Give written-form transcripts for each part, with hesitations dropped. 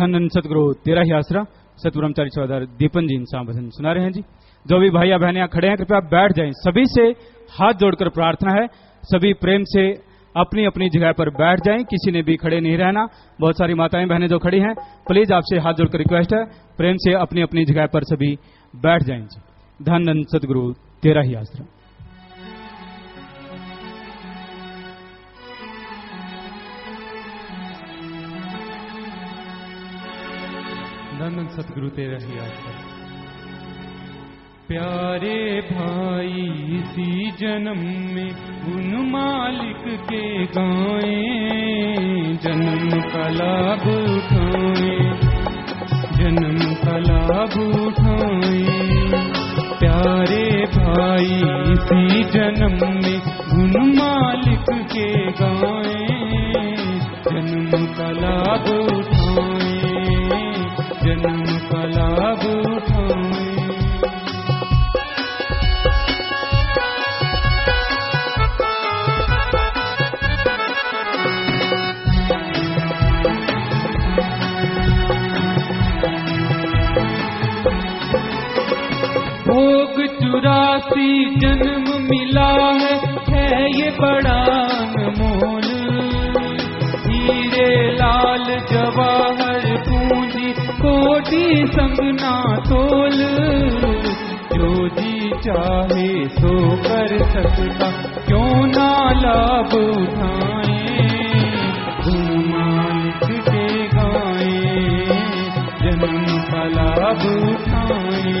धन सतगुरु तेरा ही आसरा सतब्रह्मचारी सेवादार दीपन जी इंसान भजन सुना रहे हैं जी। जो भी भाइया बहनियां खड़े हैं कृपया बैठ जाएं। सभी से हाथ जोड़कर प्रार्थना है, सभी प्रेम से अपनी अपनी जगह पर बैठ जाएं, किसी ने भी खड़े नहीं रहना। बहुत सारी माताएं बहनें जो खड़ी हैं, प्लीज आपसे हाथ जोड़कर रिक्वेस्ट है, प्रेम से अपनी अपनी जगह पर सभी बैठ जाएं जी। धन सतगुरु तेरा ही आसरा। धन सतगुरु तेरा ही आसरा। प्यारे भाई इसी जन्म में उन मालिक के गाएं, जन्म का लाभ उठाएं, जन्म का लाभ उठाएं। प्यारे भाई इसी जन्म में उन मालिक के गाएं, जन्म का लाभ उठाएं, जन्म का लाभ उठाएं। भोग 84 जन्म मिला है ये बड़ा अनमोल। हीरे लाल जवाहर पूंजी कोटि संग ना तोल। जो जी चाहे सो कर सकता, क्यों ना लाभ उठाएं, गुण मालिक के गाएं, जन्म का लाभ उठाएं।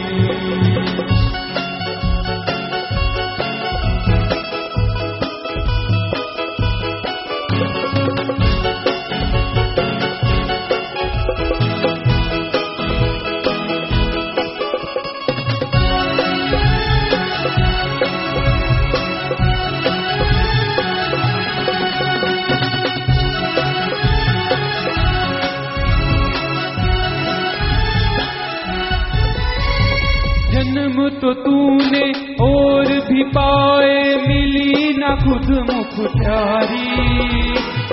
जन्म तो तूने और भी पाए, मिली ना खुद मुख्तारी।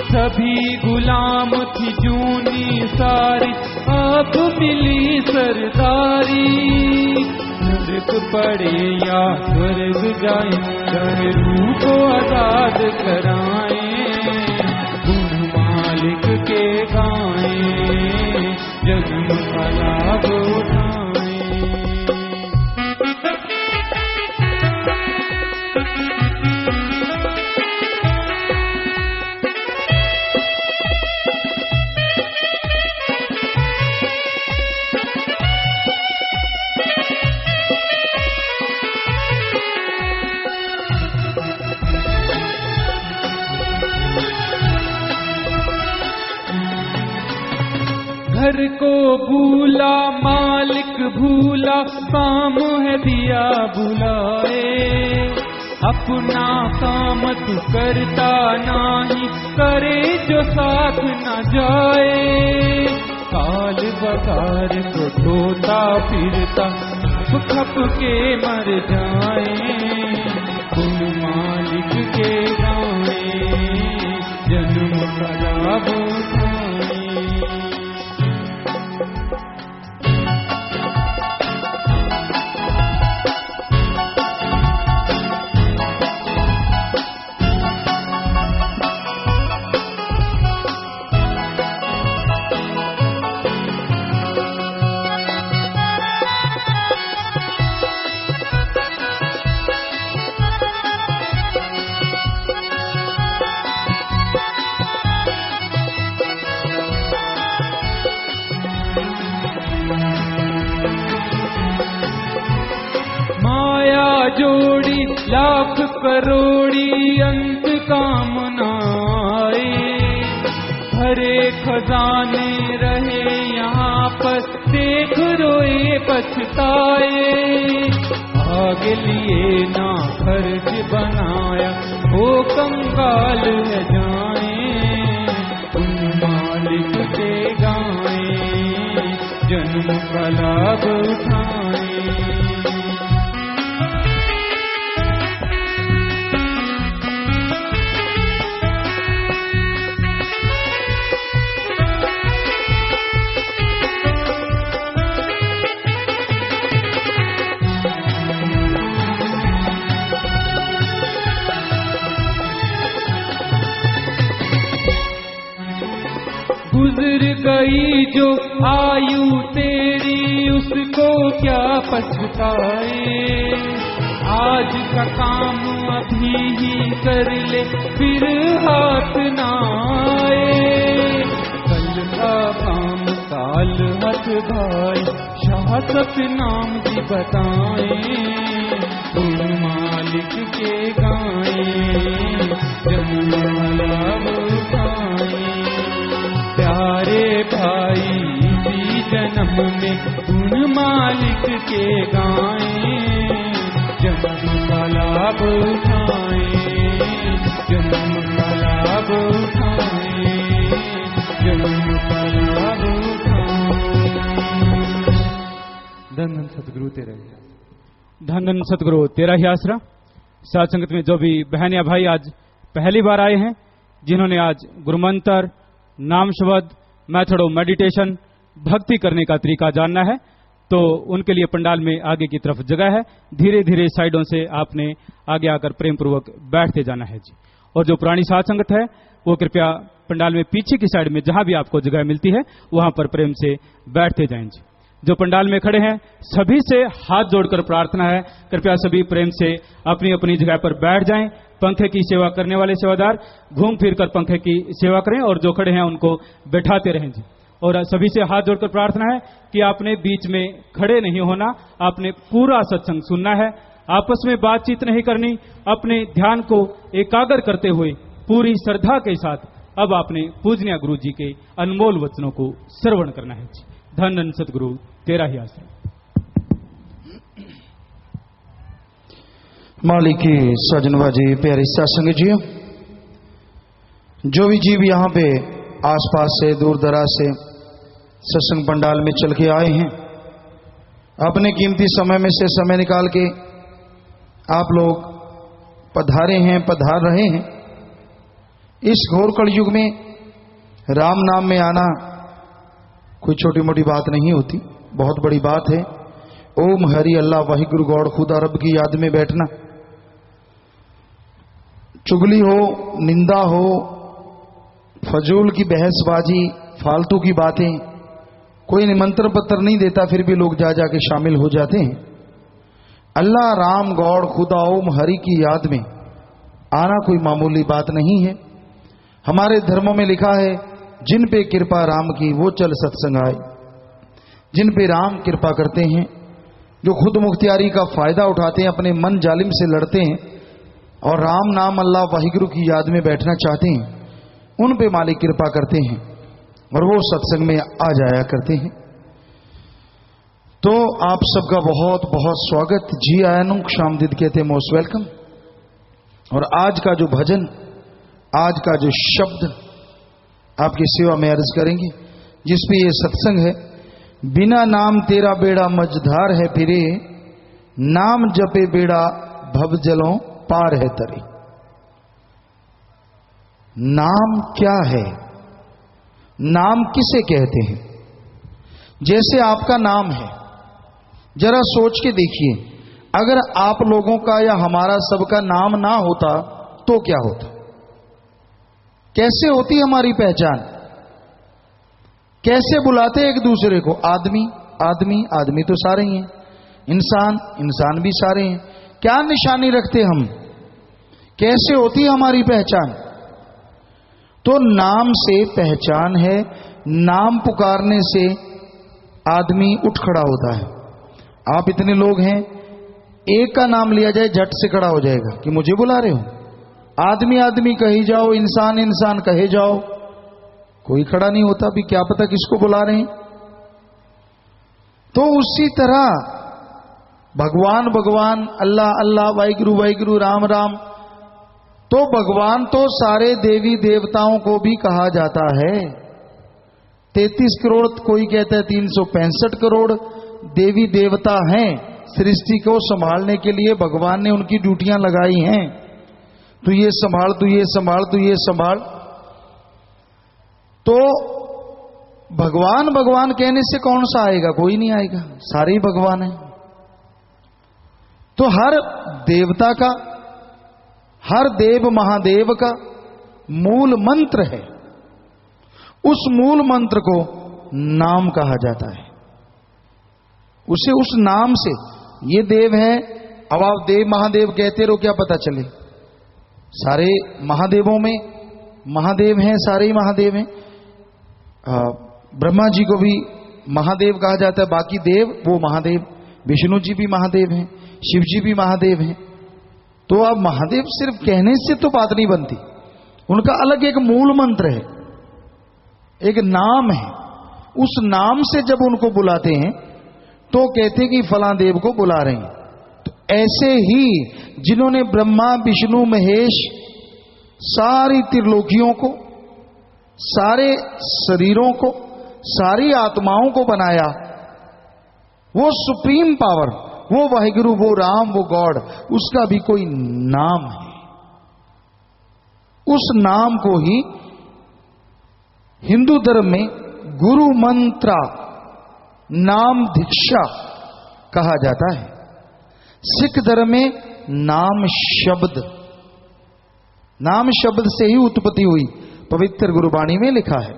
सभी गुलाम थी जूनी सारी, अब मिली सरदारी। नरक पड़े या स्वर्ग जाए, चाहे रूह को आजाद कराएं, गुण मालिक के गाएं, जन्म का लाभ उठाएं। घर को भूला मालिक भूला, काम है दिया बुलाए। अपना काम तू करता नाही, करे जो साथ न जाए। काल बकार को ढोता फिरता, खप के मर जाए, गुण मालिक के गाएं, जन्म का लाभ उठाएं। जोड़ी लाख करोड़ी अंत काम न आए। भरे खजाने रहे यहाँ पर, देख रोए पछताए। आगे लिए ना खर्च बनाया, वो कंगाल है जाए, उन मालिक के गाएं, जन्म का लाभ उठाएं। जो आयु तेरी उसको क्या पछताए। आज का काम अभी ही कर ले फिर हाथ ना आए। कल का काम काल हाथ भाई शासक नाम की बताए। तुम मालिक के गाए जन्मला उठाए। प्यारे भाई इसी जन्म में तुम मालिक के गाए जन्म का लाभ उठाए। जन्म का लाभ उठाए। जन्म का लाभ उठाए। धन धन सतगुरु तेरा ही आसरा। धन धन सतगुरु तेरा ही आसरा। साथ संगत में जो भी बहन या भाई आज पहली बार आए हैं, जिन्होंने आज गुरुमंत्र, नाम शब्द, मेथड ऑफ मेडिटेशन, भक्ति करने का तरीका जानना है, तो उनके लिए पंडाल में आगे की तरफ जगह है। धीरे धीरे साइडों से आपने आगे आकर प्रेम पूर्वक बैठते जाना है जी। और जो पुरानी साथ संगत है वो कृपया पंडाल में पीछे की साइड में जहां भी आपको जगह मिलती है वहां पर प्रेम से बैठते जाएं जी। जो पंडाल में खड़े हैं सभी से हाथ जोड़कर प्रार्थना है, कृपया सभी प्रेम से अपनी अपनी जगह पर बैठ जाएं। पंखे की सेवा करने वाले सेवादार घूम फिर कर पंखे की सेवा करें और जो खड़े हैं उनको बैठाते रहें जी। और सभी से हाथ जोड़कर प्रार्थना है कि आपने बीच में खड़े नहीं होना, आपने पूरा सत्संग सुनना है, आपस में बातचीत नहीं करनी, अपने ध्यान को एकाग्र करते हुए पूरी श्रद्धा के साथ अब आपने पूजनीय गुरु जी के अनमोल वचनों को श्रवण करना है जी। धन धन सतगुरु तेरा ही आसरा। मालिक की सजनवा जी, प्यारे सत्संग जी, जो भी जीव यहाँ पे आसपास से दूर दराज से सत्संग पंडाल में चल के आए हैं, अपने कीमती समय में से समय निकाल के आप लोग पधारे हैं, पधार रहे हैं। इस घोर कलयुग में राम नाम में आना कोई छोटी मोटी बात नहीं होती, बहुत बड़ी बात है। ओम हरि अल्लाह वाहिगुरु गौड़ खुदा रब की याद में बैठना, चुगली हो, निंदा हो, फजूल की बहसबाजी, फालतू की बातें, कोई निमंत्रण पत्र नहीं देता फिर भी लोग जा जाके शामिल हो जाते हैं। अल्लाह राम गौड़ खुदा ओम हरि की याद में आना कोई मामूली बात नहीं है। हमारे धर्मों में लिखा है, जिन पे कृपा राम की वो चल सत्संग आए। जिन पे राम कृपा करते हैं, जो खुद मुख्तियारी का फायदा उठाते हैं, अपने मन जालिम से लड़ते हैं और राम नाम अल्लाह वाहिगुरु की याद में बैठना चाहते हैं, उन पे मालिक कृपा करते हैं और वो सत्संग में आ जाया करते हैं। तो आप सबका बहुत बहुत स्वागत। जी आयानु क्षामदिद कहते मोस्ट वेलकम। और आज का जो भजन, आज का जो शब्द आपकी सेवा में अर्ज करेंगे, जिसपे ये सत्संग है, बिना नाम तेरा बेड़ा मझधार है फिरे, नाम जपे बेड़ा भव जलों पार है तरे। नाम क्या है? नाम किसे कहते हैं? जैसे आपका नाम है, जरा सोच के देखिए, अगर आप लोगों का या हमारा सबका नाम ना होता तो क्या होता? कैसे होती हमारी पहचान? कैसे बुलाते एक दूसरे को? आदमी आदमी आदमी तो सारे ही हैं, इंसान इंसान भी सारे हैं। क्या निशानी रखते हम? कैसे होती हमारी पहचान? तो नाम से पहचान है। नाम पुकारने से आदमी उठ खड़ा होता है। आप इतने लोग हैं, एक का नाम लिया जाए झट से खड़ा हो जाएगा कि मुझे बुला रहे हो। आदमी आदमी कही जाओ, इंसान इंसान कहे जाओ, कोई खड़ा नहीं होता, भी क्या पता किसको बुला रहे हैं। तो उसी तरह भगवान भगवान, अल्लाह अल्लाह, वाहिगुरु वाहिगुरु, राम राम, तो भगवान तो सारे देवी देवताओं को भी कहा जाता है। 33 करोड़, कोई कहता है 365 करोड़ देवी देवता हैं। सृष्टि को संभालने के लिए भगवान ने उनकी ड्यूटियां लगाई हैं। तू ये संभाल, तू ये संभाल, तू ये संभाल। तो भगवान भगवान कहने से कौन सा आएगा? कोई नहीं आएगा, सारे ही भगवान हैं। तो हर देवता का, हर देव महादेव का मूल मंत्र है। उस मूल मंत्र को नाम कहा जाता है। उसे उस नाम से, ये देव है, अब आप देव महादेव कहते रहो, क्या पता चले। सारे महादेवों में महादेव हैं, सारे ही महादेव हैं। ब्रह्मा जी को भी महादेव कहा जाता है, बाकी देव वो महादेव, विष्णु जी भी महादेव हैं, शिव जी भी महादेव हैं। तो अब महादेव सिर्फ कहने से तो बात नहीं बनती, उनका अलग एक मूल मंत्र है, एक नाम है। उस नाम से जब उनको बुलाते हैं तो कहते हैं कि फलां देव को बुला रहे हैं। तो ऐसे ही जिन्होंने ब्रह्मा विष्णु महेश सारी त्रिलोकियों को, सारे शरीरों को, सारी आत्माओं को बनाया, वो सुप्रीम पावर, वो वाहिगुरु, वो राम, वो गॉड, उसका भी कोई नाम है। उस नाम को ही हिंदू धर्म में गुरु मंत्र, नाम दीक्षा कहा जाता है। सिख धर्म में नाम शब्द, नाम शब्द से ही उत्पत्ति हुई, पवित्र गुरुबाणी में लिखा है।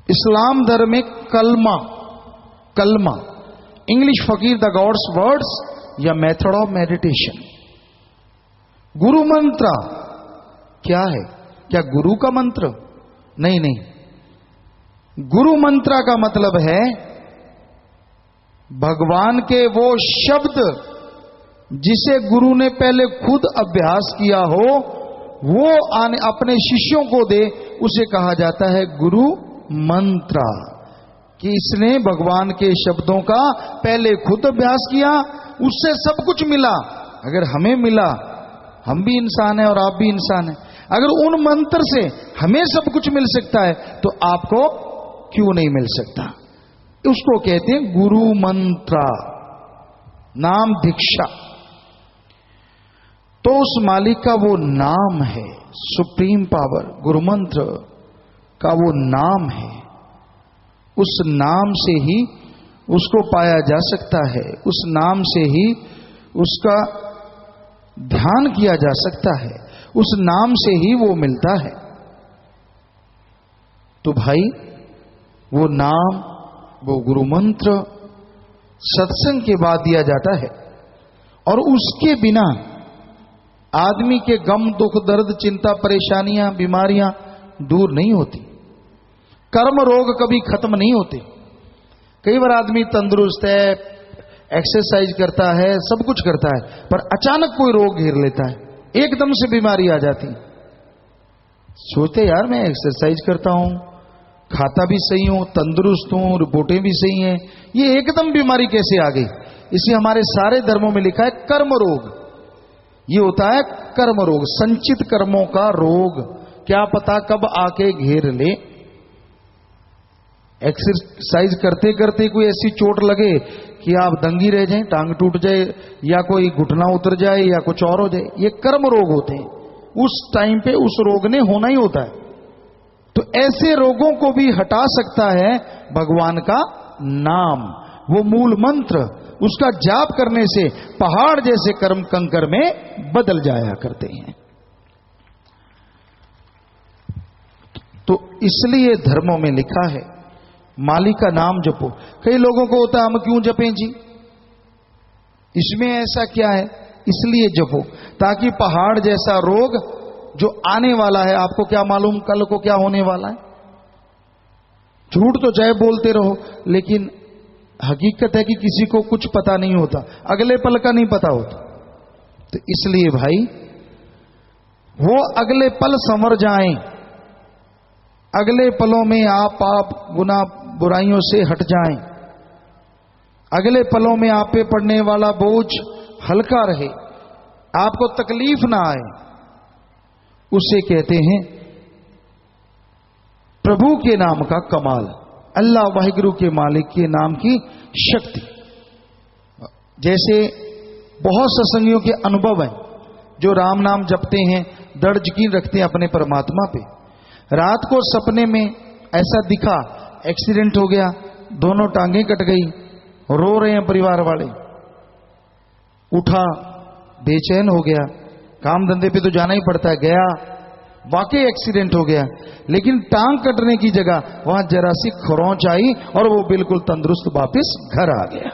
इस्लाम धर्म में कलमा, कलमा इंग्लिश फकीर द गॉड्स वर्ड्स या मेथड ऑफ मेडिटेशन। गुरु मंत्र क्या है? क्या गुरु का मंत्र? नहीं नहीं, गुरु मंत्र का मतलब है भगवान के वो शब्द जिसे गुरु ने पहले खुद अभ्यास किया हो, वो आने अपने शिष्यों को दे, उसे कहा जाता है गुरु मंत्र। कि इसने भगवान के शब्दों का पहले खुद अभ्यास किया, उससे सब कुछ मिला। अगर हमें मिला, हम भी इंसान हैं और आप भी इंसान हैं, अगर उन मंत्र से हमें सब कुछ मिल सकता है तो आपको क्यों नहीं मिल सकता? उसको कहते हैं गुरु मंत्र, नाम दीक्षा। तो उस मालिक का वो नाम है, सुप्रीम पावर, गुरु मंत्र का वो नाम है। उस नाम से ही उसको पाया जा सकता है, उस नाम से ही उसका ध्यान किया जा सकता है, उस नाम से ही वो मिलता है। तो भाई वो नाम, वो गुरु मंत्र सत्संग के बाद दिया जाता है, और उसके बिना आदमी के गम, दुख, दर्द, चिंता, परेशानियां, बीमारियां दूर नहीं होती। कर्म रोग कभी खत्म नहीं होते। कई बार आदमी तंदुरुस्त है, एक्सरसाइज करता है, सब कुछ करता है, पर अचानक कोई रोग घेर लेता है, एकदम से बीमारी आ जाती। सोचते यार मैं एक्सरसाइज करता हूं, खाता भी सही हूं, तंदुरुस्त हूं, रिपोर्टें भी सही हैं, ये एकदम बीमारी कैसे आ गई? इसलिए हमारे सारे धर्मों में लिखा है कर्म रोग। ये होता है कर्म रोग, संचित कर्मों का रोग, क्या पता कब आके घेर ले। एक्सरसाइज करते करते कोई ऐसी चोट लगे कि आप दंगी रह जाएं, टांग टूट जाए, या कोई घुटना उतर जाए, या कुछ और हो जाए, ये कर्म रोग होते हैं। उस टाइम पे उस रोग ने होना ही होता है। तो ऐसे रोगों को भी हटा सकता है भगवान का नाम, वो मूल मंत्र। उसका जाप करने से पहाड़ जैसे कर्म कंकर में बदल जाया करते हैं। तो इसलिए धर्मों में लिखा है मालिक का नाम जपो। कई लोगों को होता है हम क्यों जपें जी, इसमें ऐसा क्या है? इसलिए जपो ताकि पहाड़ जैसा रोग जो आने वाला है, आपको क्या मालूम कल को क्या होने वाला है? झूठ तो चाहे बोलते रहो, लेकिन हकीकत है कि किसी को कुछ पता नहीं होता, अगले पल का नहीं पता होता। तो इसलिए भाई वो अगले पल संवर जाएं, अगले पलों में आप पाप, गुनाह, बुराइयों से हट जाएं, अगले पलों में आप पे पड़ने वाला बोझ हल्का रहे, आपको तकलीफ ना आए, उसे कहते हैं प्रभु के नाम का कमाल, अल्लाह वाहिगुरु के मालिक के नाम की शक्ति। जैसे बहुत सत्संगियों के अनुभव हैं जो राम नाम जपते हैं, दृढ़ यकीन रखते हैं अपने परमात्मा पे। रात को सपने में ऐसा दिखा, एक्सीडेंट हो गया, दोनों टांगें कट गई, रो रहे हैं परिवार वाले, उठा बेचैन हो गया, काम धंधे पे तो जाना ही पड़ता है, गया वाकई एक्सीडेंट हो गया, लेकिन टांग कटने की जगह वहां जरा सी खरोंच आई और वो बिल्कुल तंदुरुस्त वापस घर आ गया।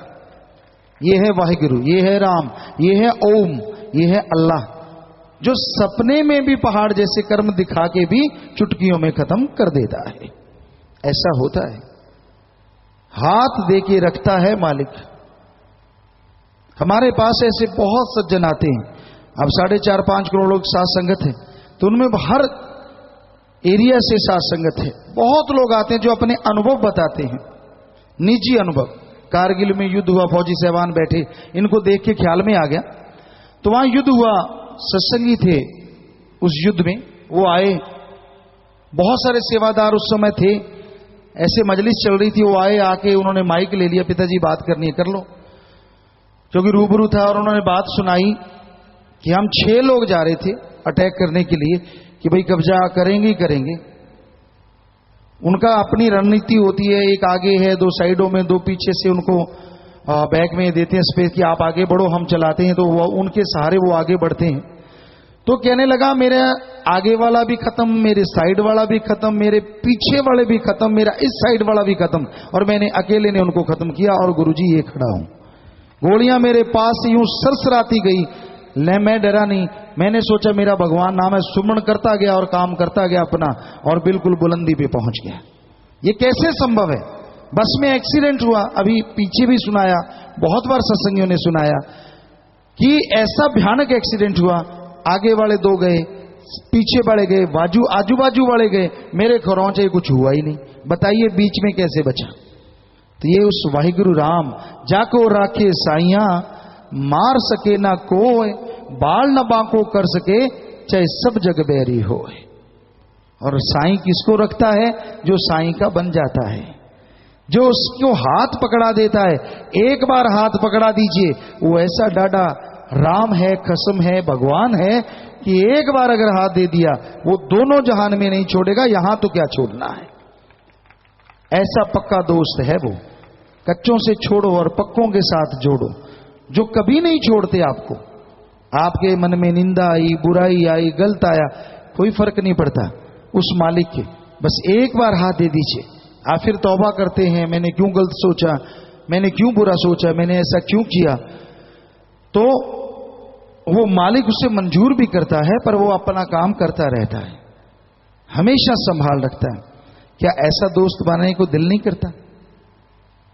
ये है वाहिगुरु, ये है राम, ये है ओम, ये है अल्लाह, जो सपने में भी पहाड़ जैसे कर्म दिखा के भी चुटकियों में खत्म कर देता है। ऐसा होता है, हाथ दे के रखता है मालिक। हमारे पास ऐसे बहुत सज्जन आते हैं, अब 4.5-5 करोड़ लोग साथ संगत है, तो उनमें हर एरिया से साथ संगत है। बहुत लोग आते हैं जो अपने अनुभव बताते हैं, निजी अनुभव। कारगिल में युद्ध हुआ, फौजी साहबान बैठे, इनको देख के ख्याल में आ गया, तो वहां युद्ध हुआ, सत्संगी थे उस युद्ध में, वो आए, बहुत सारे सेवादार उस समय थे, ऐसे मजलिस चल रही थी, वो आए, आके उन्होंने माइक ले लिया, पिताजी बात करनी है कर लो, क्योंकि रूबरू था, और उन्होंने बात सुनाई कि हम 6 लोग जा रहे थे अटैक करने के लिए, कि भाई कब्जा करेंगे ही करेंगे। उनका अपनी रणनीति होती है, एक आगे है, 2 साइडों में, 2 पीछे से उनको बैक में देते हैं स्पेस कि आप आगे बढ़ो, हम चलाते हैं, तो वो उनके सहारे वो आगे बढ़ते हैं। तो कहने लगा मेरा आगे वाला भी खत्म, मेरे साइड वाला भी खत्म, मेरे पीछे वाले भी खत्म, मेरा इस साइड वाला भी खत्म, और मैंने अकेले ने उनको खत्म किया, और गुरुजी ये खड़ा हूं। गोलियां मेरे पास यूं सरसराती गई, ले मैं डरा नहीं, मैंने सोचा मेरा भगवान नाम है, सुमन करता गया और काम करता गया अपना, और बिल्कुल बुलंदी पे पहुंच गया। ये कैसे संभव है? बस में एक्सीडेंट हुआ, अभी पीछे भी सुनाया, बहुत बार सत्संगियों ने सुनाया कि ऐसा भयानक एक्सीडेंट हुआ, आगे वाले 2 गए, पीछे वाले गए, आजू बाजू वाले गए, मेरे खरौंचे कुछ हुआ ही नहीं। बताइए बीच में कैसे बचा? तो ये उस वाहिगुरु राम जाको राखे साइया, मार सके ना कोय, बाल न बाको कर सके, चाहे सब जग बैरी होए। और साईं किसको रखता है? जो साईं का बन जाता है, जो उसको हाथ पकड़ा देता है। एक बार हाथ पकड़ा दीजिए, वो ऐसा डाडा राम है, कसम है, भगवान है कि एक बार अगर हाथ दे दिया, वो दोनों जहान में नहीं छोड़ेगा, यहां तो क्या छोड़ना है। ऐसा पक्का दोस्त है वो। कच्चों से छोड़ो और पक्कों के साथ जोड़ो, जो कभी नहीं छोड़ते आपको। आपके मन में निंदा आई, बुराई आई, गलत आया, कोई फर्क नहीं पड़ता उस मालिक के। बस एक बार हाथ दे दीजिए। आप फिर तौबा करते हैं, मैंने क्यों गलत सोचा, मैंने क्यों बुरा सोचा, मैंने ऐसा क्यों किया, तो वो मालिक उसे मंजूर भी करता है, पर वो अपना काम करता रहता है, हमेशा संभाल रखता है। क्या ऐसा दोस्त बनाने को दिल नहीं करता?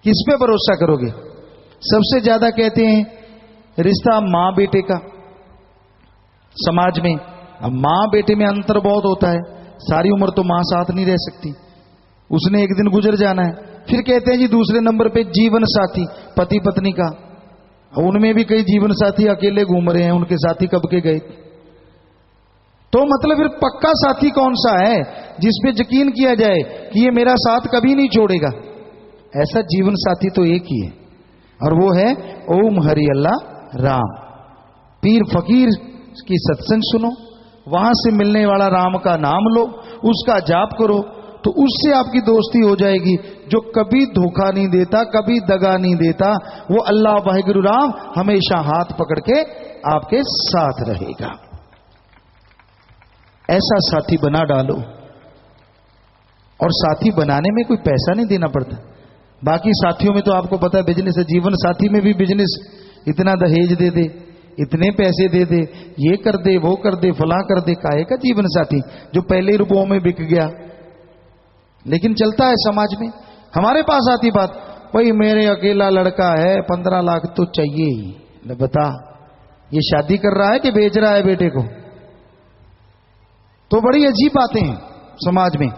किस पे भरोसा करोगे? सबसे ज्यादा कहते हैं रिश्ता मां बेटे का समाज में। अब मां बेटे में अंतर बहुत होता है, सारी उम्र तो मां साथ नहीं रह सकती, उसने एक दिन गुजर जाना है। फिर कहते हैं जी दूसरे नंबर पे जीवन साथी, पति पत्नी का, उनमें भी कई जीवन साथी अकेले घूम रहे हैं, उनके साथी कब के गए। तो मतलब फिर पक्का साथी कौन सा है जिस पे यकीन किया जाए कि ये मेरा साथ कभी नहीं छोड़ेगा? ऐसा जीवन साथी तो एक ही है, और वो है ओम हरि अल्लाह राम। पीर फकीर की सत्संग सुनो, वहां से मिलने वाला राम का नाम लो, उसका जाप करो, तो उससे आपकी दोस्ती हो जाएगी। जो कभी धोखा नहीं देता, कभी दगा नहीं देता, वो अल्लाह वाहिगुरु राम हमेशा हाथ पकड़ के आपके साथ रहेगा। ऐसा साथी बना डालो। और साथी बनाने में कोई पैसा नहीं देना पड़ता। बाकी साथियों में तो आपको पता है बिजनेस है, जीवन साथी में भी बिजनेस, इतना दहेज दे दे, इतने पैसे दे दे, ये कर दे, वो कर दे, फला कर दे। काहे का जीवन साथी जो पहले रुपयों में बिक गया। लेकिन चलता है समाज में। हमारे पास आती बात, भाई मेरे अकेला लड़का है, 15 लाख तो चाहिए ही। बता, ये शादी कर रहा है कि बेच रहा है बेटे को? तो बड़ी अजीब बातें हैं समाज में।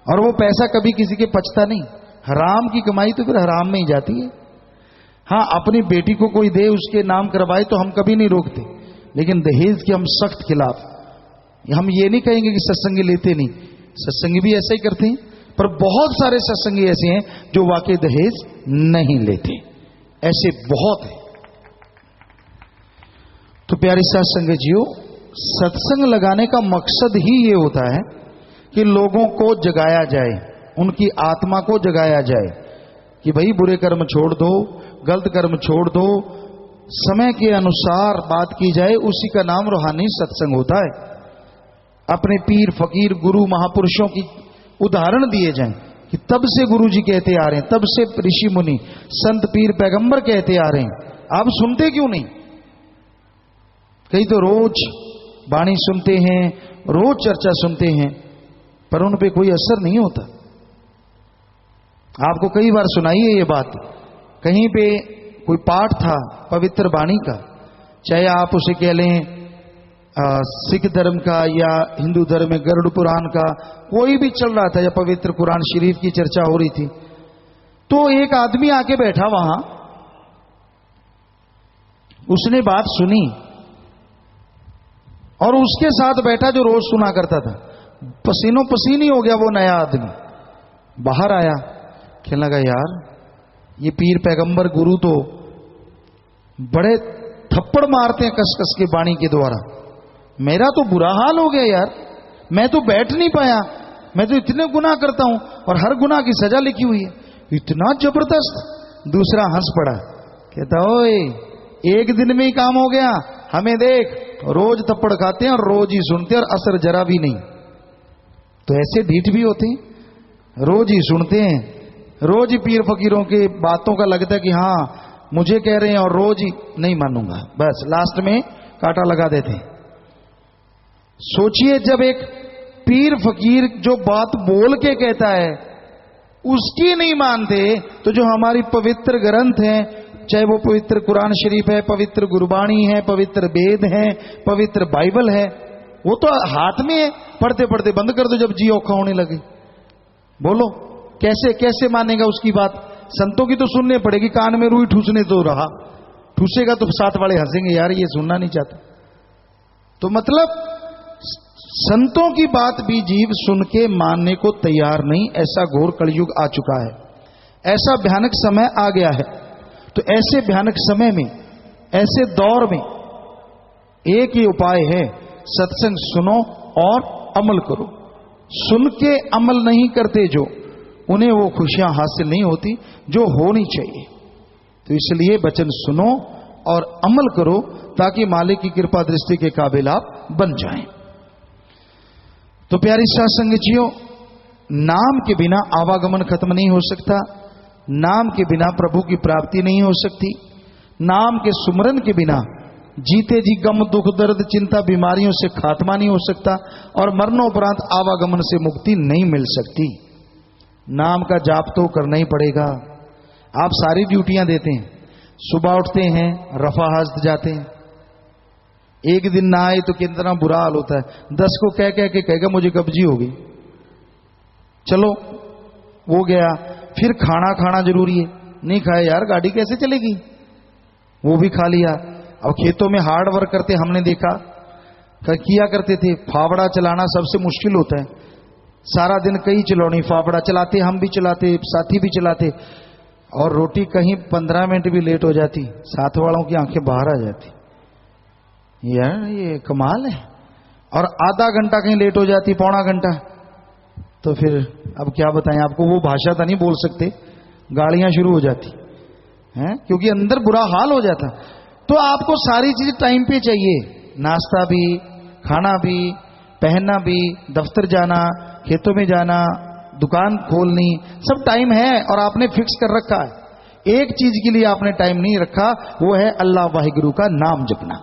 और वो पैसा कभी किसी के पचता नहीं। हराम की कमाई तो फिर हराम में ही जाती है। हाँ, अपनी बेटी को कोई दे, उसके नाम करवाए तो हम कभी नहीं रोकते, लेकिन दहेज के हम सख्त खिलाफ। हम ये नहीं कहेंगे कि सत्संगी लेते नहीं, सत्संगी भी ऐसा ही करते हैं, पर बहुत सारे सत्संगी ऐसे हैं जो वाकई दहेज नहीं लेते, ऐसे बहुत है। तो प्यारे सत्संग जियो, सत्संग लगाने का मकसद ही ये होता है कि लोगों को जगाया जाए, उनकी आत्मा को जगाया जाए कि भाई बुरे कर्म छोड़ दो, गलत कर्म छोड़ दो, समय के अनुसार बात की जाए। उसी का नाम रूहानी सत्संग होता है। अपने पीर फकीर गुरु महापुरुषों की उदाहरण दिए जाएं कि तब से गुरु जी कहते आ रहे हैं, तब से ऋषि मुनि संत पीर पैगंबर कहते आ रहे हैं, आप सुनते क्यों नहीं? कई तो रोज वाणी सुनते हैं, रोज चर्चा सुनते हैं, पर उन पे कोई असर नहीं होता। आपको कई बार सुनाई है ये बात, कहीं पे कोई पाठ था पवित्र वाणी का, चाहे आप उसे कह लें सिख धर्म का या हिंदू धर्म में गरुड़ पुराण का, कोई भी चल रहा था या पवित्र कुरान शरीफ की चर्चा हो रही थी, तो एक आदमी आके बैठा वहां, उसने बात सुनी और उसके साथ बैठा जो रोज सुना करता था, पसीनों पसीनी हो गया वो नया आदमी। बाहर आया, कहने लगा यार ये पीर पैगंबर गुरु तो बड़े थप्पड़ मारते हैं कस कस के वाणी के द्वारा, मेरा तो बुरा हाल हो गया यार, मैं तो बैठ नहीं पाया, मैं तो इतने गुनाह करता हूं और हर गुनाह की सजा लिखी हुई है, इतना जबरदस्त। दूसरा हंस पड़ा, कहता ओए एक दिन में ही काम हो गया, हमें देख रोज थप्पड़ खाते हैं और रोज ही सुनते हैं और असर जरा भी नहीं। तो ऐसे ढीठ भी होते हैं, रोज ही सुनते हैं, रोज ही पीर फकीरों की बातों का लगता है कि हाँ मुझे कह रहे हैं और रोज ही नहीं मानूंगा, बस लास्ट में कांटा लगा देते हैं। सोचिए जब एक पीर फकीर जो बात बोल के कहता है उसकी नहीं मानते, तो जो हमारी पवित्र ग्रंथ हैं, चाहे वो पवित्र कुरान शरीफ है, पवित्र गुरबाणी है, पवित्र वेद है, पवित्र बाइबल है, वो तो हाथ में है, पढ़ते पढ़ते बंद कर दो जब जी औखा होने लगे। बोलो कैसे कैसे मानेगा उसकी बात? संतों की तो सुनने पड़ेगी, कान में रुई ठूसने तो रहा, ठूसेगा तो साथ वाले हंसेंगे, यार ये सुनना नहीं चाहता। तो मतलब संतों की बात भी जीव सुन के मानने को तैयार नहीं, ऐसा घोर कलयुग आ चुका है, ऐसा भयानक समय आ गया है। तो ऐसे भयानक समय में, ऐसे दौर में एक ही उपाय है, सत्संग सुनो और अमल करो। सुन के अमल नहीं करते जो, उन्हें वो खुशियां हासिल नहीं होती जो होनी चाहिए। तो इसलिए वचन सुनो और अमल करो ताकि मालिक की कृपा दृष्टि के काबिल आप बन जाएं। तो प्यारी साथ संगतियों, नाम के बिना आवागमन खत्म नहीं हो सकता, नाम के बिना प्रभु की प्राप्ति नहीं हो सकती, नाम के सुमरन के बिना जीते जी गम दुख दर्द चिंता बीमारियों से खात्मा नहीं हो सकता और मरणोपरांत आवागमन से मुक्ति नहीं मिल सकती। नाम का जाप तो करना ही पड़ेगा। आप सारी ड्यूटियां देते हैं, सुबह उठते हैं रफा हस्त जाते हैं, एक दिन ना आए तो कितना बुरा हाल होता है, 10 को कह कह के कहेगा मुझे कब्जी हो गई, चलो वो गया। फिर खाना खाना जरूरी है, नहीं खाए यार गाड़ी कैसे चलेगी, वो भी खा लिया। अब खेतों में हार्ड वर्क करते हमने देखा, किया करते थे, फावड़ा चलाना सबसे मुश्किल होता है, सारा दिन कई चलौनी फावड़ा चलाते, हम भी चलाते, साथी भी चलाते, और रोटी कहीं 15 मिनट भी लेट हो जाती, साथ वालों की आंखें बाहर आ जाती, यार ये कमाल है। और आधा घंटा कहीं लेट हो जाती, पौना घंटा, तो फिर अब क्या बताएं आपको, वो भाषा तो नहीं बोल सकते, गालियां शुरू हो जाती हैं, क्योंकि अंदर बुरा हाल हो जाता। तो आपको सारी चीज टाइम पे चाहिए, नाश्ता भी, खाना भी, पहनना भी, दफ्तर जाना, खेतों में जाना, दुकान खोलनी, सब टाइम है और आपने फिक्स कर रखा है। एक चीज के लिए आपने टाइम नहीं रखा, वो है अल्लाह वाहिगुरु का नाम जपना।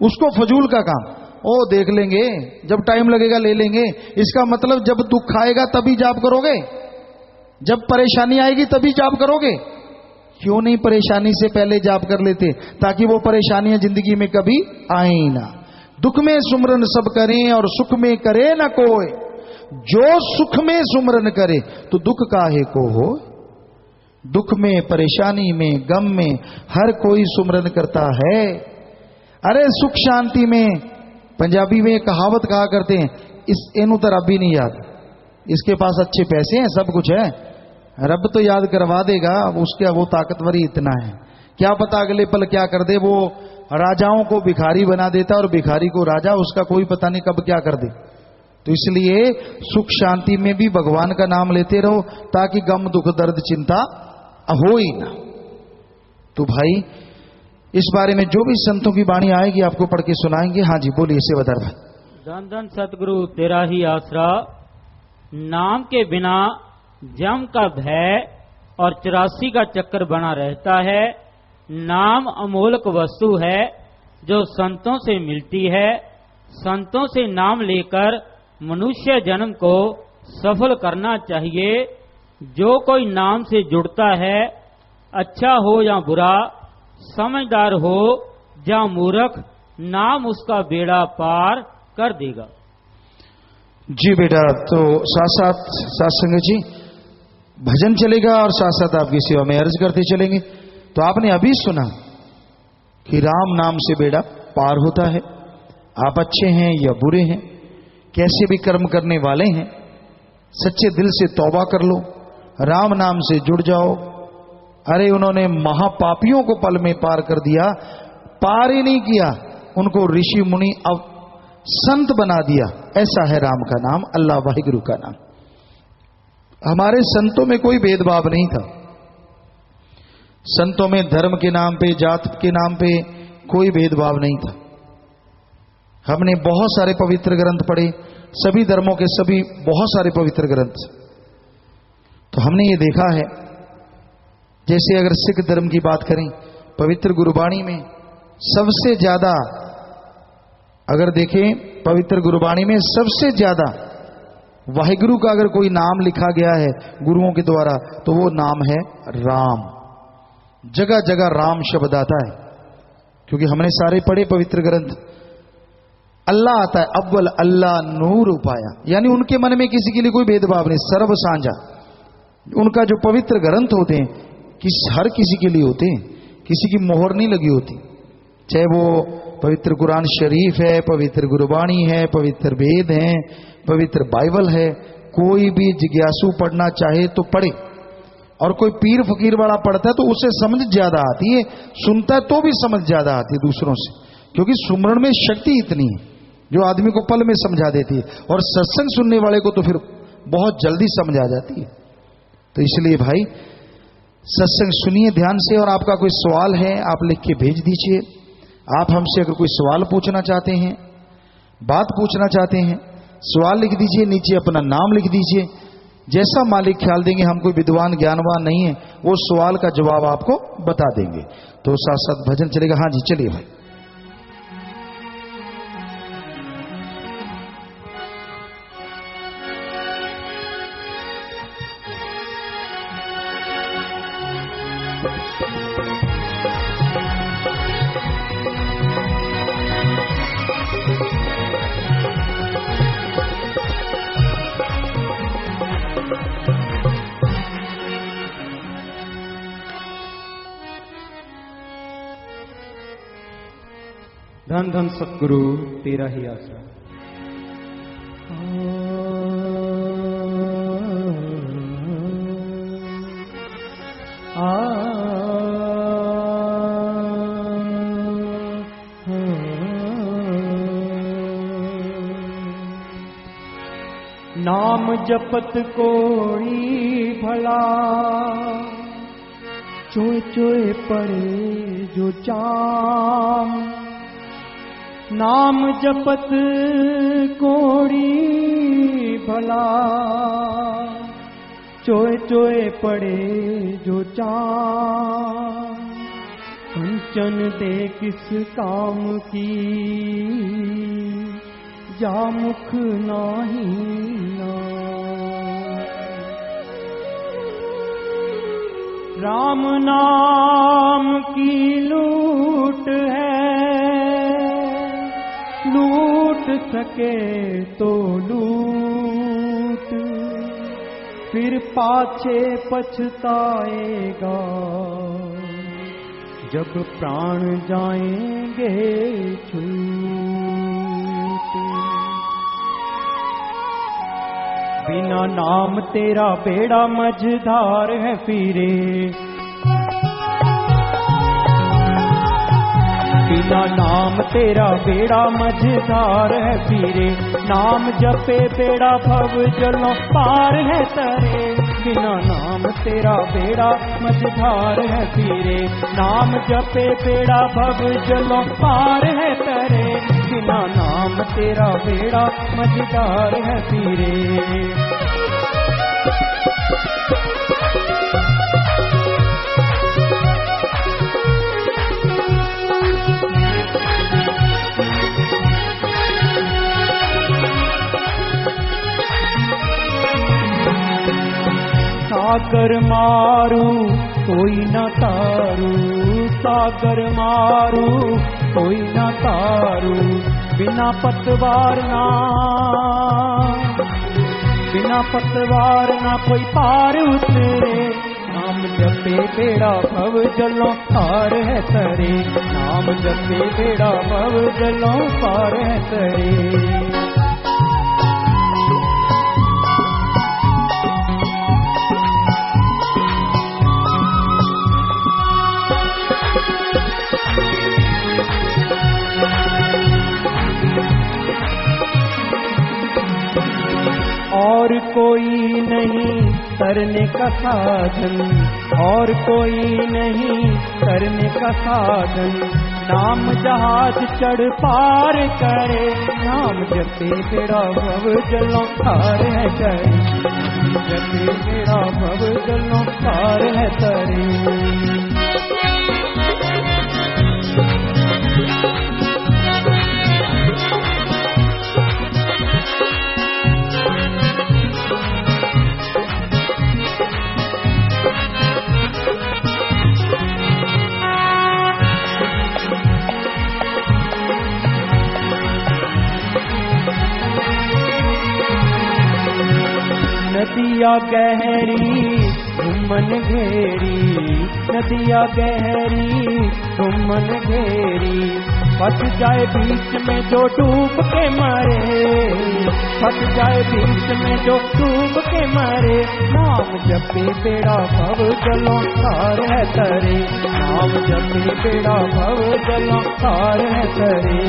उसको फजूल का काम, ओ देख लेंगे जब टाइम लगेगा ले लेंगे, इसका मतलब जब दुख आएगा तभी जाप करोगे, जब परेशानी आएगी तभी जाप करोगे। क्यों नहीं परेशानी से पहले जाप कर लेते, ताकि वो परेशानियां जिंदगी में कभी आए ना। दुख में सुमरन सब करें और सुख में करे ना कोई, जो सुख में सुमरन करे तो दुख काहे को हो। दुख में, परेशानी में, गम में हर कोई सुमरन करता है। अरे सुख शांति में, पंजाबी में कहावत कहा करते हैं, इस एनु तो रब ही नहीं याद, इसके पास अच्छे पैसे हैं, सब कुछ है, रब तो याद करवा देगा, उसका वो ताकतवरी इतना है, क्या पता अगले पल क्या कर दे। वो राजाओं को भिखारी बना देता और भिखारी को राजा, उसका कोई पता नहीं कब क्या कर दे। तो इसलिए सुख शांति में भी भगवान का नाम लेते रहो, ताकि गम दुख दर्द चिंता हो ही ना। तो भाई इस बारे में जो भी संतों की वाणी आएगी आपको पढ़ के सुनाएंगे। हाँ जी बोलिए सेवादार भाई। धन धन सतगुरु तेरा ही आसरा। नाम के बिना जम का भय और 84 का चक्कर बना रहता है। नाम अमोलक वस्तु है जो संतों से मिलती है। संतों से नाम लेकर मनुष्य जन्म को सफल करना चाहिए। जो कोई नाम से जुड़ता है, अच्छा हो या बुरा, समझदार हो या मूर्ख, नाम उसका बेड़ा पार कर देगा। जी बेटा, तो साथ साथ सत्संग जी भजन चलेगा और साथ साथ आपकी सेवा में अर्ज करते चलेंगे। तो आपने अभी सुना कि राम नाम से बेड़ा पार होता है। आप अच्छे हैं या बुरे हैं, कैसे भी कर्म करने वाले हैं, सच्चे दिल से तौबा कर लो, राम नाम से जुड़ जाओ। अरे उन्होंने महापापियों को पल में पार कर दिया, पार ही नहीं किया, उनको ऋषि मुनि अब संत बना दिया। ऐसा है राम का नाम, अल्लाह वाहिगुरु का नाम। हमारे संतों में कोई भेदभाव नहीं था। संतों में धर्म के नाम पे, जात के नाम पे कोई भेदभाव नहीं था। हमने बहुत सारे पवित्र ग्रंथ पढ़े, सभी धर्मों के सभी बहुत सारे पवित्र ग्रंथ। तो हमने ये देखा है, जैसे अगर सिख धर्म की बात करें, पवित्र गुरबाणी में सबसे ज्यादा अगर देखें, पवित्र गुरबाणी में सबसे ज्यादा वाहिगुरु का अगर कोई नाम लिखा गया है गुरुओं के द्वारा, तो वो नाम है राम। जगह जगह राम शब्द आता है, क्योंकि हमने सारे पढ़े पवित्र ग्रंथ। अल्लाह आता है, अव्वल अल्लाह नूर उपाया, यानी उनके मन में किसी के लिए कोई भेदभाव नहीं, सर्व साझा। उनका जो पवित्र ग्रंथ होते हैं हर किसी के लिए होते हैं, किसी की मोहर नहीं लगी होती। चाहे वो पवित्र कुरान शरीफ है, पवित्र गुरबाणी है, पवित्र वेद है, पवित्र बाइबल है, कोई भी जिज्ञासु पढ़ना चाहे तो पढ़े। और कोई पीर फकीर वाला पढ़ता है तो उसे समझ ज्यादा आती है, सुनता है तो भी समझ ज्यादा आती है दूसरों से, क्योंकि सुमरण में शक्ति इतनी है जो आदमी को पल में समझा देती है, और सत्संग सुनने वाले को तो फिर बहुत जल्दी समझ आ जाती है। तो इसलिए भाई सत्संग सुनिए ध्यान से, और आपका कोई सवाल है आप लिख के भेज दीजिए। आप हमसे अगर कोई सवाल पूछना चाहते हैं, बात पूछना चाहते हैं, सवाल लिख दीजिए, नीचे अपना नाम लिख दीजिए। जैसा मालिक ख्याल देंगे, हम कोई विद्वान ज्ञानवान नहीं है, वो सवाल का जवाब आपको बता देंगे। तो साथ साथ भजन चलेगा। हाँ जी, चलिए भाई। धन धन सतगुरु तेरा ही आसरा। नाम जपत कोई भला, चोय चोय पड़े जो चाम। नाम जपत कोड़ी भला, चोय चोय पड़े जो चाम। कंचन दे किस काम की, जा मुख नाही नाम। राम नाम की लूट है, लूट सके तो लूट, फिर पाछे पछताएगा जब प्राण जाएंगे छूट। बिना नाम तेरा बेड़ा मझधार है फिरे, बिना नाम तेरा बेड़ा मझधार है फिरे। नाम जपे बेड़ा भव जलों पार है तरे, बिना नाम तेरा बेड़ा मझधार है फिरे। नाम जपे बेड़ा भव जलों पार है तरे, बिना नाम तेरा बेड़ा मझधार है पीरे। सागर मारू कोई न तारू, सागर मारू कोई न तारू, बिना पतवार ना कोई पार उतरे। नाम जपे बेड़ा भव जलों पार है तरे, नाम जपे बेड़ा भव जलों पार है तरे। और कोई नहीं करने का साधन, और कोई नहीं करने का साधन, नाम जहाज चढ़ पार करे। नाम जपे बेड़ा भव जलों पार है तरे, जपे बेड़ा भव जलों पार है तरे। नदिया गहरी घुमन घेरी, नदिया गहरी घुमन घेरी, फंस जाए बीच में जो डूब के मरे, फंस जाए बीच में जो डूब के मरे। नाम जपे बेड़ा भव जलों पार है तरे, नाम जपे बेड़ा भव जलों पार है तरे।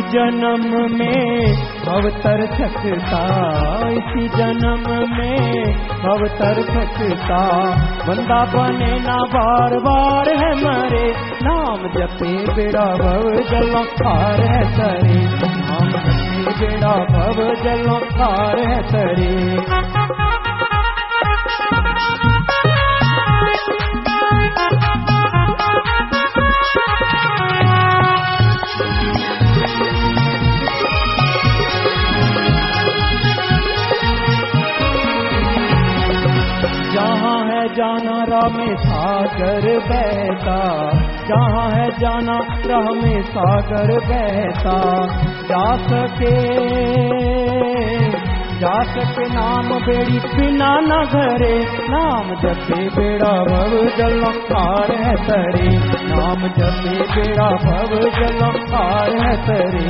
जन्म में भवतर सकता, इसी जन्म में भवतर सकता, बंदा बने ना बार बार है मरे। नाम जपे बेड़ा भव जलों पार है तरे, नाम जपे बेड़ा भव जलों पार है तरे। जहाँ है जाना राह में सागर बहता, जहाँ है जाना राह में सागर बहता, जा सके नाम बेड़ी बिना न घरे। नाम जपे बेड़ा भव जलों पार है तरे, नाम जपे बेड़ा भव जलों पार है तरे।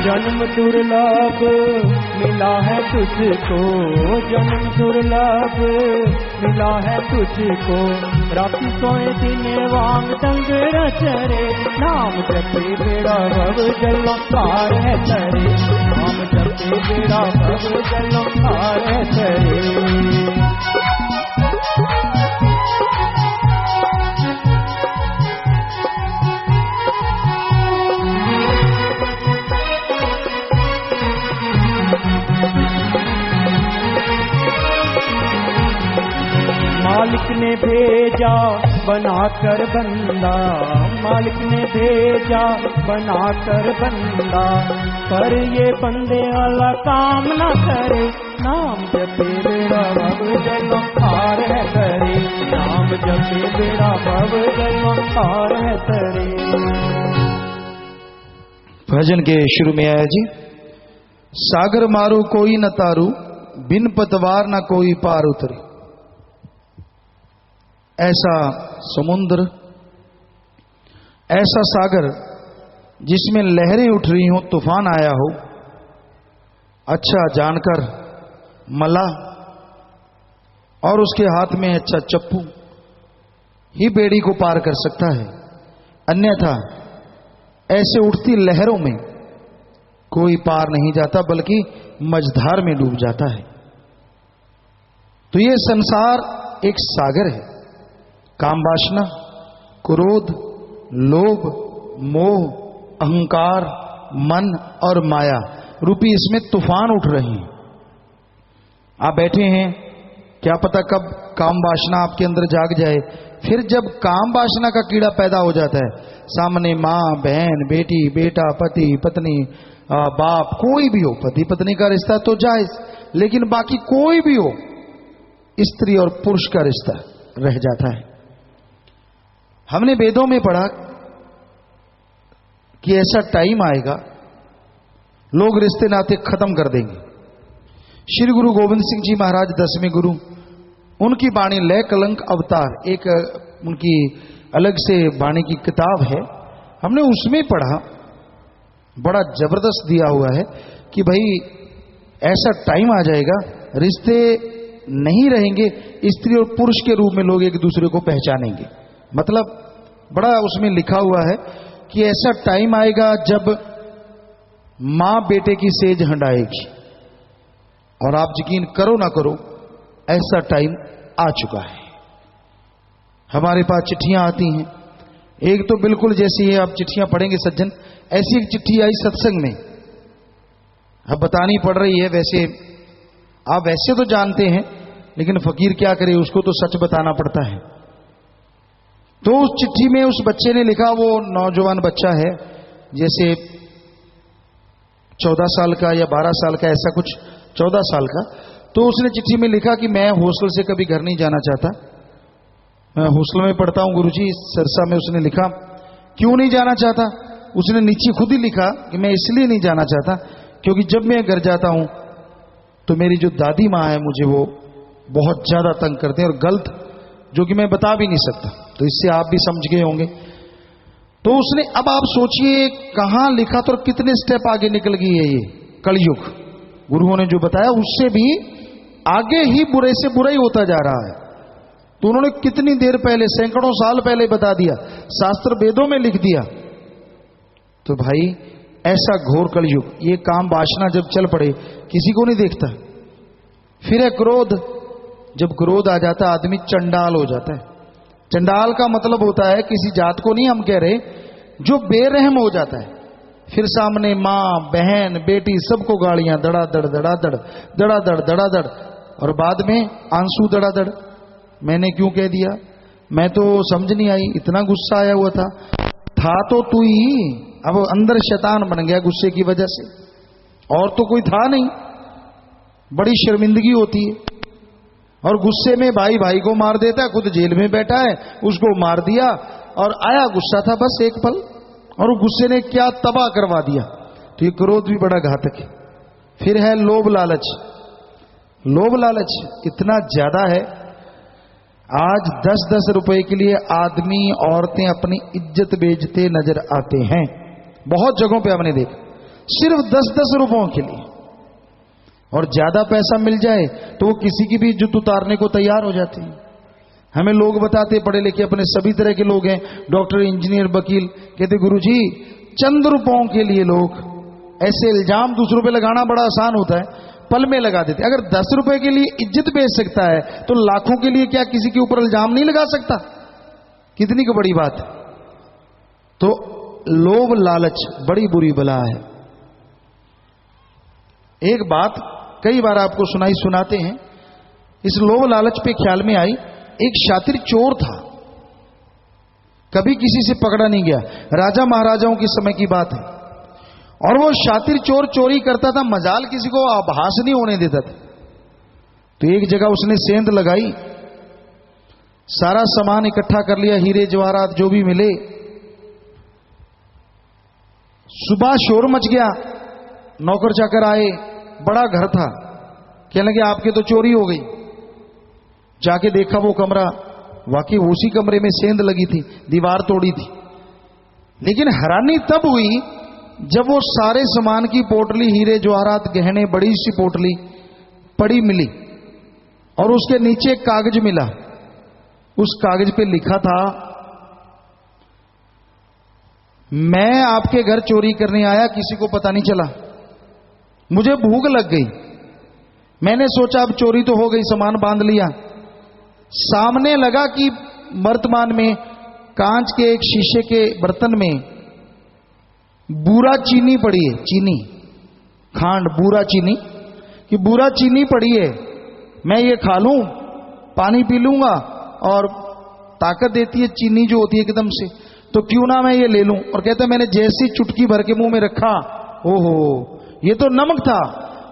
जन्म दुर्लभ मिला है तुझको, जन्म दुर्लभ मिला है तुझको, राति सोए दिन वांग तंग रचरे। नाम जपे बेड़ा भव जलों पार है तरे, नाम जपे बेड़ा भव जलों पार है तरे। मालिक ने भेजा बनाकर बंदा, मालिक ने भेजा बनाकर बंदा, पर ये बंदे वाला काम न करे। नाम जपे बेड़ा भव जलों पार है तरे, नाम जपे बेड़ा भव जन्म पार है तरे। भजन के शुरू में आया जी, सागर मारू कोई न तारू, बिन पतवार न कोई पार उतरे। ऐसा समुद्र, ऐसा सागर जिसमें लहरें उठ रही हो, तूफान आया हो, अच्छा जानकर मला और उसके हाथ में अच्छा चप्पू ही बेड़ी को पार कर सकता है, अन्यथा ऐसे उठती लहरों में कोई पार नहीं जाता बल्कि मझधार में डूब जाता है। तो ये संसार एक सागर है। काम वासना, क्रोध, लोभ, मोह, अहंकार, मन और माया रूपी इसमें तूफान उठ रहे हैं। आप बैठे हैं, क्या पता कब काम वासना आपके अंदर जाग जाए। फिर जब काम वासना का कीड़ा पैदा हो जाता है, सामने माँ, बहन, बेटी, बेटा, पति, पत्नी, बाप, कोई भी हो, पति पत्नी का रिश्ता तो जायज, लेकिन बाकी कोई भी हो, स्त्री और पुरुष का रिश्ता रह जाता है। हमने वेदों में पढ़ा कि ऐसा टाइम आएगा लोग रिश्ते नाते खत्म कर देंगे। श्री गुरु गोविंद सिंह जी महाराज 10वें गुरु, उनकी वाणी लय कलंक अवतार, एक उनकी अलग से वाणी की किताब है। हमने उसमें पढ़ा, बड़ा जबरदस्त दिया हुआ है कि भाई ऐसा टाइम आ जाएगा रिश्ते नहीं रहेंगे, स्त्री और पुरुष के रूप में लोग एक दूसरे को पहचानेंगे। मतलब बड़ा उसमें लिखा हुआ है कि ऐसा टाइम आएगा जब मां बेटे की सेज हंडाएगी, और आप यकीन करो ना करो ऐसा टाइम आ चुका है। हमारे पास चिट्ठियां आती हैं, एक तो बिल्कुल जैसी है, आप चिट्ठियां पढ़ेंगे सज्जन, ऐसी एक चिट्ठी आई सत्संग में, अब बतानी पड़ रही है। वैसे आप वैसे तो जानते हैं, लेकिन फकीर क्या करे, उसको तो सच बताना पड़ता है। तो उस चिट्ठी में उस बच्चे ने लिखा, वो नौजवान बच्चा है, जैसे 14 साल का या 12 साल का, ऐसा कुछ, 14 साल का। तो उसने चिट्ठी में लिखा कि मैं हॉस्टल से कभी घर नहीं जाना चाहता, मैं हॉस्टल में पढ़ता हूं गुरुजी, सिरसा में। उसने लिखा क्यों नहीं जाना चाहता, उसने नीचे खुद ही लिखा कि मैं इसलिए नहीं जाना चाहता क्योंकि जब मैं घर जाता हूं तो मेरी जो दादी माँ है मुझे वो बहुत ज्यादा तंग करते हैं, और गलत जो कि मैं बता भी नहीं सकता। तो इससे आप भी समझ गए होंगे। तो उसने, अब आप सोचिए कहां लिखा तो कितने स्टेप आगे निकल गई है ये कलयुग। गुरुओं ने जो बताया उससे भी आगे ही बुरे से बुरा ही होता जा रहा है। तो उन्होंने कितनी देर पहले, सैकड़ों साल पहले बता दिया, शास्त्र वेदों में लिख दिया। तो भाई ऐसा घोर कलयुग, ये काम वासना जब चल पड़े किसी को नहीं देखता। फिर है क्रोध, जब क्रोध आ जाता आदमी चंडाल हो जाता है। चंडाल का मतलब होता है, किसी जात को नहीं हम कह रहे, जो बेरहम हो जाता है। फिर सामने माँ, बहन, बेटी, सबको गालियां दड़ादड़ दड़ादड़ दड़ादड़ दड़ादड़, और बाद में आंसू दड़ादड़। मैंने क्यों कह दिया, मैं तो समझ नहीं आई, इतना गुस्सा आया हुआ था तो तू ही, अब अंदर शैतान बन गया गुस्से की वजह से, और तो कोई था नहीं। बड़ी शर्मिंदगी होती है। और गुस्से में भाई भाई को मार देता है, खुद जेल में बैठा है, उसको मार दिया, और आया गुस्सा था बस एक पल, और गुस्से ने क्या तबाह करवा दिया। तो ये क्रोध भी बड़ा घातक है। फिर है लोभ लालच। लोभ लालच इतना ज्यादा है, आज 10-10 रुपए के लिए आदमी औरतें अपनी इज्जत बेचते नजर आते हैं। बहुत जगहों पे हमने देखा, सिर्फ 10-10 रुपयों के लिए। और ज्यादा पैसा मिल जाए तो वो किसी की भी इज्जत उतारने को तैयार हो जाते हैं। हमें लोग बताते, पढ़े लिखे अपने सभी तरह के लोग हैं, डॉक्टर, इंजीनियर, वकील, कहते गुरुजी चंद रुपयों के लिए लोग ऐसे इल्जाम दूसरों पे लगाना बड़ा आसान होता है, पल में लगा देते। अगर 10 रुपए के लिए इज्जत बेच सकता है तो लाखों के लिए क्या किसी के ऊपर इल्जाम नहीं लगा सकता? कितनी की बड़ी बात है। तो लोभ लालच बड़ी बुरी बला है। एक बात कई बार आपको सुनाते हैं, इस लोभ लालच पे ख्याल में आई। एक शातिर चोर था, कभी किसी से पकड़ा नहीं गया, राजा महाराजाओं के समय की बात है। और वो शातिर चोर चोरी करता था, मजाल किसी को आभास नहीं होने देता था। तो एक जगह उसने सेंध लगाई, सारा सामान इकट्ठा कर लिया, हीरे जवाहरात जो भी मिले। सुबह शोर मच गया, नौकर चाकर आए, बड़ा घर था, कहने लगे आपके तो चोरी हो गई। जाके देखा वो कमरा, वाकई उसी कमरे में सेंध लगी थी, दीवार तोड़ी थी। लेकिन हैरानी तब हुई जब वो सारे सामान की पोटली, हीरे जवाहरात गहने, बड़ी सी पोटली पड़ी मिली और उसके नीचे एक कागज मिला। उस कागज पे लिखा था, मैं आपके घर चोरी करने आया, किसी को पता नहीं चला, मुझे भूख लग गई, मैंने सोचा अब चोरी तो हो गई, सामान बांध लिया। सामने लगा कि वर्तमान में कांच के एक शीशे के बर्तन में बूरा चीनी पड़ी है, चीनी, खांड, बूरा चीनी, कि बूरा चीनी पड़ी है, मैं ये खा लूं, पानी पी लूंगा और ताकत देती है चीनी जो होती है एकदम से, तो क्यों ना मैं ये ले लूं। और कहता मैंने जैसी चुटकी भर के मुंह में रखा, ओहो ये तो नमक था,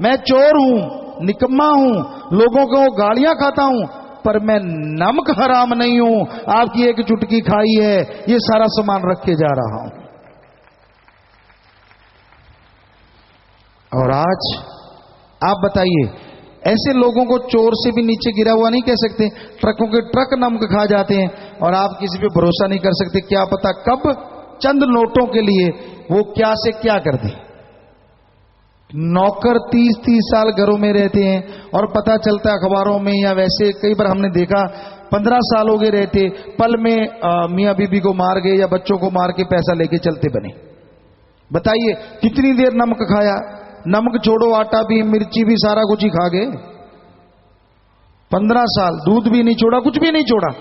मैं चोर हूं, निकम्मा हूं, लोगों को गालियां खाता हूं, पर मैं नमक हराम नहीं हूं, आपकी एक चुटकी खाई है, ये सारा सामान रख के जा रहा हूं। और आज आप बताइए, ऐसे लोगों को चोर से भी नीचे गिरा हुआ नहीं कह सकते, ट्रकों के ट्रक नमक खा जाते हैं और आप किसी पे भरोसा नहीं कर सकते, क्या पता कब चंद नोटों के लिए वो क्या से क्या कर दे। नौकर 30-30 साल घरों में रहते हैं और पता चलता है अखबारों में या वैसे कई बार हमने देखा 15 साल हो गए रहते, पल में मियां बीबी को मार गए या बच्चों को मार के पैसा लेके चलते बने। बताइए कितनी देर नमक खाया, नमक छोड़ो आटा भी, मिर्ची भी, सारा कुछ ही खा गए। 15 साल दूध भी नहीं छोड़ा, कुछ भी नहीं छोड़ा,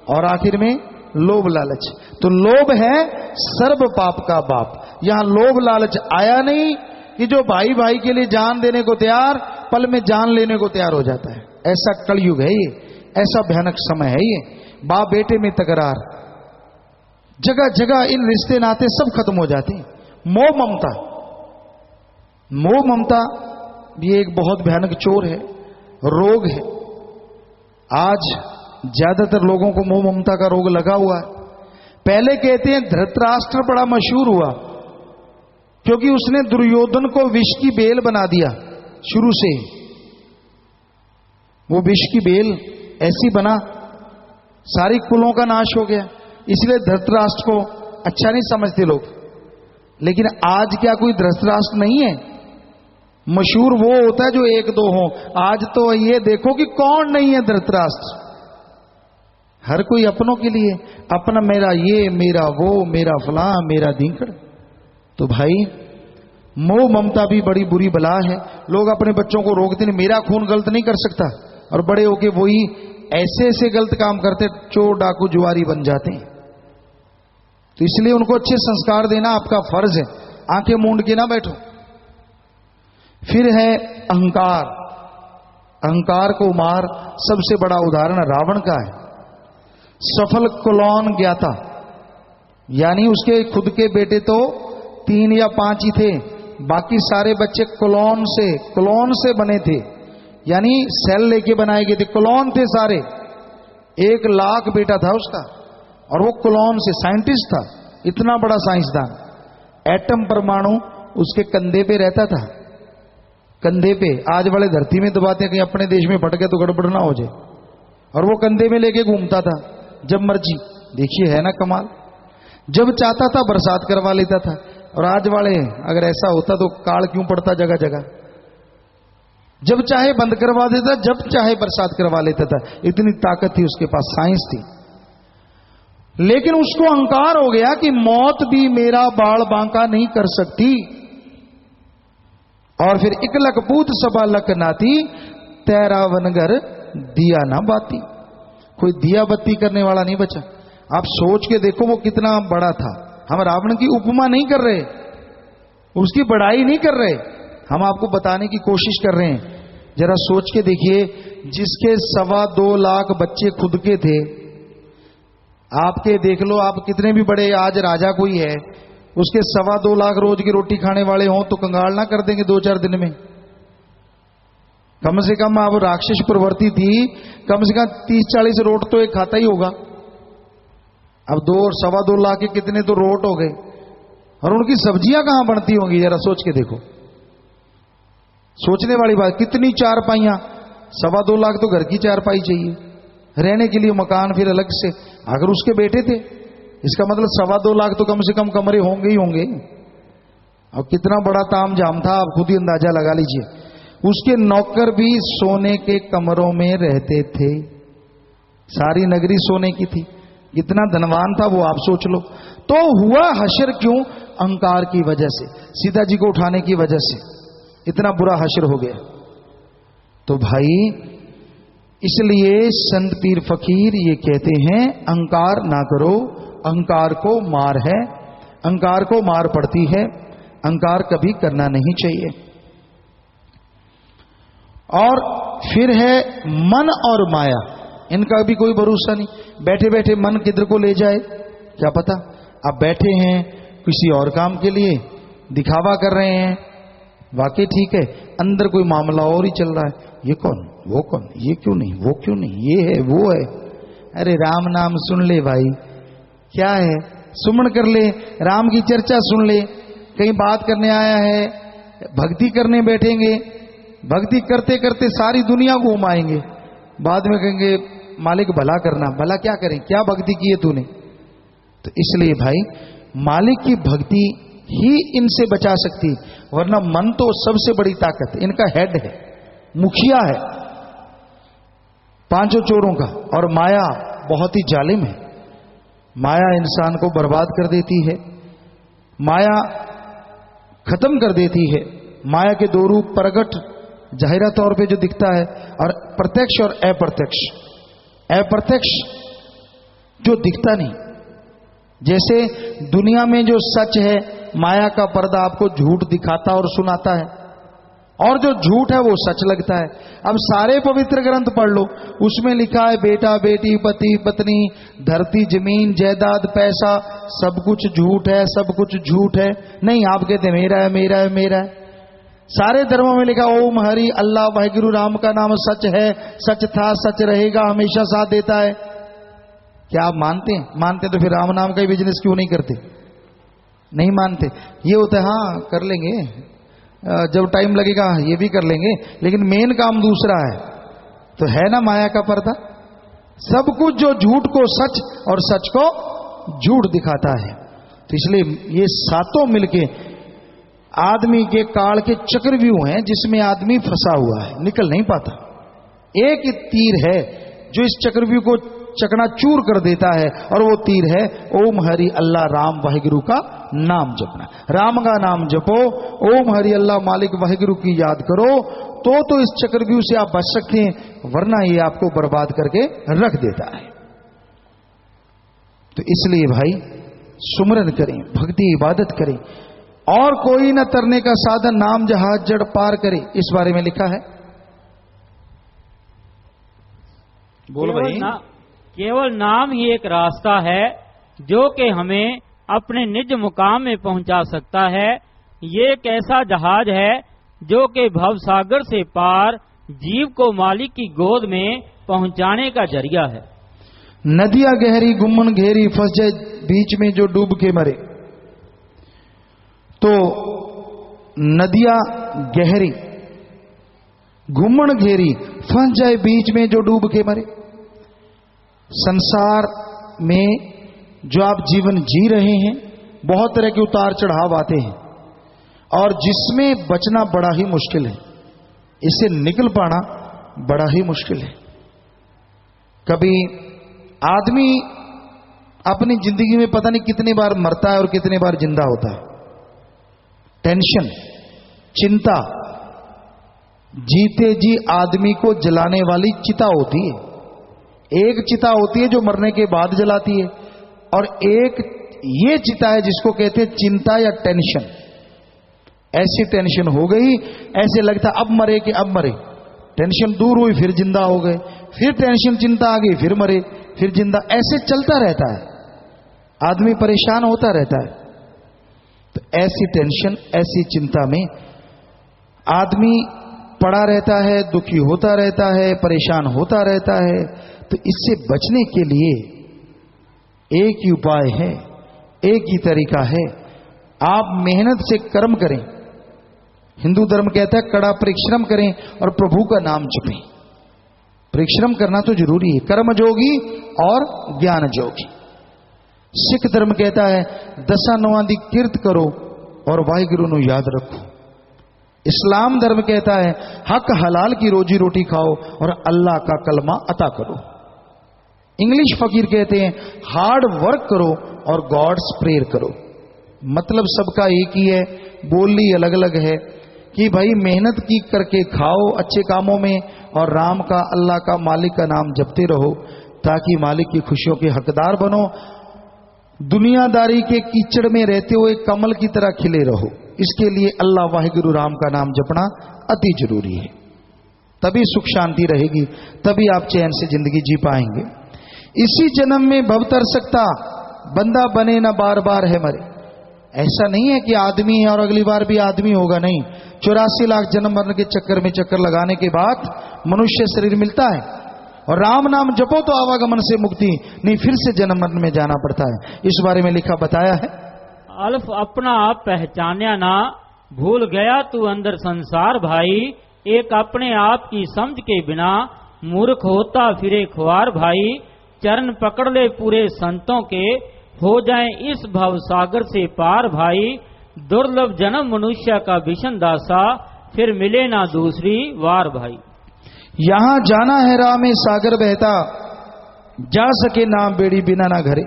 और आखिर में लोभ लालच। तो लोभ है सर्व पाप का बाप। यहां लोभ लालच आया नहीं कि जो भाई भाई के लिए जान देने को तैयार, पल में जान लेने को तैयार हो जाता है। ऐसा कलयुग है ये, ऐसा भयानक समय है ये। बाप बेटे में तकरार, जगह जगह इन रिश्ते नाते सब खत्म हो जाते हैं। मोह ममता, मोह ममता भी एक बहुत भयानक चोर है, रोग है। आज ज्यादातर लोगों को मोह ममता का रोग लगा हुआ है। पहले कहते हैं धृतराष्ट्र बड़ा मशहूर हुआ क्योंकि उसने दुर्योधन को विष की बेल बना दिया। शुरू से वो विष की बेल ऐसी बना, सारी कुलों का नाश हो गया, इसलिए धृतराष्ट्र को अच्छा नहीं समझते लोग। लेकिन आज क्या कोई धृतराष्ट्र नहीं है? मशहूर वो होता है जो एक दो हो। आज तो ये देखो कि कौन नहीं है धृतराष्ट्र। हर कोई अपनों के लिए अपना, मेरा ये, मेरा वो, मेरा फलां, मेरा दींकड़। तो भाई मोह ममता भी बड़ी बुरी बला है। लोग अपने बच्चों को रोकते नहीं, मेरा खून गलत नहीं कर सकता, और बड़े होके वही ऐसे ऐसे गलत काम करते, चोर डाकू जुआरी बन जाते हैं। तो इसलिए उनको अच्छे संस्कार देना आपका फर्ज है, आंखें मूंद के ना बैठो। फिर है अहंकार। अहंकार को मार सबसे बड़ा उदाहरण रावण का है। सफल कुलोन ज्ञाता, यानी उसके खुद के बेटे तो 3 या 5 ही थे, बाकी सारे बच्चे क्लोन से बने थे, यानी सेल लेके बनाए गए थे, क्लोन थे सारे। 1 लाख बेटा था उसका, और वो क्लोन से साइंटिस्ट था, इतना बड़ा साइंसदान। एटम परमाणु उसके कंधे पे रहता था, कंधे पे। आज वाले धरती में दबाते हैं, कहीं अपने देश में फट गए तो गड़बड़ ना हो जाए, और वो कंधे में लेके घूमता था जब मर्जी। देखिए है ना कमाल। जब चाहता था बरसात करवा लेता था, और आज वाले अगर ऐसा होता तो काल क्यों पड़ता जगह जगह। जब चाहे बंद करवा देता, जब चाहे बरसात करवा लेता था, इतनी ताकत थी उसके पास, साइंस थी। लेकिन उसको अहंकार हो गया कि मौत भी मेरा बाल बांका नहीं कर सकती। और फिर इकलक पूत सबा लक नाती, तेरा वनगर दिया ना बाती। कोई दिया बत्ती करने वाला नहीं बचा। आप सोच के देखो वो कितना बड़ा था। हम रावण की उपमा नहीं कर रहे, उसकी बड़ाई नहीं कर रहे, हम आपको बताने की कोशिश कर रहे हैं। जरा सोच के देखिए, जिसके 2.25 लाख बच्चे खुद के थे, आपके देख लो, आप कितने भी बड़े आज राजा कोई है, उसके 2.25 लाख रोज की रोटी खाने वाले हों तो कंगाल ना कर देंगे 2-4 दिन में। कम से कम अब राक्षस प्रवृत्ति थी, कम से कम 30-40 रोट तो एक खाता ही होगा। अब 2 और 2.25 लाख के कितने तो रोट हो गए, और उनकी सब्जियां कहां बनती होंगी, जरा सोच के देखो। सोचने वाली बात, कितनी चारपाइयां, 2.25 लाख तो घर की चारपाई चाहिए, रहने के लिए मकान फिर अलग से। अगर उसके बेटे थे, इसका मतलब 2.25 लाख तो कम से कम कमरे होंगे ही होंगे। अब कितना बड़ा ताम झाम था, आप खुद ही अंदाजा लगा लीजिए। उसके नौकर भी सोने के कमरों में रहते थे, सारी नगरी सोने की थी, इतना धनवान था वो, आप सोच लो। तो हुआ हश्र क्यों? अहंकार की वजह से, सीता जी को उठाने की वजह से इतना बुरा हश्र हो गया। तो भाई इसलिए संत पीर फकीर ये कहते हैं, अहंकार ना करो, अहंकार को मार है, अहंकार को मार पड़ती है, अहंकार कभी करना नहीं चाहिए। और फिर है मन और माया, इनका भी कोई भरोसा नहीं। बैठे बैठे मन किधर को ले जाए क्या पता। अब बैठे हैं किसी और काम के लिए, दिखावा कर रहे हैं, वाकई ठीक है, अंदर कोई मामला और ही चल रहा है। ये कौन, वो कौन, ये क्यों नहीं, वो क्यों नहीं, ये है वो है। अरे राम नाम सुन ले भाई, क्या है, सुमन कर ले, राम की चर्चा सुन ले। कहीं बात करने आया है, भक्ति करने बैठेंगे, भक्ति करते करते सारी दुनिया घुमाएंगे, बाद में कहेंगे मालिक भला करना। भला क्या करें, क्या भक्ति की है तूने? तो इसलिए भाई मालिक की भक्ति ही इनसे बचा सकती, वरना मन तो सबसे बड़ी ताकत, इनका हेड है, मुखिया है 5 चोरों का। और माया बहुत ही जालिम है, माया इंसान को बर्बाद कर देती है, माया खत्म कर देती है। माया के 2 रूप, प्रगट जाहिरा तौर पे जो दिखता है, और प्रत्यक्ष और अप्रत्यक्ष। अप्रत्यक्ष जो दिखता नहीं, जैसे दुनिया में जो सच है, माया का पर्दा आपको झूठ दिखाता और सुनाता है, और जो झूठ है वो सच लगता है। अब सारे पवित्र ग्रंथ पढ़ लो, उसमें लिखा है बेटा बेटी, पति पत्नी, धरती जमीन जायदाद पैसा, सब कुछ झूठ है, सब कुछ झूठ है। नहीं, आप कहते मेरा है मेरा है मेरा है। सारे धर्मों में लिखा ओम हरि अल्लाह वाहिगुरु राम का नाम सच है, सच था, सच रहेगा, हमेशा साथ देता है। क्या आप मानते हैं? मानते तो फिर राम नाम का ही बिजनेस क्यों नहीं करते? नहीं मानते। ये होता है हाँ कर लेंगे, जब टाइम लगेगा ये भी कर लेंगे, लेकिन मेन काम दूसरा है। तो है ना माया का पर्दा, सब कुछ जो झूठ को सच और सच को झूठ दिखाता है। तो इसलिए ये सातों मिलके आदमी के काल के चक्रव्यूह हैं, जिसमें आदमी फंसा हुआ है, निकल नहीं पाता। एक तीर है जो इस चक्रव्यूह को चकनाचूर कर देता है, और वो तीर है ओम हरि अल्लाह राम वाहिगुरु का नाम जपना। राम का नाम जपो, ओम हरि अल्लाह मालिक वाहिगुरु की याद करो, तो इस चक्रव्यूह से आप बच सकते हैं, वरना ये आपको बर्बाद करके रख देता है। तो इसलिए भाई सुमरन करें, भक्ति इबादत करें, और कोई न तरने का साधन नाम जहाज जड़ पार करे, इस बारे में लिखा है। बोल भाई। केवल नाम ही एक रास्ता है जो कि हमें अपने निज मुकाम में पहुंचा सकता है। ये एक ऐसा जहाज है जो कि भवसागर से पार जीव को मालिक की गोद में पहुंचाने का जरिया है। नदियां गहरी गुम्मन घेरी, फंस जाए बीच में जो डूब के मरे। तो नदियां गहरी गुम्मन घेरी, फंस जाए बीच में जो डूब के मरे। संसार में जो आप जीवन जी रहे हैं, बहुत तरह के उतार चढ़ाव आते हैं, और जिसमें बचना बड़ा ही मुश्किल है, इससे निकल पाना बड़ा ही मुश्किल है। कभी आदमी अपनी जिंदगी में पता नहीं कितनी बार मरता है और कितनी बार जिंदा होता है। टेंशन, चिंता जीते जी आदमी को जलाने वाली चिता होती है। एक चिता होती है जो मरने के बाद जलाती है, और एक ये चिता है जिसको कहते हैं चिंता या टेंशन। ऐसी टेंशन हो गई, ऐसे लगता अब मरे कि अब मरे। टेंशन दूर हुई फिर जिंदा हो गए, फिर टेंशन चिंता आ गई फिर मरे, फिर जिंदा, ऐसे चलता रहता है, आदमी परेशान होता रहता है। तो ऐसी टेंशन, ऐसी चिंता में आदमी पड़ा रहता है, दुखी होता रहता है, परेशान होता रहता है। तो इससे बचने के लिए एक ही उपाय है, एक ही तरीका है, आप मेहनत से कर्म करें। हिंदू धर्म कहता है कड़ा परिश्रम करें और प्रभु का नाम जपें। परिश्रम करना तो जरूरी है, कर्म जोगी और ज्ञान जोगी। सिख धर्म कहता है दसा नवां दी किरत करो और वाहिगुरु नु याद रखो। इस्लाम धर्म कहता है हक हलाल की रोजी रोटी खाओ और अल्लाह का कलमा अता करो। इंग्लिश फकीर कहते हैं हार्ड वर्क करो और गॉड्स प्रेयर करो। मतलब सबका एक ही है, बोली अलग अलग है कि भाई मेहनत की करके खाओ अच्छे कामों में और राम का, अल्लाह का, मालिक का नाम जपते रहो ताकि मालिक की खुशियों के हकदार बनो। दुनियादारी के कीचड़ में रहते हुए कमल की तरह खिले रहो। इसके लिए अल्लाह वाहिगुरु राम का नाम जपना अति जरूरी है। तभी सुख शांति रहेगी, तभी आप चैन से जिंदगी जी पाएंगे। इसी जन्म में भव तर सकता बंदा बने ना बार बार है मरे। ऐसा नहीं है कि आदमी है और अगली बार भी आदमी होगा, नहीं। 84 लाख जन्म मरण के चक्कर में चक्कर लगाने के बाद मनुष्य शरीर मिलता है और राम नाम जपो तो आवागमन से मुक्ति, नहीं फिर से जन्म मरण में जाना पड़ता है। इस बारे में लिखा बताया है अल्फ अपना आप पहचान्या ना, भूल गया तू अंदर संसार भाई। एक अपने आप की समझ के बिना मूर्ख होता फिरे खुआर भाई। चरण पकड़ ले पूरे संतों के, हो जाए इस भव सागर से पार भाई। दुर्लभ जन्म मनुष्य का भीषण दासा, फिर मिले ना दूसरी वार भाई। यहां जाना है राह में सागर बहता, जा सके ना बेड़ी बिना ना घरे।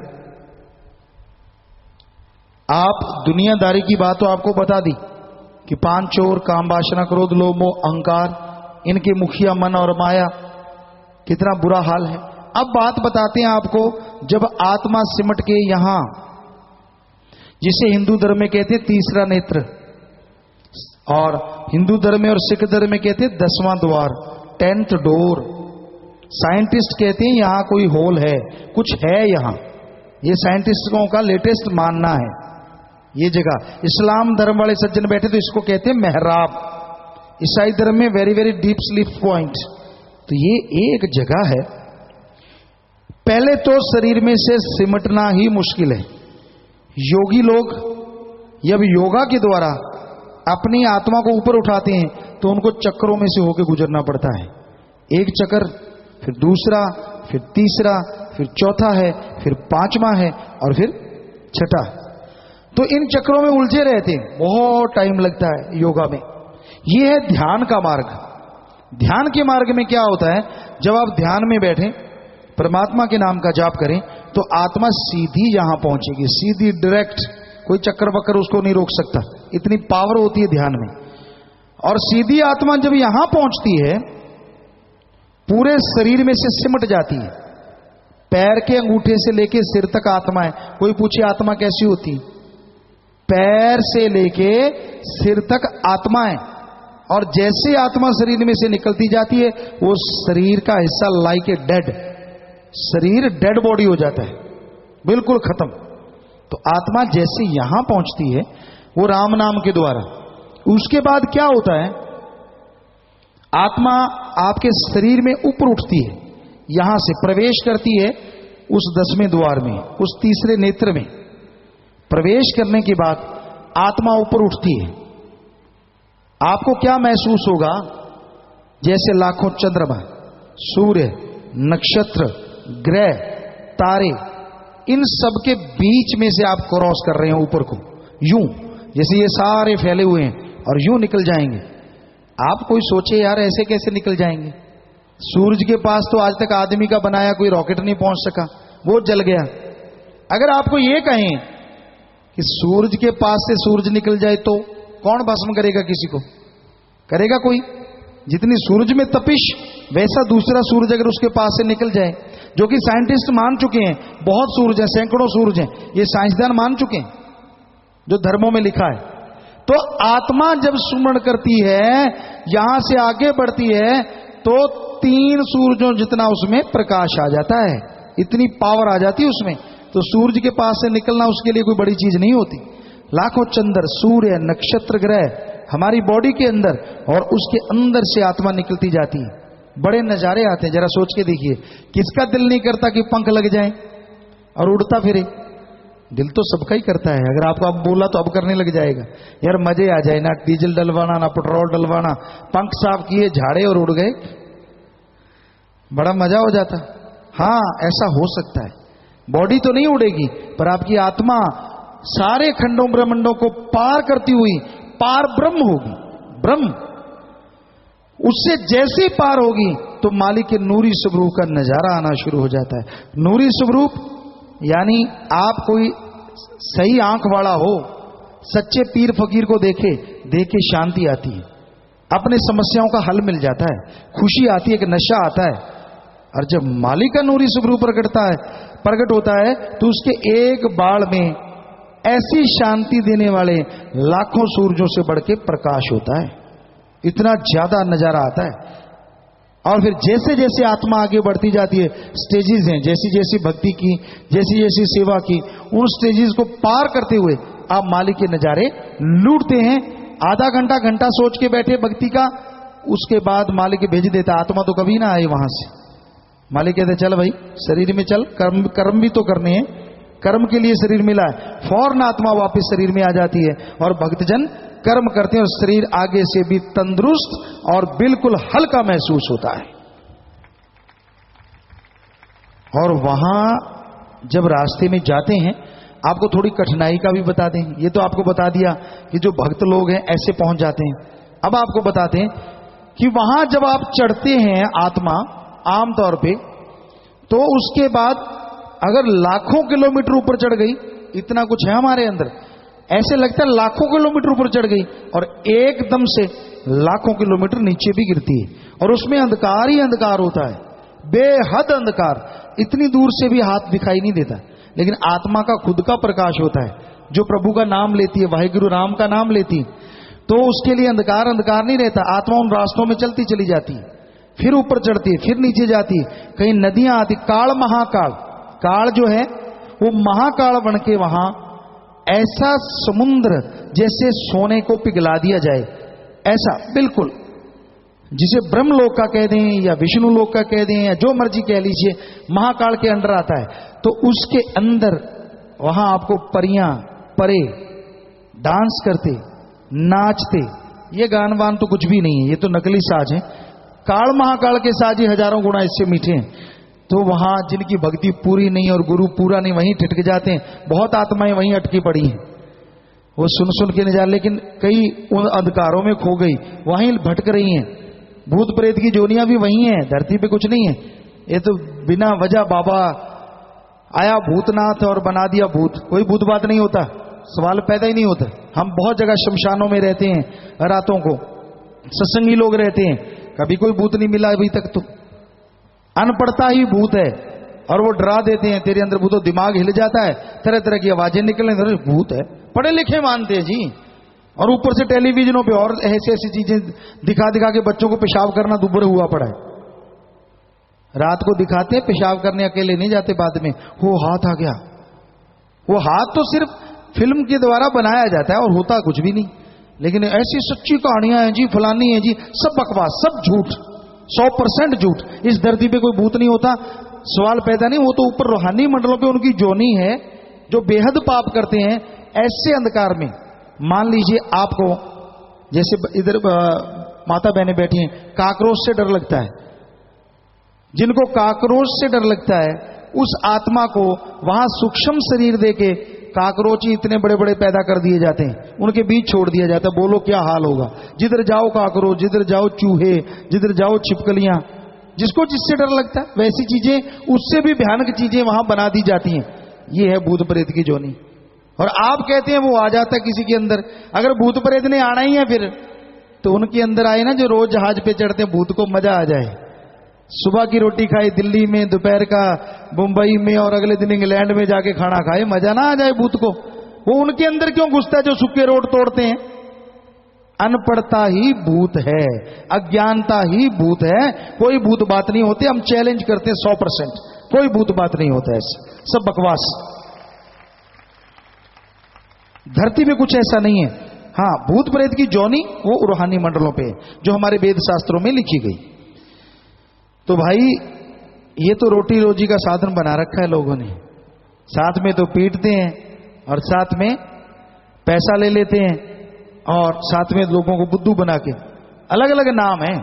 आप दुनियादारी की बात तो आपको बता दी कि पांच चोर, काम, वासना, क्रोध, लोभ, मोह, अहंकार, इनके मुखिया मन और माया, कितना बुरा हाल है। अब बात बताते हैं आपको, जब आत्मा सिमट के यहां, जिसे हिंदू धर्म में कहते हैं तीसरा नेत्र, और हिंदू धर्म में और सिख धर्म में कहते हैं 10वां द्वार, 10th डोर। साइंटिस्ट कहते हैं यहां कोई होल है, कुछ है यहां। ये साइंटिस्टों का लेटेस्ट मानना है। ये जगह इस्लाम धर्म वाले सज्जन बैठे तो इसको कहते हैं मेहराब। ईसाई धर्म में very very deep sleep point. तो ये एक जगह है। पहले तो शरीर में से सिमटना ही मुश्किल है। योगी लोग जब योगा के द्वारा अपनी आत्मा को ऊपर उठाते हैं तो उनको चक्रों में से होकर गुजरना पड़ता है। एक चक्र, फिर दूसरा, फिर तीसरा, फिर चौथा है, फिर 5वां है और फिर 6ठा। तो इन चक्रों में उलझे रहते हैं, बहुत टाइम लगता है योगा में। यह है ध्यान का मार्ग। ध्यान के मार्ग में क्या होता है, जब आप ध्यान में बैठे परमात्मा के नाम का जाप करें तो आत्मा सीधी यहां पहुंचेगी, सीधी डायरेक्ट। कोई चक्कर बक्कर उसको नहीं रोक सकता, इतनी पावर होती है ध्यान में। और सीधी आत्मा जब यहां पहुंचती है पूरे शरीर में से सिमट जाती है। पैर के अंगूठे से लेके सिर तक आत्मा है। कोई पूछे आत्मा कैसी होती, पैर से लेके सिर तक आत्मा है। और जैसे आत्मा शरीर में से निकलती जाती है वो शरीर का हिस्सा लाइक ए डेड, शरीर डेड बॉडी हो जाता है, बिल्कुल खत्म। तो आत्मा जैसे यहां पहुंचती है वो राम नाम के द्वारा, उसके बाद क्या होता है, आत्मा आपके शरीर में ऊपर उठती है, यहां से प्रवेश करती है उस 10वें द्वार में, उस तीसरे नेत्र में प्रवेश करने के बाद आत्मा ऊपर उठती है। आपको क्या महसूस होगा, जैसे लाखों चंद्रमा, सूर्य, नक्षत्र, ग्रह, तारे, इन सब के बीच में से आप क्रॉस कर रहे हैं ऊपर को, यूं जैसे ये सारे फैले हुए हैं और यूं निकल जाएंगे। आप कोई सोचे यार ऐसे कैसे निकल जाएंगे। सूरज के पास तो आज तक आदमी का बनाया कोई रॉकेट नहीं पहुंच सका, वो जल गया। अगर आपको ये कहें कि सूरज के पास से सूरज निकल जाए तो कौन भस्म करेगा, किसी को करेगा कोई? जितनी सूरज में तपिश वैसा दूसरा सूरज अगर उसके पास से निकल जाए, जो कि साइंटिस्ट मान चुके हैं, बहुत सूरज हैं, सैकड़ों सूरज हैं, ये साइंसदान मान चुके हैं, जो धर्मों में लिखा है। तो आत्मा जब सुमरण करती है, यहां से आगे बढ़ती है तो 3 सूरजों जितना उसमें प्रकाश आ जाता है, इतनी पावर आ जाती है उसमें। तो सूरज के पास से निकलना उसके लिए कोई बड़ी चीज नहीं होती। लाखों चंद्र, सूर्य, नक्षत्र, ग्रह, हमारी बॉडी के अंदर, और उसके अंदर से आत्मा निकलती जाती है। बड़े नजारे आते हैं, जरा सोच के देखिए। किसका दिल नहीं करता कि पंख लग जाए और उड़ता फिरे? दिल तो सबका ही करता है। अगर आपको अब बोला तो अब करने लग जाएगा। यार मजे आ जाए, ना डीजल डलवाना ना पेट्रोल डलवाना, पंख साफ किए, झाड़े और उड़ गए, बड़ा मजा हो जाता। हाँ, ऐसा हो सकता है। बॉडी तो नहीं उड़ेगी, पर आपकी आत्मा सारे खंडों ब्रह्मांडों को पार करती हुई पार ब्रह्म होगी। ब्रह्म उससे जैसे पार होगी तो मालिक के नूरी स्वरूप का नजारा आना शुरू हो जाता है। नूरी स्वरूप यानी आप कोई सही आंख वाला हो, सच्चे पीर फकीर को देखे शांति आती है, अपने समस्याओं का हल मिल जाता है, खुशी आती है, एक नशा आता है। और जब मालिक का नूरी स्वरूप प्रकट होता है तो उसके एक बाण में ऐसी शांति देने वाले लाखों सूरजों से बढ़ के प्रकाश होता है। इतना ज्यादा नजारा आता है। और फिर जैसे जैसे आत्मा आगे बढ़ती जाती है, स्टेजेस हैं, जैसी जैसी भक्ति की, जैसी जैसी सेवा की, उन स्टेजेस को पार करते हुए आप मालिक के नजारे लूटते हैं। आधा घंटा घंटा सोच के बैठे भक्ति का, उसके बाद मालिक भेज देता। आत्मा तो कभी ना आए वहां से। मालिक कहते चल भाई शरीर में चल, कर्म भी तो करने हैं, कर्म के लिए शरीर मिला है। फौरन आत्मा वापस शरीर में आ जाती है और भक्तजन कर्म करते हैं और शरीर आगे से भी तंदुरुस्त और बिल्कुल हल्का महसूस होता है। और वहां जब रास्ते में जाते हैं, आपको थोड़ी कठिनाई का भी बता दें। ये तो आपको बता दिया कि जो भक्त लोग हैं ऐसे पहुंच जाते हैं। अब आपको बताते हैं कि वहां जब आप चढ़ते हैं आत्मा आमतौर पे, तो उसके बाद अगर लाखों किलोमीटर ऊपर चढ़ गई, इतना कुछ है हमारे अंदर, ऐसे लगता है लाखों किलोमीटर ऊपर चढ़ गई और एकदम से लाखों किलोमीटर नीचे भी गिरती है और उसमें अंधकार ही अंधकार होता है, बेहद अंधकार। इतनी दूर से भी हाथ दिखाई नहीं देता, लेकिन आत्मा का खुद का प्रकाश होता है। जो प्रभु का नाम लेती है, वाहिगुरु राम का नाम लेती है, तो उसके लिए अंधकार अंधकार नहीं रहता। आत्मा उन रास्तों में चलती चली जाती है, फिर ऊपर चढ़ती है, फिर नीचे जाती है। कहीं नदियां आती, काल महाकाल, काल जो है वो महाकाल बन के वहां ऐसा समुद्र जैसे सोने को पिघला दिया जाए, ऐसा बिल्कुल, जिसे ब्रह्मलोक का कह दें या विष्णु लोक का कह दें या जो मर्जी कह लीजिए, महाकाल के अंडर आता है। तो उसके अंदर वहां आपको परियां परे डांस करते, नाचते, ये गान वान तो कुछ भी नहीं है, ये तो नकली साज है। काल महाकाल के साज ही हजारों गुना इससे मीठे हैं। तो वहां जिनकी भक्ति पूरी नहीं और गुरु पूरा नहीं, वहीं ठिठक जाते हैं। बहुत आत्माएं वहीं अटकी पड़ी हैं, वो सुन सुन के नहीं जा, लेकिन कई उन अंधकारों में खो गई, वहीं भटक रही हैं। भूत प्रेत की जोनियां भी वहीं हैं, धरती पे कुछ नहीं है। ये तो बिना वजह बाबा आया भूतनाथ और बना दिया भूत, कोई भूत बात नहीं होता, सवाल पैदा ही नहीं होता। हम बहुत जगह शमशानों में रहते हैं, रातों को सत्संगी लोग रहते हैं, कभी कोई भूत नहीं मिला अभी तक। तो अनपढ़ता ही भूत है और वो डरा देते हैं, तेरे अंदर भूत, दिमाग हिल जाता है, तरह तरह की आवाजें निकलने, भूत है, पढ़े लिखे मानते हैं जी। और ऊपर से टेलीविजनों पे और ऐसी ऐसी चीजें दिखा दिखा के बच्चों को पेशाब करना दुब्बर हुआ पड़ा है। रात को दिखाते हैं पेशाब करने, अकेले नहीं जाते, बाद में वो हाथ आ गया। वो हाथ तो सिर्फ फिल्म के द्वारा बनाया जाता है और होता कुछ भी नहीं। लेकिन ऐसी सच्ची कहानियां हैं जी, फलानी है जी, सब बकवास, सब झूठ, 100% झूठ। इस धरती पे कोई भूत नहीं होता, सवाल पैदा नहीं। वो तो ऊपर रूहानी मंडलों पे उनकी जोनी है जो बेहद पाप करते हैं। ऐसे अंधकार में मान लीजिए आपको, जैसे इधर माता बहनें बैठी हैं, काकरोच से डर लगता है, जिनको काकरोच से डर लगता है उस आत्मा को वहां सूक्ष्म शरीर देके काकरोच ही इतने बड़े बड़े पैदा कर दिए जाते हैं, उनके बीच छोड़ दिया जाता है। बोलो क्या हाल होगा। जिधर जाओ काकरोच, जिधर जाओ चूहे, जिधर जाओ छिपकलियां, जिसको जिससे डर लगता है वैसी चीजें, उससे भी भयानक चीजें वहां बना दी जाती हैं। ये है भूत प्रेत की जोनी। और आप कहते हैं वो आ जाता है किसी के अंदर। अगर भूत प्रेत ने आना ही है फिर तो उनके अंदर आए ना, जो रोज जहाज पे चढ़ते हैं, भूत को मजा आ जाए। सुबह की रोटी खाई दिल्ली में, दोपहर का मुंबई में और अगले दिन इंग्लैंड में जाके खाना खाए, मजा ना आ जाए भूत को। वो उनके अंदर क्यों घुसता है जो सूखे रोड तोड़ते हैं? अनपढ़ता ही भूत है, अज्ञानता ही भूत है, कोई भूत बात नहीं होती। हम चैलेंज करते हैं 100%, कोई भूत बात नहीं होता, ऐसे सब बकवास। धरती में कुछ ऐसा नहीं है। हाँ, भूत प्रेत की जोनी वो रूहानी मंडलों पे है, जो हमारे वेद शास्त्रों में लिखी गई। तो भाई ये तो रोटी रोजी का साधन बना रखा है लोगों ने, साथ में तो पीटते हैं और साथ में पैसा ले लेते हैं और साथ में लोगों को बुद्धू बना के, अलग अलग नाम है।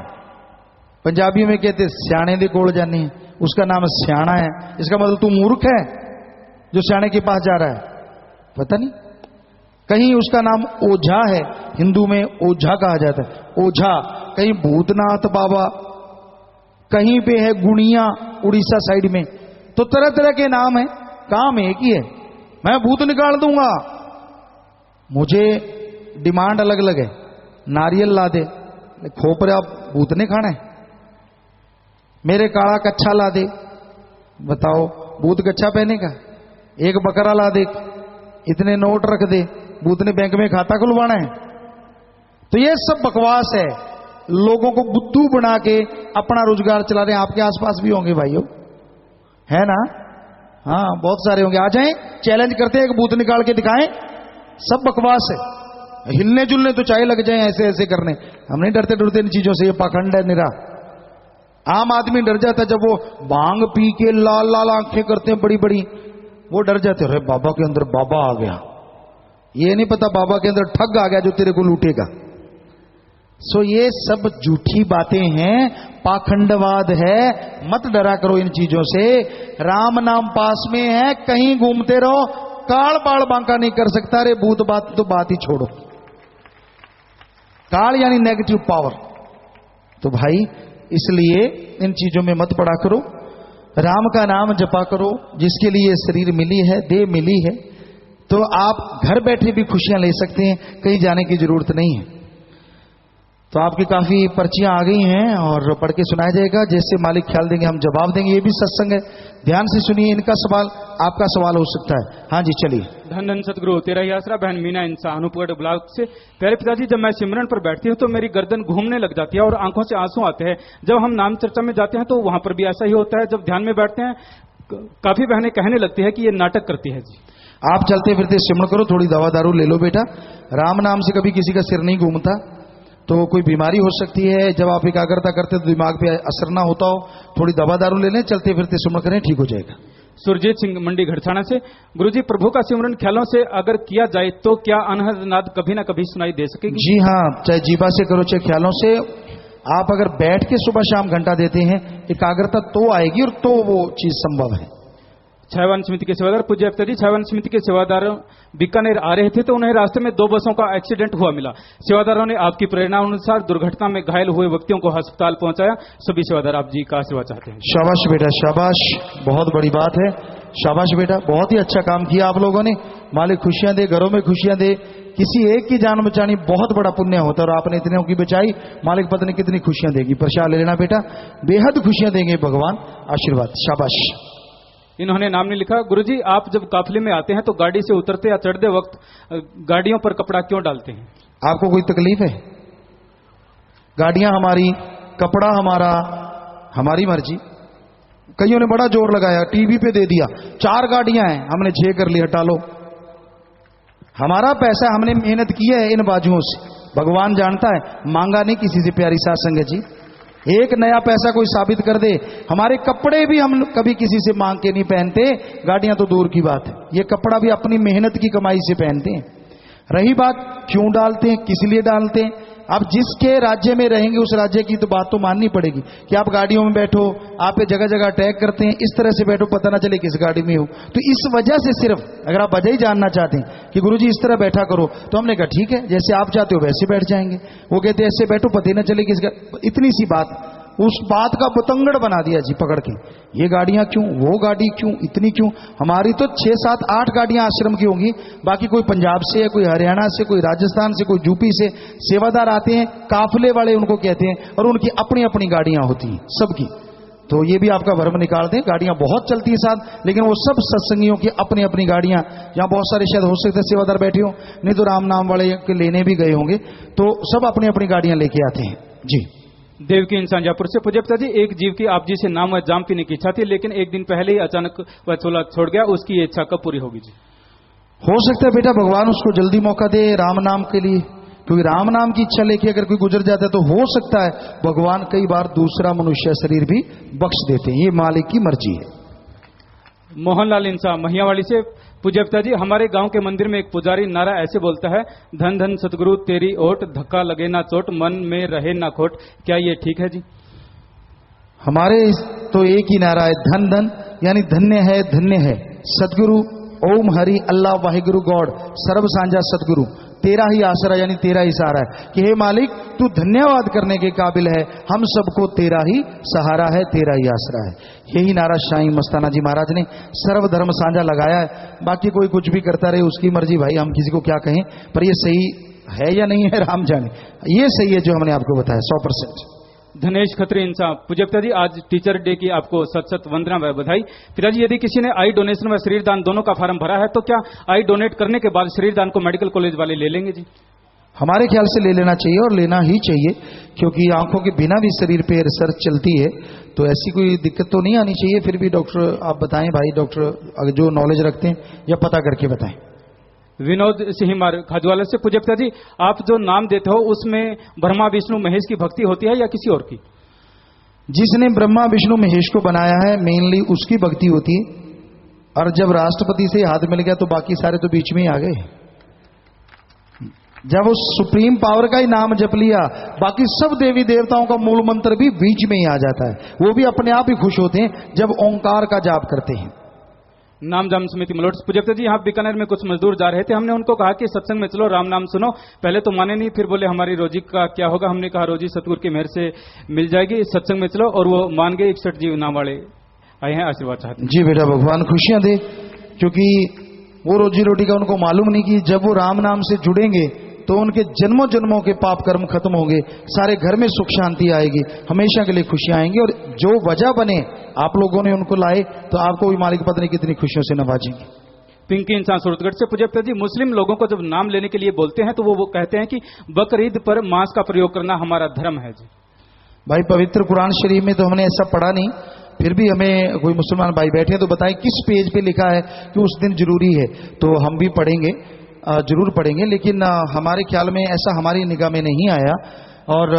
पंजाबी में कहते सियाने दे कोल जाने, उसका नाम सियाना है, इसका मतलब तू मूर्ख है जो सियाने के पास जा रहा है, पता नहीं। कहीं उसका नाम ओझा है, हिंदू में ओझा कहा जाता है, ओझा। कहीं भूतनाथ बाबा, कहीं पे है गुणिया उड़ीसा साइड में। तो तरह तरह के नाम है, काम एक ही है, मैं भूत निकाल दूंगा। मुझे डिमांड अलग अलग है, नारियल ला दे, खोपरा भूत ने खाना है, मेरे काला कच्छा ला दे, बताओ भूत कच्छा पहनेगा। एक बकरा ला दे, इतने नोट रख दे, भूत ने बैंक में खाता खुलवाना है। तो ये सब बकवास है, लोगों को बुद्धू बना के अपना रोजगार चला रहे हैं। आपके आसपास भी होंगे भाइयों, है ना? हाँ, बहुत सारे होंगे। आ जाएं, चैलेंज करते हैं, एक भूत निकाल के दिखाएं। सब बकवास है, हिलने जुलने तो चाहे लग जाए ऐसे ऐसे करने। हम नहीं डरते डरते इन चीजों से, ये पाखंड है निरा। आम आदमी डर जाता है जब वो भांग पी के लाल लाल आंखें करते हैं बड़ी बड़ी, वो डर जाते, अरे बाबा के अंदर बाबा आ गया। ये नहीं पता बाबा के अंदर ठग आ गया जो तेरे को लूटेगा। सो ये सब झूठी बातें हैं, पाखंडवाद है। मत डरा करो इन चीजों से। राम नाम पास में है, कहीं घूमते रहो, काल बाल बांका नहीं कर सकता। अरे भूत बात तो बात ही छोड़ो, काल यानी नेगेटिव पावर। तो भाई इसलिए इन चीजों में मत पड़ा करो, राम का नाम जपा करो। जिसके लिए शरीर मिली है, देह मिली है, तो आप घर बैठे भी खुशियां ले सकते हैं, कहीं जाने की जरूरत नहीं है। तो आपकी काफी पर्चियां आ गई हैं और पढ़ के सुनाया जाएगा, जैसे मालिक ख्याल देंगे हम जवाब देंगे। ये भी सत्संग है, ध्यान से सुनिए। इनका सवाल आपका सवाल हो सकता है। हाँ जी, चलिए। धन धन सतगुरु तेरा ही आसरा। बहन मीना इंसान अनूपगढ़ ब्लॉक से। प्यारे पिताजी, जब मैं सिमरन पर बैठती हूँ तो मेरी गर्दन घूमने लग जाती है और आंखों से आंसू आते हैं। जब हम नाम चर्चा में जाते हैं तो वहां पर भी ऐसा ही होता है। जब ध्यान में बैठते हैं काफी बहनें कहने लगती है कि ये नाटक करती है। जी, आप चलते फिरते सिमरन करो, थोड़ी दवा दारू ले लो बेटा। राम नाम से कभी किसी का सिर नहीं घूमता तो कोई बीमारी हो सकती है। जब आप एकाग्रता करते तो दिमाग पे असर ना होता हो, थोड़ी दवा दारू ले लें, चलते फिरते सिमरन करें, ठीक हो जाएगा। सुरजीत सिंह मंडी घड़साना से। गुरुजी, प्रभु का सिमरन ख्यालों से अगर किया जाए तो क्या अनहद नाद कभी ना कभी सुनाई दे सकेगी? जी हाँ, चाहे जीवा से करो चाहे ख्यालों से। आप अगर बैठ के सुबह शाम घंटा देते हैं, एकाग्रता तो आएगी और तो वो चीज संभव है। छायावान समिति के सेवादार पूज्य पिताजी, छायावान समिति के सेवादार बीकानेर आ रहे थे तो उन्हें रास्ते में 2 बसों का एक्सीडेंट हुआ मिला। सेवादारों ने आपकी प्रेरणा अनुसार दुर्घटना में घायल हुए व्यक्तियों को अस्पताल पहुंचाया। सभी सेवादार आप जी का आशीर्वाद चाहते हैं। शाबाश बेटा, शाबाश, बहुत बड़ी बात है। शाबाश बेटा, बहुत ही अच्छा काम किया आप लोगों ने। मालिक खुशियां दे, घरों में खुशियां दे। किसी एक की जान बचानी बहुत बड़ा पुण्य होता है और आपने इतने की बचाई, मालिक पता नहीं कितनी खुशियां देगी। प्रसाद ले लेना बेटा, बेहद खुशियां देंगे भगवान। आशीर्वाद, शाबाश। इन्होंने नाम नहीं लिखा। गुरुजी, आप जब काफिले में आते हैं तो गाड़ी से उतरते या चढ़ते वक्त गाड़ियों पर कपड़ा क्यों डालते हैं? आपको कोई तकलीफ है? गाड़ियां हमारी, कपड़ा हमारा, हमारी मर्जी। कईयों ने बड़ा जोर लगाया, टीवी पे दे दिया 4 गाड़ियां हैं, हमने 6 कर ली, हटा लो। हमारा पैसा, हमने मेहनत की है इन बाजुओं से, भगवान जानता है, मांगा नहीं किसी से। प्यारी साथ संगत जी, एक नया पैसा कोई साबित कर दे। हमारे कपड़े भी हम कभी किसी से मांग के नहीं पहनते, गाड़ियां तो दूर की बात है। ये कपड़ा भी अपनी मेहनत की कमाई से पहनते हैं। रही बात क्यों डालते हैं, किस लिए डालते हैं, आप जिसके राज्य में रहेंगे उस राज्य की तो बात तो माननी पड़ेगी कि आप गाड़ियों में बैठो, आप पे जगह जगह अटैक करते हैं, इस तरह से बैठो पता ना चले किस गाड़ी में हो। तो इस वजह से सिर्फ अगर आप वजह ही जानना चाहते हैं कि गुरुजी इस तरह बैठा करो, तो हमने कहा ठीक है, जैसे आप चाहते हो वैसे बैठ जाएंगे। वो कहते हैं ऐसे बैठो पता ही ना चले किस, इतनी सी बात, उस बात का बतंगड़ बना दिया जी पकड़ के। ये गाड़ियां क्यों, वो गाड़ी क्यों, इतनी क्यों। हमारी तो 6, 7, 8 गाड़ियां आश्रम की होंगी, बाकी कोई पंजाब से है, कोई हरियाणा से, कोई राजस्थान से, कोई यूपी से सेवादार आते हैं, काफिले वाले उनको कहते हैं, और उनकी अपनी अपनी गाड़ियां होती हैं सबकी। तो ये भी आपका भ्रम निकाल दें, गाड़ियां बहुत चलती हैं साथ, लेकिन वो सब सत्संगियों की अपनी अपनी गाड़ियां। यहाँ बहुत सारे शायद हो सकते सेवादार बैठे हो, नहीं तो राम नाम वाले के लेने भी गए होंगे, तो सब अपनी अपनी गाड़ियां लेके आते हैं जी। देवकी इंसान जयपुर से। पूज्य पिताजी, एक जीव की आप जी से नाम व जाम पीने की इच्छा थी, लेकिन एक दिन पहले ही अचानक वह चोला छोड़ गया, उसकी इच्छा कब पूरी होगी जी? हो सकता है बेटा भगवान उसको जल्दी मौका दे राम नाम के लिए, क्योंकि राम नाम की इच्छा लेके अगर कोई गुजर जाता है तो हो सकता है भगवान कई बार दूसरा मनुष्य शरीर भी बख्श देते हैं। ये मालिक की मर्जी है। मोहनलाल इंसा महियावाड़ी से, पूज्य पिताजी, हमारे गांव के मंदिर में एक पुजारी नारा ऐसे बोलता है, धन धन सतगुरु तेरी ओट, धक्का लगे ना चोट, मन में रहे ना खोट। क्या ये ठीक है जी? हमारे तो एक ही नारा है, धन धन यानी धन्य है सतगुरु, ओम हरि अल्लाह वाहिगुरु गॉड, सर्व सांझा सतगुरु, तेरा ही आसरा यानी तेरा ही सहारा है कि हे मालिक तू धन्यवाद करने के काबिल है, हम सबको तेरा ही सहारा है, तेरा ही आसरा है। यही नारा शाही मस्ताना जी महाराज ने सर्व धर्म साझा लगाया है। बाकी कोई कुछ भी करता रहे उसकी मर्जी, भाई हम किसी को क्या कहें, पर ये सही है या नहीं है राम जाने। ये सही है जो हमने आपको बताया 100%। धनेश खत्री इंसान, पूज्य पिताजी, आज टीचर डे की आपको सत सत वंदना व बधाई। पिताजी, यदि किसी ने आई डोनेशन व शरीर दान दोनों का फार्म भरा है तो क्या आई डोनेट करने के बाद शरीर दान को मेडिकल कॉलेज वाले ले लेंगे जी? हमारे ख्याल से ले लेना चाहिए और लेना ही चाहिए, क्योंकि आंखों के बिना भी शरीर पे रिसर्च चलती है तो ऐसी कोई दिक्कत तो नहीं आनी चाहिए। फिर भी डॉक्टर आप बताएं भाई, डॉक्टर जो नॉलेज रखते हैं या पता करके बताएं। विनोद सिंहमार खाजवाला से, पूज्य पिताजी, आप जो नाम देते हो उसमें ब्रह्मा विष्णु महेश की भक्ति होती है या किसी और की? जिसने ब्रह्मा विष्णु महेश को बनाया है मेनली उसकी भक्ति होती है, और जब राष्ट्रपति से हाथ मिल गया तो बाकी सारे तो बीच में ही आ गए। जब उस सुप्रीम पावर का ही नाम जप लिया बाकी सब देवी देवताओं का मूल मंत्र भी बीच में ही आ जाता है, वो भी अपने आप ही खुश होते हैं जब ओंकार का जाप करते हैं। नाम जाम समिति मलोट, पूज्य पिताजी, यहाँ बीकानेर में कुछ मजदूर जा रहे थे, हमने उनको कहा कि सत्संग में चलो राम नाम सुनो। पहले तो माने नहीं, फिर बोले हमारी रोजी का क्या होगा। हमने कहा रोजी सतगुरु की मेहर से मिल जाएगी, सत्संग में चलो, और वो मान गए। 61 जी नाम वाले आए हैं, आशीर्वाद चाहते हैं। जी बेटा, भगवान खुशियां दे, क्योंकि वो रोजी रोटी का उनको मालूम नहीं कि जब वो राम नाम से जुड़ेंगे तो उनके जन्मों जन्मों के पाप कर्म खत्म होंगे, सारे घर में सुख शांति आएगी, हमेशा के लिए खुशियां आएंगी। और जो वजह बने आप लोगों ने उनको लाए तो आपको भी मालिक पता नहीं कितनी खुशियों से नवाजेंगे। पिंकी इंसान सूरतगढ़ से, पूज्य पिताजी, मुस्लिम लोगों को जब नाम लेने के लिए बोलते हैं तो वो कहते हैं कि बकरीद पर मांस का प्रयोग करना हमारा धर्म है जी। भाई पवित्र कुरान शरीफ में तो हमने ऐसा पढ़ा नहीं, फिर भी हमें कोई मुसलमान भाई बैठे तो बताएं किस पेज पे लिखा है कि उस दिन जरूरी है, तो हम भी पढ़ेंगे, जरूर पढ़ेंगे। लेकिन हमारे ख्याल में ऐसा हमारी निगाह में नहीं आया। और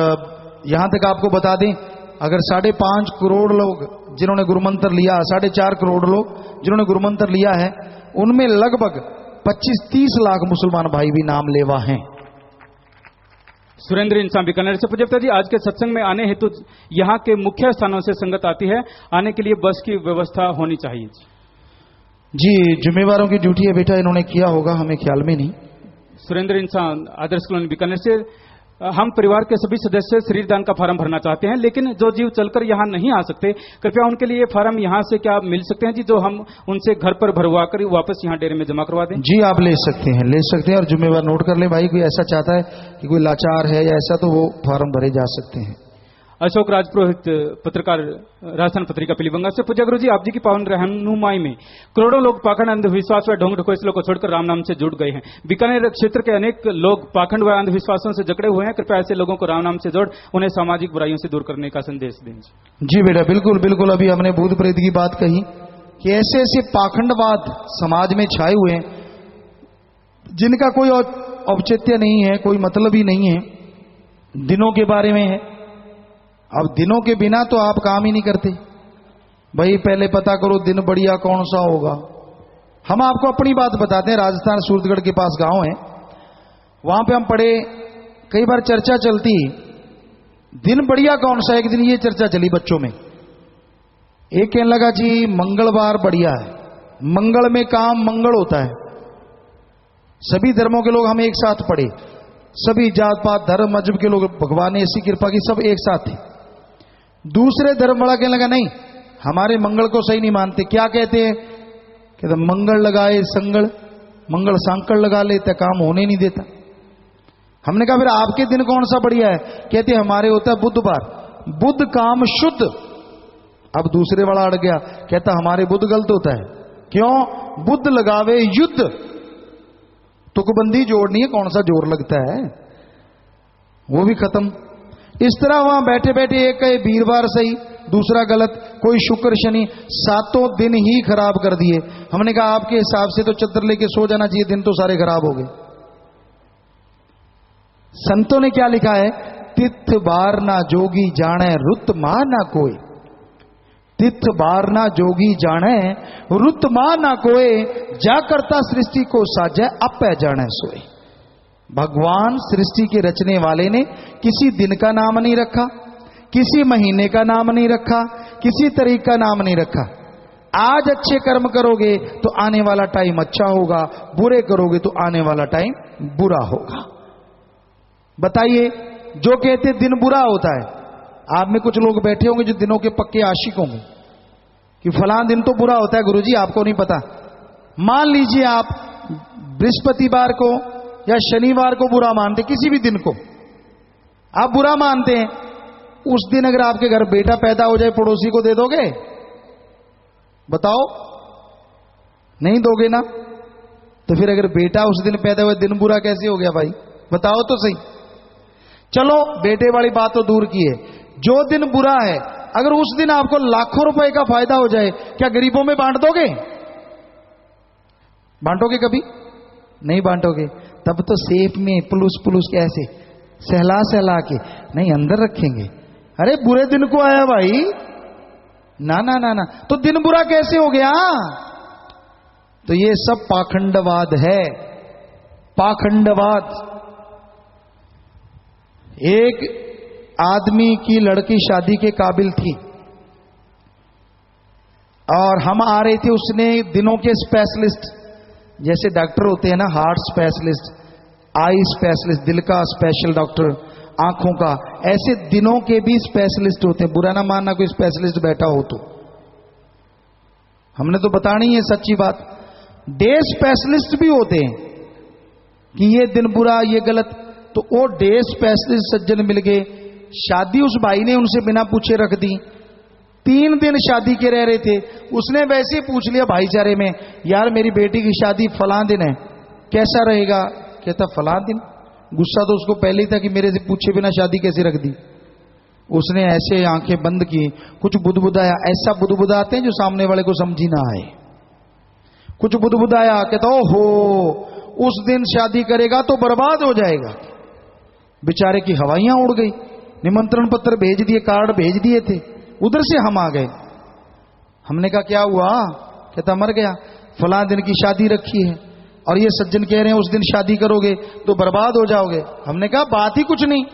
यहां तक आपको बता दें, अगर 5.5 करोड़ लोग जिन्होंने गुरुमंत्र लिया, 4.5 करोड़ लोग जिन्होंने गुरुमंत्र लिया है, उनमें लगभग 25-30 लाख मुसलमान भाई भी नाम लेवा हैं। सुरेंद्र इंसान बीकानेर से, पूज्य पिताजी, आज के सत्संग में आने हेतु यहाँ के मुख्य स्थानों से संगत आती है, आने के लिए बस की व्यवस्था होनी चाहिए जी। जिम्मेवारों की ड्यूटी है बेटा, इन्होंने किया होगा, हमें ख्याल में नहीं। सुरेंद्र इंसान आदर्श कॉलोनी बीकानेर से, हम परिवार के सभी सदस्य शरीर दान का फार्म भरना चाहते हैं, लेकिन जो जीव चलकर यहाँ नहीं आ सकते, कृपया उनके लिए फार्म यहाँ से क्या मिल सकते हैं जी, जो हम उनसे घर पर भरवा कर वापस यहाँ डेरे में जमा करवा दें? जी आप ले सकते हैं, और जिम्मेवार नोट कर लें भाई, कोई ऐसा चाहता है कि कोई लाचार है या ऐसा, तो वो फार्म भरे जा सकते हैं। अशोक राजपुरोहित, पत्रकार, राजस्थान पत्रिका पीलीबंगा से, पूज्य गुरु जी, आप जी की पावन रहनुमाई में करोड़ों लोग पाखंड, अंधविश्वास व ढोंग ढकोसलों को छोड़कर राम नाम से जुड़ गए हैं। बीकानेर क्षेत्र के अनेक लोग पाखंड व अंधविश्वासों से जकड़े हुए हैं, कृपया ऐसे लोगों को राम नाम से जोड़ उन्हें सामाजिक बुराइयों से दूर करने का संदेश दें। जी बेटा, बिल्कुल बिल्कुल। अभी हमने भूत प्रेत की बात कही कि ऐसे ऐसे पाखंडवाद समाज में छाए हुए हैं जिनका कोई औचित्य नहीं है, कोई मतलब ही नहीं है, दिनों के बारे में है। अब दिनों के बिना तो आप काम ही नहीं करते भाई, पहले पता करो दिन बढ़िया कौन सा होगा। हम आपको अपनी बात बताते हैं, राजस्थान सूरतगढ़ के पास गांव है, वहां पे हम पढ़े, कई बार चर्चा चलती दिन बढ़िया कौन सा। एक दिन ये चर्चा चली बच्चों में, एक कहने लगा जी मंगलवार बढ़िया है, मंगल में काम मंगल होता है। सभी धर्मों के लोग हम एक साथ पढ़े, सभी जात पात धर्म मजहब के लोग, भगवान ने ऐसी कृपा की सब एक साथ थे। दूसरे धर्म वाला कहने लगा नहीं, हमारे मंगल को सही नहीं मानते। क्या कहते हैं? कहते मंगल लगाए संगल, मंगल सांकड़ लगा लेते, काम होने नहीं देता। हमने कहा फिर आपके दिन कौन सा बढ़िया है? कहते हमारे होता है बुधवार, बुध काम शुद्ध। अब दूसरे वाला अड़ गया, कहता हमारे बुध गलत होता है। क्यों? बुध लगावे युद्ध, तुकबंदी जोड़नी है, कौन सा जोर लगता है, वो भी खत्म। इस तरह वहां बैठे बैठे एक कहे वीरवार सही, दूसरा गलत, कोई शुक्र शनि, 7 दिन ही खराब कर दिए। हमने कहा आपके हिसाब से तो चद्दर लेके सो जाना चाहिए, दिन तो सारे खराब हो गए। संतों ने क्या लिखा है? तिथ बार ना जोगी जाने रुत मा ना कोई। तिथ बार ना जोगी जाने रुत मा ना कोई, जा करता सृष्टि को साजे अपे जाने सोए। भगवान सृष्टि के रचने वाले ने किसी दिन का नाम नहीं रखा, किसी महीने का नाम नहीं रखा, किसी तारीख का नाम नहीं रखा। आज अच्छे कर्म करोगे तो आने वाला टाइम अच्छा होगा, बुरे करोगे तो आने वाला टाइम बुरा होगा। बताइए, जो कहते दिन बुरा होता है, आप में कुछ लोग बैठे होंगे जो दिनों के पक्के आशिक होंगे कि फलां दिन तो बुरा होता है गुरुजी, आपको नहीं पता। मान लीजिए आप बृहस्पतिवार को या शनिवार को बुरा मानते, किसी भी दिन को आप बुरा मानते हैं, उस दिन अगर आपके घर बेटा पैदा हो जाए, पड़ोसी को दे दोगे? बताओ, नहीं दोगे ना। तो फिर अगर बेटा उस दिन पैदा हुआ, दिन बुरा कैसे हो गया भाई? बताओ तो सही। चलो बेटे वाली बात तो दूर की है, जो दिन बुरा है, अगर उस दिन आपको लाखों रुपए का फायदा हो जाए, क्या गरीबों में बांट दोगे? बांटोगे कभी? नहीं बांटोगे। तब तो सेफ में पुलुस पुलुस कैसे सहला सहला के नहीं अंदर रखेंगे। अरे बुरे दिन को आया भाई, ना ना ना ना, तो दिन बुरा कैसे हो गया? तो ये सब पाखंडवाद है, पाखंडवाद। एक आदमी की लड़की शादी के काबिल थी और हम आ रहे थे, उसने दिनों के स्पेशलिस्ट, जैसे डॉक्टर होते हैं ना, हार्ट स्पेशलिस्ट, आई स्पेशलिस्ट, दिल का स्पेशल डॉक्टर, आंखों का, ऐसे दिनों के भी स्पेशलिस्ट होते हैं। बुरा ना मानना कोई स्पेशलिस्ट बैठा हो तो, हमने तो बतानी है सच्ची बात। डे स्पेशलिस्ट भी होते हैं कि ये दिन बुरा, ये गलत। तो वो डे स्पेशलिस्ट सज्जन मिल गए, शादी उस भाई ने उनसे बिना पूछे रख दी। 3 दिन शादी के रह रहे थे, उसने वैसे ही पूछ लिया भाईचारे में, यार मेरी बेटी की शादी फलां दिन है, कैसा रहेगा? कहता फलां दिन। गुस्सा तो उसको पहले ही था कि मेरे से पूछे बिना शादी कैसे रख दी। उसने ऐसे आंखें बंद की, कुछ बुदबुदाया, ऐसा बुदबुदाते हैं जो सामने वाले को समझी ना आए। कुछ बुदबुदाया, कहता ओहो उस दिन शादी करेगा तो बर्बाद हो जाएगा। बेचारे की हवाइयां उड़ गई, निमंत्रण पत्र भेज दिए, कार्ड भेज दिए थे, उधर से हम आ गए। हमने कहा क्या हुआ? कहता मर गया, फलां दिन की शादी रखी है और ये सज्जन कह रहे हैं उस दिन शादी करोगे तो बर्बाद हो जाओगे। हमने कहा बात ही कुछ नहीं।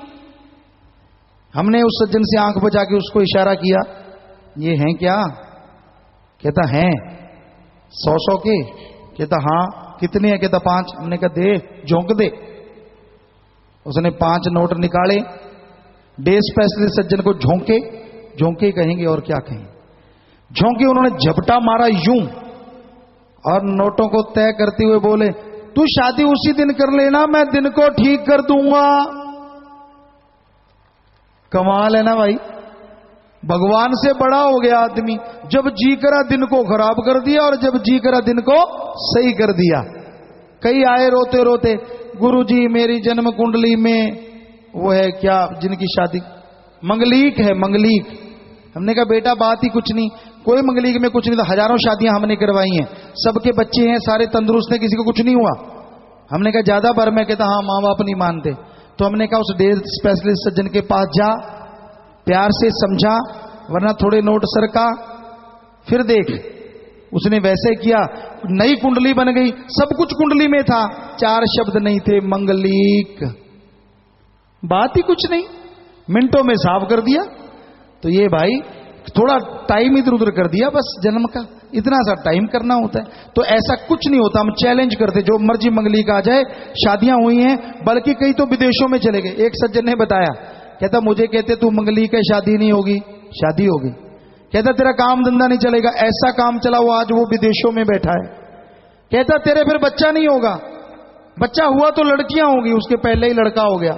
हमने उस सज्जन से आंख बचा के उसको इशारा किया, ये हैं क्या? कहता हैं 100 के। कहता हाँ कितने हैं? कहता 5। हमने कहा दे, झोंक दे। उसने 5 नोट निकाले, डे स्पेशलिस्ट सज्जन को झोंके, झोंके कहेंगे और क्या कहेंगे, झोंके उन्होंने झपटा मारा यूं और नोटों को तय करते हुए बोले, तू शादी उसी दिन कर लेना, मैं दिन को ठीक कर दूंगा। कमाल है ना भाई, भगवान से बड़ा हो गया आदमी। जब जी करा दिन को खराब कर दिया और जब जी करा दिन को सही कर दिया। कई आए रोते रोते, गुरुजी मेरी जन्म कुंडली में वो है क्या, जिनकी शादी मंगलीक है, मंगलीक। हमने कहा बेटा बात ही कुछ नहीं, कोई मंगलीक में कुछ नहीं था, हजारों शादियां हमने करवाई हैं, सबके बच्चे हैं, सारे तंदुरुस्त हैं, किसी को कुछ नहीं हुआ। हमने कहा ज्यादा भर में? कहता हाँ माँ बाप नहीं मानते। तो हमने कहा उस डे स्पेशलिस्ट सज्जन के पास जा, प्यार से समझा, वरना थोड़े नोट सरका, फिर देख। उसने वैसे किया, नई कुंडली बन गई, सब कुछ कुंडली में था, 4 शब्द नहीं थे, मंगलीक। बात ही कुछ नहीं, मिनटों में साफ कर दिया। तो ये भाई थोड़ा टाइम इधर उधर कर दिया बस, जन्म का इतना सा टाइम करना होता है। तो ऐसा कुछ नहीं होता, हम चैलेंज करते, जो मर्जी मंगलीक आ जाए। शादियां हुई हैं, बल्कि कई तो विदेशों में चले गए। एक सज्जन ने बताया, कहता मुझे कहते तू मंगलीक है, शादी नहीं होगी, शादी होगी। कहता तेरा काम धंधा नहीं चलेगा, ऐसा काम चला वो आज वो विदेशों में बैठा है। कहता तेरे फिर बच्चा नहीं होगा, बच्चा हुआ तो लड़कियां होगी, उसके पहले ही लड़का हो गया।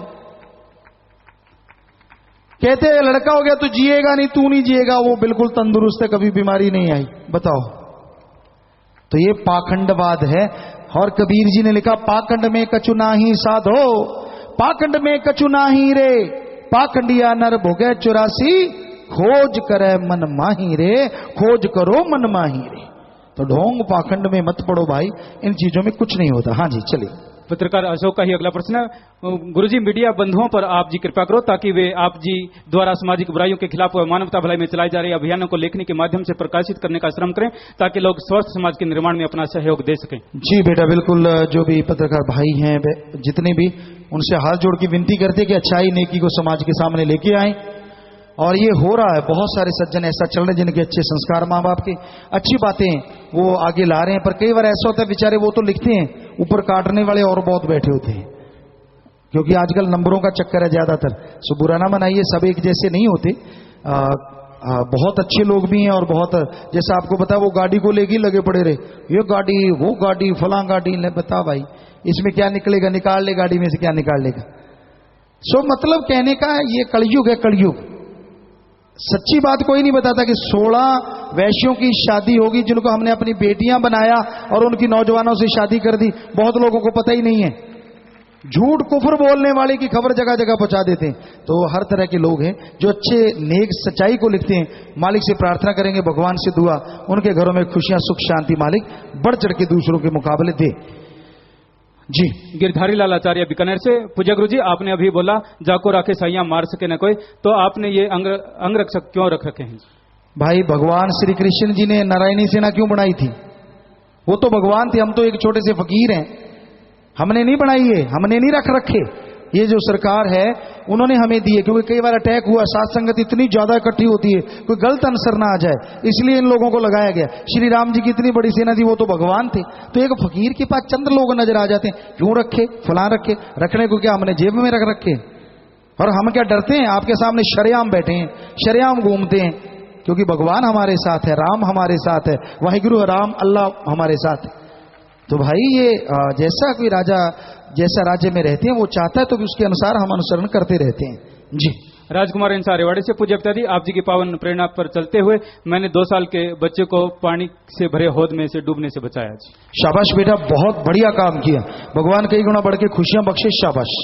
कहते लड़का हो गया तो जिएगा नहीं, तू नहीं जिएगा, वो बिल्कुल तंदुरुस्त है, कभी बीमारी नहीं आई। बताओ, तो ये पाखंडवाद है। और कबीर जी ने लिखा, पाखंड में कछु नाही साधो, पाखंड में कछु नाही रे, पाखंडिया नर भोगे 84, खोज करे मन माही रे, खोज करो मन माही रे। तो ढोंग पाखंड में मत पड़ो भाई, इन चीजों में कुछ नहीं होता। हाँ जी चलिए। पत्रकार अशोक का ही अगला प्रश्न है। गुरुजी, मीडिया बंधुओं पर आप जी कृपा करो ताकि वे आप जी द्वारा सामाजिक बुराइयों के खिलाफ व मानवता भलाई में चलाई जा रही अभियानों को लेखनी के माध्यम से प्रकाशित करने का श्रम करें ताकि लोग स्वस्थ समाज के निर्माण में अपना सहयोग दे सकें। जी बेटा, बिल्कुल। जो भी पत्रकार भाई हैं जितने भी, उनसे हाथ जोड़ के विनती करते कि अच्छाई नेकी को समाज के सामने लेके आए। और ये हो रहा है, बहुत सारे सज्जन ऐसा चल रहे जिनके अच्छे संस्कार, माँ बाप के अच्छी बातें वो आगे ला रहे हैं। पर कई बार ऐसा होता है बेचारे वो तो लिखते हैं, ऊपर काटने वाले और बहुत बैठे होते हैं, क्योंकि आजकल नंबरों का चक्कर है ज्यादातर। सो बुरा ना मनाइए, सब एक जैसे नहीं होते। बहुत अच्छे लोग भी हैं और बहुत, जैसा आपको पता वो गाड़ी को लेके लगे पड़े रहे, ये गाड़ी वो गाड़ी फलां गाड़ी, ले बता भाई इसमें क्या निकलेगा, निकाल ले गाड़ी में से क्या निकाल लेगा। सो मतलब कहने का ये कलयुग है, कलयुग। सच्ची बात कोई नहीं बताता कि 16 वैश्यों की शादी होगी जिनको हमने अपनी बेटियां बनाया और उनकी नौजवानों से शादी कर दी। बहुत लोगों को पता ही नहीं है। झूठ कुफर बोलने वाले की खबर जगह जगह पहुंचा देते हैं। तो हर तरह के लोग हैं जो अच्छे नेक सच्चाई को लिखते हैं। मालिक से प्रार्थना करेंगे, भगवान से दुआ, उनके घरों में खुशियां सुख शांति मालिक बढ़ चढ़ के दूसरों के मुकाबले दे। जी। गिरधारी लाल आचार्य बीकानेर से, पूज्य गुरु जी, आपने अभी बोला जाको राखे साइया मार सके न कोई, तो आपने ये अंगरक्षक क्यों रख रखे हैं? भाई भगवान श्री कृष्ण जी ने नारायणी सेना क्यों बनाई थी? वो तो भगवान थे, हम तो एक छोटे से फकीर हैं। हमने नहीं बनाई है, हमने नहीं रख रखे। ये जो सरकार है उन्होंने हमें दिए, क्योंकि कई बार अटैक हुआ, सात संगत इतनी ज्यादा इकट्ठी होती है, कोई गलत आंसर ना आ जाए, इसलिए इन लोगों को लगाया गया। श्री राम जी की इतनी बड़ी सेना थी, वो तो भगवान थे। तो एक फकीर के पास चंद लोग नजर आ जाते हैं, क्यों रखे, फलां रखे, रखने को क्या हमने जेब में रख रखे? और हम क्या डरते हैं? आपके सामने शरेआम बैठे हैं, शरेआम घूमते हैं, क्योंकि भगवान हमारे साथ है, राम हमारे साथ है, वाहिगुरु राम अल्लाह हमारे साथ है। तो भाई ये जैसा कोई राजा जैसा राज्य में रहते हैं वो चाहता है, तो उसके अनुसार हम अनुसरण करते रहते हैं। जी। राजकुमार इंसार रेवाड़ी से, पूज्य पिताजी, आप जी की पावन प्रेरणा पर चलते हुए मैंने 2 साल के बच्चे को पानी से भरे हौद में से डूबने से बचाया। जी शाबाश बेटा, बहुत बढ़िया काम किया, भगवान कई गुना बढ़ के खुशियां बख्शे, शाबाश।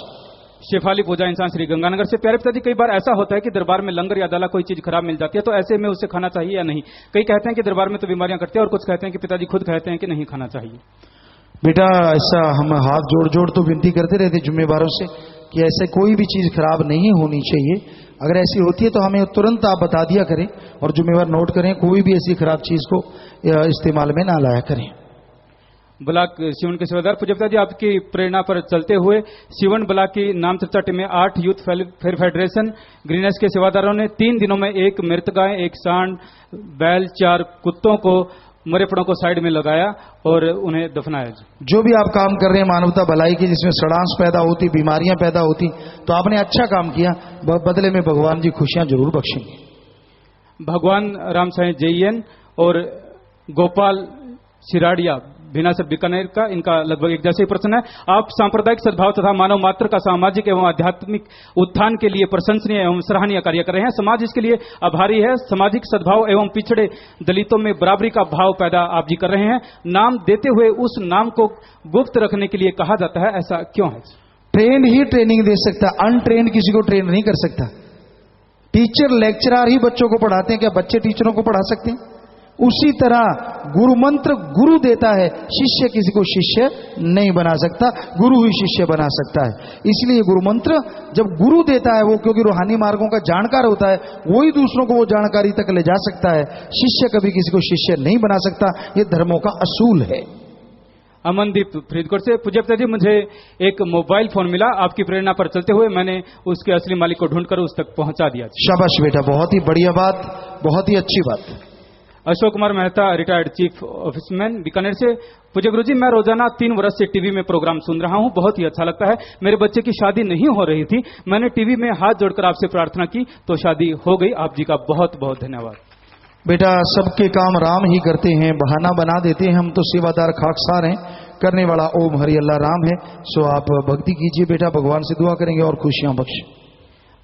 शेफाली पूजा इंसान श्री गंगानगर से, प्यारे पिताजी, कई बार ऐसा होता है कि दरबार में लंगर या दाला कोई चीज खराब मिल जाती है, तो ऐसे में उसे खाना चाहिए या नहीं? कई कहते हैं कि दरबार में तो बीमारियां कटती है और कुछ कहते हैं कि पिताजी खुद कहते हैं कि नहीं खाना चाहिए। बेटा ऐसा हम हाथ जोड़ जोड़ तो विनती करते रहते जिम्मेवारों से कि ऐसे कोई भी चीज खराब नहीं होनी चाहिए। अगर ऐसी होती है तो हमें तुरंत आप बता दिया करें और जिम्मेवार नोट करें, कोई भी ऐसी खराब चीज को इस्तेमाल में ना लाया करें। ब्लॉक सिवन के सेवादार, पूज्य पिताजी, आपकी प्रेरणा पर चलते हुए सिवन ब्लॉक की नाम चर्चा टीम में 8 यूथ फेयर फेडरेशन ग्रीनेस के सेवादारों ने 3 दिनों में 1 मृत गाय, 1 सांड, बैल, 4 कुत्तों को मरे पड़ों को साइड में लगाया और उन्हें दफनाया। जो भी आप काम कर रहे हैं मानवता भलाई की, जिसमें सड़ांस पैदा होती, बीमारियां पैदा होती, तो आपने अच्छा काम किया, बदले में भगवान जी खुशियां जरूर बख्शेंगे। भगवान राम साईं जैन और गोपाल सिराडिया बिना से बीकानेर का, इनका लगभग एक जैसे ही प्रश्न है। आप सांप्रदायिक सद्भाव तथा मानव मात्र का सामाजिक एवं आध्यात्मिक उत्थान के लिए प्रशंसनीय एवं सराहनीय कार्य कर रहे हैं। समाज इसके लिए आभारी है। सामाजिक सद्भाव एवं पिछड़े दलितों में बराबरी का भाव पैदा आप जी कर रहे हैं। नाम देते हुए उस नाम को गुप्त रखने के लिए कहा जाता है, ऐसा क्यों है? ट्रेंड ही ट्रेनिंग दे सकता, अनट्रेंड किसी को ट्रेन नहीं कर सकता। टीचर लेक्चरर ही बच्चों को पढ़ाते हैं, क्या बच्चे टीचरों को पढ़ा सकते हैं? उसी तरह गुरु मंत्र गुरु देता है, शिष्य किसी को शिष्य नहीं बना सकता, गुरु ही शिष्य बना सकता है। इसलिए गुरु मंत्र जब गुरु देता है, वो क्योंकि रूहानी मार्गों का जानकार होता है, वही दूसरों को वो जानकारी तक ले जा सकता है। शिष्य कभी किसी को शिष्य नहीं बना सकता, ये धर्मों का असूल है। अमनदीप फरीदकोट से, पूज्य पिताजी, मुझे एक मोबाइल फोन मिला, आपकी प्रेरणा पर चलते हुए मैंने उसके असली मालिक को ढूंढकर उस तक पहुंचा दिया। शाबाश बेटा, बहुत ही बढ़िया बात, बहुत ही अच्छी बात। Ashok Kumar Mehta, retired chief office man Bikaner से, पूज्य गुरुजी, मैं रोजाना 3 वर्ष से टीवी में प्रोग्राम सुन रहा हूं, बहुत ही अच्छा लगता है। मेरे बच्चे की शादी नहीं हो रही थी, मैंने टीवी में हाथ जोड़कर आपसे प्रार्थना की तो शादी हो गई। आप जी का बहुत बहुत धन्यवाद। बेटा सबके काम राम ही करते हैं, बहाना बना देते हैं, हम तो सेवादार खाकसार हैं, करने वाला ओम हरि अल्लाह राम है। सो आप भक्ति कीजिए बेटा, भगवान से दुआ करेंगे और खुशियां बख्शे।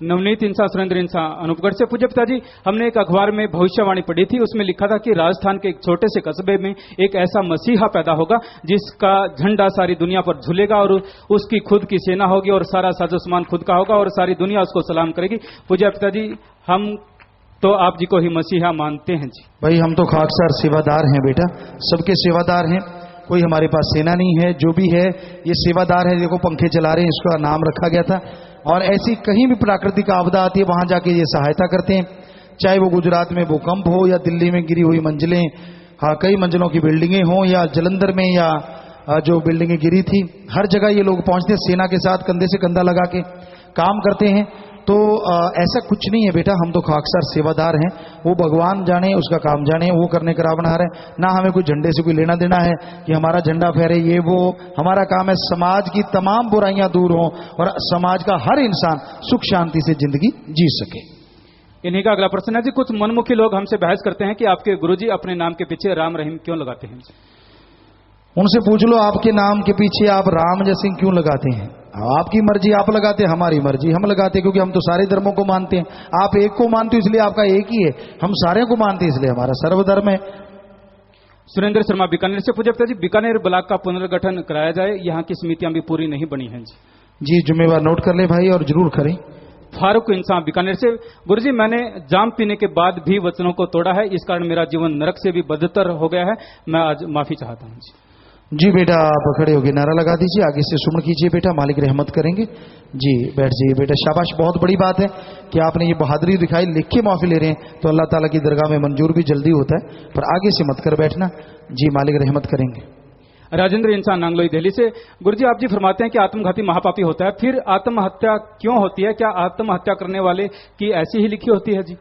नवनीत इंसा, सुरेंद्र इंसा, अनूपगढ़ से, पूज्य पिताजी, हमने एक अखबार में भविष्यवाणी पढ़ी थी, उसमें लिखा था कि राजस्थान के एक छोटे से कस्बे में एक ऐसा मसीहा पैदा होगा जिसका झंडा सारी दुनिया पर झूलेगा और उसकी खुद की सेना होगी और सारा साजो सामान खुद का होगा और सारी दुनिया उसको सलाम करेगी। पूज्य पिताजी, हम तो आप जी को ही मसीहा मानते हैं जी। भाई हम तो खाकसार सेवादार हैं बेटा, सबके सेवादार हैं, कोई हमारे पास सेना नहीं है, जो भी है ये सेवादार है। देखो पंखे चला रहे हैं, इसका नाम रखा गया था। और ऐसी कहीं भी प्राकृतिक आपदा आती है वहां जाके ये सहायता करते हैं, चाहे वो गुजरात में भूकंप हो या दिल्ली में गिरी हुई मंजिलें, हाँ कई मंजिलों की बिल्डिंगें हों, या जलंधर में या जो बिल्डिंगें गिरी थी, हर जगह ये लोग पहुंचते हैं, सेना के साथ कंधे से कंधा लगा के काम करते हैं। तो ऐसा कुछ नहीं है बेटा, हम तो खाकसार सेवादार हैं, वो भगवान जाने, उसका काम जाने, वो करने का रावण है ना। हमें कोई झंडे से कोई लेना देना है कि हमारा झंडा फहरे ये वो। हमारा काम है समाज की तमाम बुराइयां दूर हों और समाज का हर इंसान सुख शांति से जिंदगी जी सके। इन्हीं का अगला प्रश्न है जी, कुछ मनमुखी लोग हमसे बहस करते हैं कि आपके गुरुजी अपने नाम के पीछे राम रहीम क्यों लगाते हैं? उनसे पूछ लो आपके नाम के पीछे आप राम जैसे क्यों लगाते हैं। आपकी मर्जी आप लगाते, हमारी मर्जी हम लगाते, क्योंकि हम तो सारे धर्मों को मानते हैं। आप एक को मानते हो इसलिए आपका एक ही है, हम सारे को मानते हैं इसलिए हमारा सर्वधर्म है। सुरेंद्र शर्मा बीकानेर से पूछते जी, बीकानेर ब्लॉक का पुनर्गठन कराया जाए, यहाँ की समितियां भी पूरी नहीं बनी हैं जी। जिम्मेवार नोट कर ले भाई और जरूर करें। फारूक इंसान बीकानेर से, गुरुजी मैंने जाम पीने के बाद भी वचनों को तोड़ा है, इस कारण मेरा जीवन नरक से भी बदतर हो गया है, मैं आज माफी चाहता हूँ जी। बेटा आप खड़े होकर नारा लगा दीजिए, आगे से सुमन कीजिए बेटा, मालिक रहमत करेंगे जी। बैठ जाइए बेटा, शाबाश, बहुत बड़ी बात है कि आपने ये बहादुरी दिखाई, लिख के माफी ले रहे हैं तो अल्लाह ताला की दरगाह में मंजूर भी जल्दी होता है, पर आगे से मत कर बैठना जी, मालिक रहमत करेंगे। राजेंद्र इंसान नांगलोई दिल्ली से, गुरुजी आप जी फरमाते हैं कि आत्मघाती महापापी होता है, फिर आत्महत्या क्यों होती है? क्या आत्महत्या करने वाले की ऐसी ही लिखी होती है जी?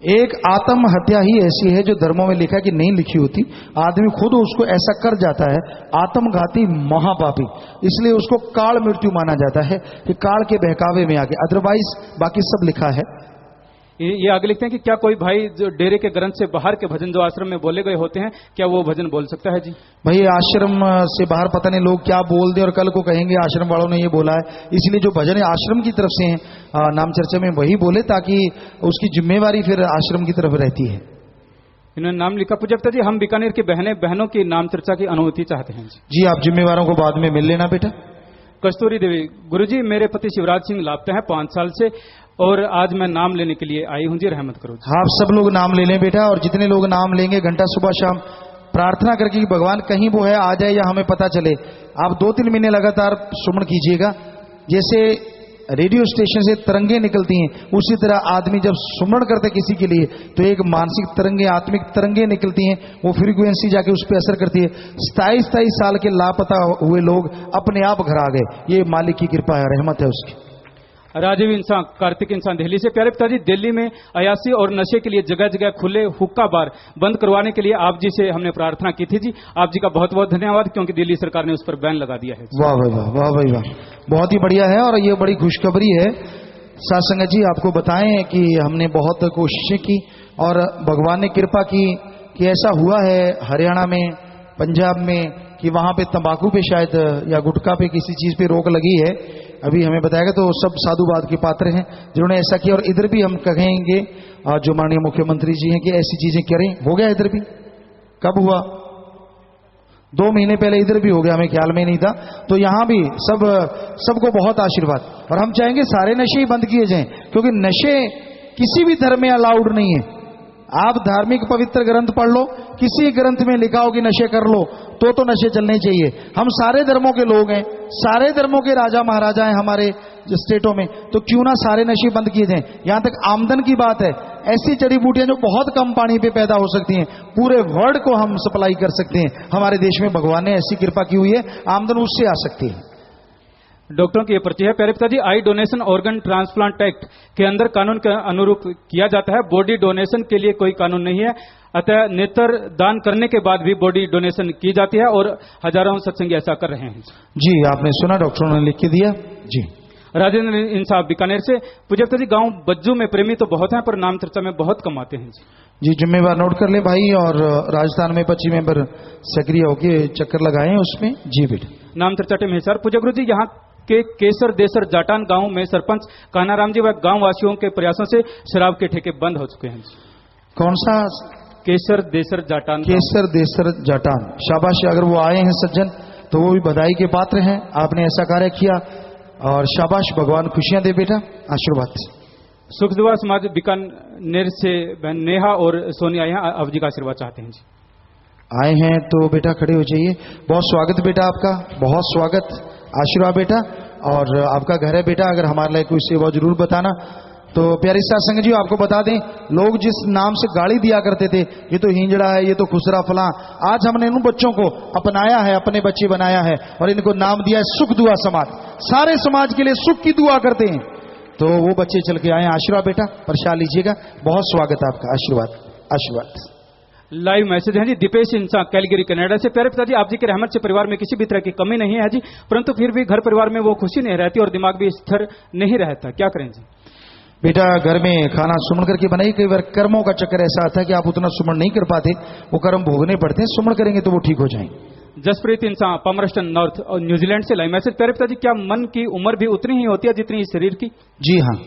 एक आत्महत्या ही ऐसी है जो धर्मों में लिखा है कि नहीं लिखी होती, आदमी खुद उसको ऐसा कर जाता है, आत्मघाती महापापी, इसलिए उसको काल मृत्यु माना जाता है कि काल के बहकावे में आके, अदरवाइज बाकी सब लिखा है। ये आगे लिखते हैं कि क्या कोई भाई जो डेरे के ग्रंथ से बाहर के भजन जो आश्रम में बोले गए होते हैं, क्या वो भजन बोल सकता है जी? भाई आश्रम से बाहर पता नहीं लोग क्या बोल दे और कल को कहेंगे आश्रम वालों ने ये बोला है, इसलिए जो भजन है आश्रम की तरफ से है नाम चर्चा में वही बोले, ताकि उसकी जिम्मेवारी फिर आश्रम की तरफ रहती है। इन्होंने नाम लिखा पूजकता जी, हम बीकानेर की बहनों की नाम चर्चा की अनुमति चाहते हैं जी। आप जिम्मेवारों को बाद में मिल लेना बेटा। कस्तूरी देवी, गुरुजी मेरे पति शिवराज सिंह लापता है 5 साल से, और आज मैं नाम लेने के लिए आई हूं जी, रहमत करो। आप सब लोग नाम ले लें बेटा, और जितने लोग नाम लेंगे घंटा सुबह शाम प्रार्थना करके कि भगवान कहीं वो है आ जाए या हमें पता चले। आप 2-3 महीने लगातार सुमन कीजिएगा, जैसे रेडियो स्टेशन से तरंगे निकलती हैं उसी तरह आदमी जब सुमरण करते किसी के लिए तो एक मानसिक तरंगे, आत्मिक तरंगे निकलती हैं, वो फ्रीक्वेंसी जाके उस पर असर करती है। 27 साल के लापता हुए लोग अपने आप घर आ गए, ये मालिक की कृपा है, रहमत है उसकी। राजीव इंसान, कार्तिक इंसान दिल्ली से, प्यारे पिताजी दिल्ली में अयासी और नशे के लिए जगह जगह खुले हुक्का बार बंद करवाने के लिए आप जी से हमने प्रार्थना की थी जी, आप जी का बहुत बहुत धन्यवाद, क्योंकि दिल्ली सरकार ने उस पर बैन लगा दिया है। वाह भाई वाह, वाह भाई वाह, बहुत ही बढ़िया है और ये बड़ी खुशखबरी है। साथ संगत जी आपको बताएं कि हमने बहुत कोशिशें की और भगवान ने कृपा की कि ऐसा हुआ है हरियाणा में, पंजाब में, कि वहां पे तंबाकू पे शायद या गुटखा पे किसी चीज पे रोक लगी है, अभी हमें बताएगा, तो सब साधुवाद के पात्र हैं जिन्होंने ऐसा किया। और इधर भी हम कहेंगे जो माननीय मुख्यमंत्री जी हैं कि ऐसी चीजें करें। हो गया इधर भी, कब हुआ? 2 महीने पहले इधर भी हो गया, हमें ख्याल में नहीं था। तो यहां भी सबको बहुत आशीर्वाद, और हम चाहेंगे सारे नशे ही बंद किए जाएं, क्योंकि नशे किसी भी धर्म में अलाउड नहीं है। आप धार्मिक पवित्र ग्रंथ पढ़ लो, किसी ग्रंथ में लिखा हो कि नशे कर लो तो नशे चलने चाहिए। हम सारे धर्मों के लोग हैं, सारे धर्मों के राजा महाराजा हैं हमारे स्टेटों में, तो क्यों ना सारे नशे बंद किए जाएं। यहां तक आमदन की बात है, ऐसी जड़ी बूटियां जो बहुत कम पानी पे पैदा हो सकती हैं, पूरे वर्ल्ड को हम सप्लाई कर सकते हैं। हमारे देश में भगवान ने ऐसी कृपा की हुई है, आमदन उससे आ सकती है। डॉक्टरों की यह पर्ची है, प्यारे पिताजी, आई डोनेशन ऑर्गन ट्रांसप्लांट एक्ट के अंदर कानून के अनुरूप किया जाता है, बॉडी डोनेशन के लिए कोई कानून नहीं है, अतः नेत्र दान करने के बाद भी बॉडी डोनेशन की जाती है और हजारों सत्संगी ऐसा कर रहे हैं जी। आपने सुना, डॉक्टरों ने लिख के दिया जी। राजेंद्र इंसाफ बीकानेर से, पूजकता जी गांव बज्जू में प्रेमी तो बहुत हैं पर नाम चर्चा में बहुत कम आते हैं जी। जिम्मेवार नोट कर ले भाई, और राजस्थान में 25 मेंबर सक्रिय होके चक्कर लगाए हैं उसमें जी बेटा। नाम चर्चा टीम है सर। पूजक गुरु जी, यहाँ के केसर देसर जाटान गांव में सरपंच कानाराम जी व गांव वासियों के प्रयासों से शराब के ठेके बंद हो चुके हैं। कौन सा? केसर देसर जाटान। केसर देसर जाटान, शाबाश। अगर वो आए हैं सज्जन तो वो भी बधाई के पात्र हैं, आपने ऐसा कार्य किया और शाबाश, भगवान खुशियां दे बेटा, आशीर्वाद। सुखदुआ समाज बीकानेर से बहन नेहा और सोनिया यहाँ अब जी का आशीर्वाद चाहते हैं जी। आए हैं तो बेटा खड़े हो जाइए। बहुत स्वागत बेटा आपका, बहुत स्वागत, आशीर्वाद बेटा। और आपका घर है बेटा, अगर हमारे लिए कोई सेवा जरूर बताना। तो प्यारे साथ संग जी आपको बता दें, लोग जिस नाम से गाली दिया करते थे, ये तो हिंजड़ा है, ये तो खुसरा फला, आज हमने इन बच्चों को अपनाया है, अपने बच्चे बनाया है और इनको नाम दिया है सुख दुआ समाज। सारे समाज के लिए सुख की दुआ करते हैं। तो वो बच्चे चल के आए। आशीर्वाद बेटा, प्रसाद लीजिएगा। बहुत स्वागत आपका, आशीर्वाद आशीर्वाद। लाइव मैसेज है जी दीपेश इंसा कैलगरी कनाडा से। प्यारे पिताजी, आप जी की रहमत से परिवार में किसी भी तरह की कमी नहीं है जी, परंतु फिर भी घर परिवार में वो खुशी नहीं रहती और दिमाग भी स्थिर नहीं रहता, क्या करें जी? बेटा घर में खाना सुमन करके बनाइए। कई बार कर्मों का चक्कर ऐसा आता है कि आप उतना सुमन नहीं कर पाते, वो कर्म भोगने पड़ते हैं। सुमन करेंगे तो वो ठीक हो जाएंगे। जसप्रीत इंसान पमरस्टन नॉर्थ और न्यूजीलैंड से लाइव मैसेज। प्यारे पिताजी, क्या मन की उम्र भी उतनी ही होती है जितनी शरीर की? जी हाँ।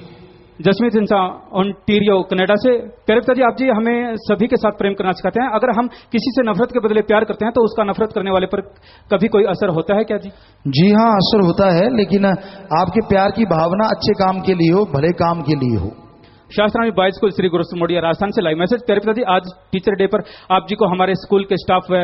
जसमीत इंसान ओंटारियो कनाडा से। प्यारे पिताजी, आप जी हमें सभी के साथ प्रेम करना सिखाते हैं। अगर हम किसी से नफरत के बदले प्यार करते हैं तो उसका नफरत करने वाले पर कभी कोई असर होता है क्या जी? जी हाँ, असर होता है, लेकिन आपके प्यार की भावना अच्छे काम के लिए हो, भले काम के लिए हो। शास्त्राणी बॉयज स्कूल श्री गुरु मोडिया राजस्थान से लाइव मैसेज। प्यारे पिताजी, आज टीचर डे पर आप जी को हमारे स्कूल के स्टाफ व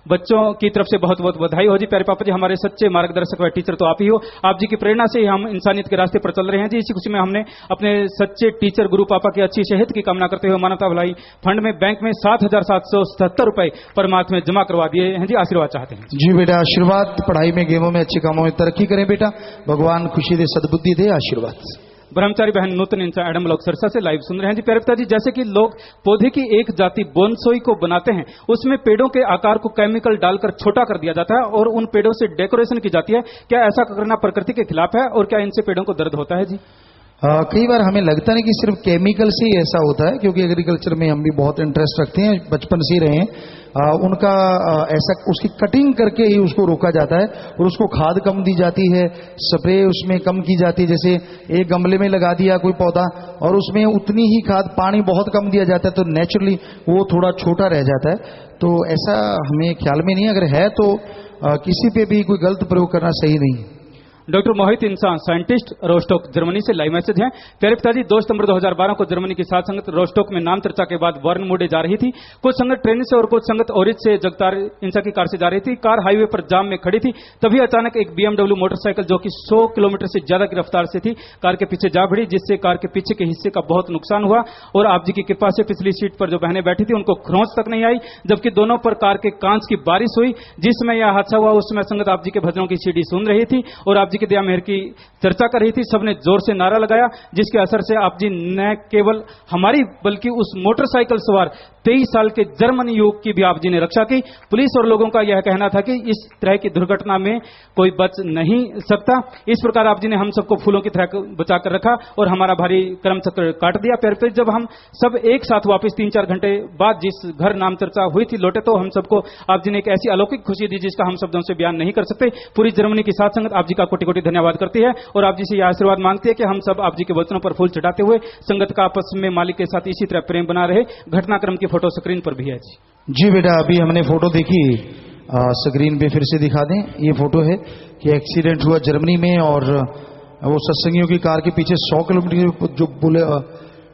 बच्चों की तरफ से बहुत बहुत बधाई हो जी। प्यारे पापा जी, हमारे सच्चे मार्गदर्शक व टीचर तो आप ही हो। आप जी की प्रेरणा से ही हम इंसानियत के रास्ते पर चल रहे हैं जी। इसी खुशी में हमने अपने सच्चे टीचर गुरु पापा की अच्छी सेहत की कामना करते हुए मानवता भलाई फंड में बैंक में 7,777 रुपए परमात्मा में जमा करवा दिए हैं जी। आशीर्वाद चाहते हैं जी बेटा, आशीर्वाद। पढ़ाई में, गेमों में, अच्छे कामों में तरक्की करें बेटा। भगवान खुशी दे, सद्बुद्धि दे। आशीर्वाद। ब्रह्मचारी बहन नूतन इंसान एडम लोग सरसा से लाइव सुन रहे हैं जी। प्यारे पिताजी, जैसे कि लोग पौधे की एक जाति बोनसोई को बनाते हैं, उसमें पेड़ों के आकार को केमिकल डालकर छोटा कर दिया जाता है और उन पेड़ों से डेकोरेशन की जाती है। क्या ऐसा करना प्रकृति के खिलाफ है और क्या इनसे पेड़ों को दर्द होता है जी? कई बार हमें लगता नहीं कि सिर्फ केमिकल से ही ऐसा होता है, क्योंकि एग्रीकल्चर में हम भी बहुत इंटरेस्ट रखते हैं, बचपन से ही रहे हैं। उनका ऐसा उसकी कटिंग करके ही उसको रोका जाता है और उसको खाद कम दी जाती है, स्प्रे उसमें कम की जाती है। जैसे एक गमले में लगा दिया कोई पौधा और उसमें उतनी ही खाद, पानी बहुत कम दिया जाता है, तो नेचुरली वो थोड़ा छोटा रह जाता है। तो ऐसा हमें ख्याल में नहीं, अगर है तो किसी पे भी कोई गलत प्रयोग करना सही नहीं है। डॉक्टर मोहित इंसान साइंटिस्ट रोस्टोक जर्मनी से लाइव मैसेज है। प्यारे पिताजी, 2 सितंबर 2012 को जर्मनी की साथ संगत रोस्टोक में नाम चर्चा के बाद वर्नमुडे जा रही थी। कुछ संगत ट्रेन से और कुछ संगत ओरिज से जगतार इंसा की कार से जा रही थी। कार हाईवे पर जाम में खड़ी थी, तभी अचानक एक BMW मोटरसाइकिल जो कि 100 किलोमीटर से ज्यादा की रफ्तार से थी, कार के पीछे जा भिड़ी, जिससे कार के पीछे के हिस्से का बहुत नुकसान हुआ और आप जी की कृपा से पिछली सीट पर जो बहनें बैठी थी उनको खरोंच तक नहीं आई, जबकि दोनों पर कार के कांच की बारिश हुई। जिसमें यह हादसा हुआ उस समय संगत आप जी के भजनों की सीडी सुन रही थी और आप जी की दया मेहर की चर्चा कर रही थी। सबने जोर से नारा लगाया, जिसके असर से आप जी न केवल हमारी बल्कि उस मोटरसाइकिल सवार 23 साल के जर्मन युवक की भी आप जी ने रक्षा की। पुलिस और लोगों का यह कहना था कि इस तरह की दुर्घटना में कोई बच नहीं सकता। इस प्रकार आप जी ने हम सबको फूलों की तरह बचा कर रखा और हमारा भारी कर्म चक्र काट दिया। फिर जब हम सब एक साथ वापस 3-4 घंटे बाद जिस घर नाम चर्चा हुई थी लौटे, तो हम सबको आप जी ने एक ऐसी अलौकिक खुशी दी जिसका हम शब्दों से बयान नहीं कर सकते। पूरी जर्मनी की साथ संगत आप जी का कोटि कोटि धन्यवाद करती है और आप जी से यह आशीर्वाद मांगती है कि हम सब आप जी के वचनों पर फूल चढ़ाते हुए संगत का आपस में मालिक के साथ इसी तरह प्रेम बना रहे। घटनाक्रम की फोटो स्क्रीन पर भी है जी। बेटा, अभी हमने फोटो देखी, स्क्रीन पे फिर से दिखा दें। ये फोटो है कि एक्सीडेंट हुआ जर्मनी में और वो सत्संगियों की कार के पीछे 100 किलोमीटर जो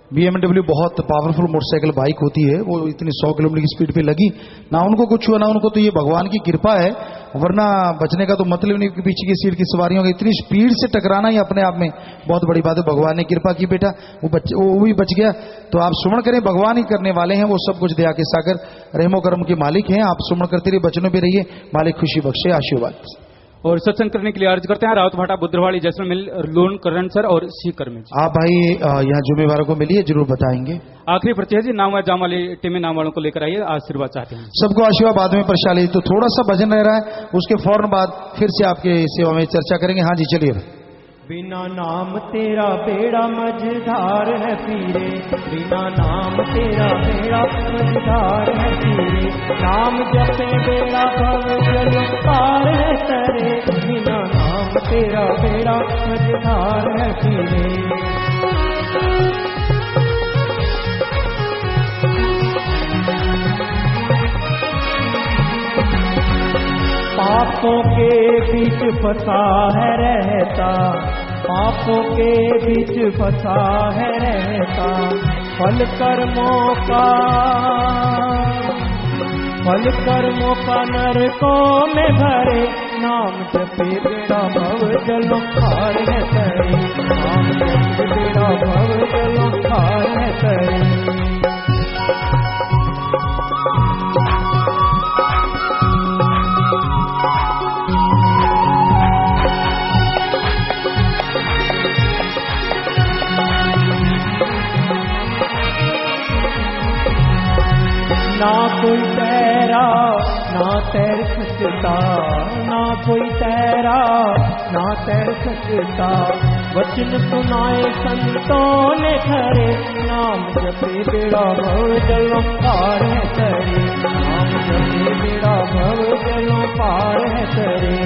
BMW बहुत पावरफुल मोटरसाइकिल बाइक होती है, वो इतनी 100 किलोमीटर की स्पीड पे लगी, ना उनको कुछ हुआ ना उनको। तो ये भगवान की कृपा है, वरना बचने का तो मतलब नहीं। पीछे की सीट की सवारियों की इतनी स्पीड से टकराना ही अपने आप में बहुत बड़ी बात है। भगवान ने कृपा की बेटा, वो भी बच गया। तो आप सुमन करें, भगवान ही करने वाले हैं, वो सब कुछ दया के सागर रहमो कर्म के मालिक हैं। आप सुमन करते रहिए, बचनों पे रहिए, मालिक खुशी बख्शे। आशीर्वाद। और सत्संग करने के लिए अर्ज करते हैं रावत भाटा बुद्रवाड़ी जैसलमेर लून करण सर और सीकर में। आप भाई यहाँ जुम्मेवारों को मिलिए, जरूर बताएंगे। आखिरी परिचय जी, नाम जाम वाली टीम में नाम वालों को लेकर आइए, आशीर्वाद चाहते हैं। सबको आशीर्वाद बाद में प्रसाद लीजिए। तो थोड़ा सा भजन रह रहा है, उसके फौरन बाद फिर से आपके सेवा में चर्चा करेंगे। हाँ जी, चलिए। बिना नाम तेरा बेड़ा मझधार है पीरे, बिना नाम तेरा बेड़ा मझधार है पीरे। नाम जपे बेड़ा भव जल पार है तरे, बिना नाम तेरा बेड़ा मझधार है पीरे। पापों के बीच फंसा है रहता, पापों के बीच फंसा है रहता, फल कर्मों का फल कर्मों का नरकों में भरे, नाम जपे बेड़ा भव जलों पार है तरे, नाम जपे बेड़ा भव जलों पार है तरे। ना कोई तैरा ना तैर सकता, ना कोई तैरा ना तैर सकता, वचन सुनाए संतों ने खरे, नाम जपे बेड़ा भव जलों पार है तरे, नाम जपे बेड़ा भव जलों पार है तरे।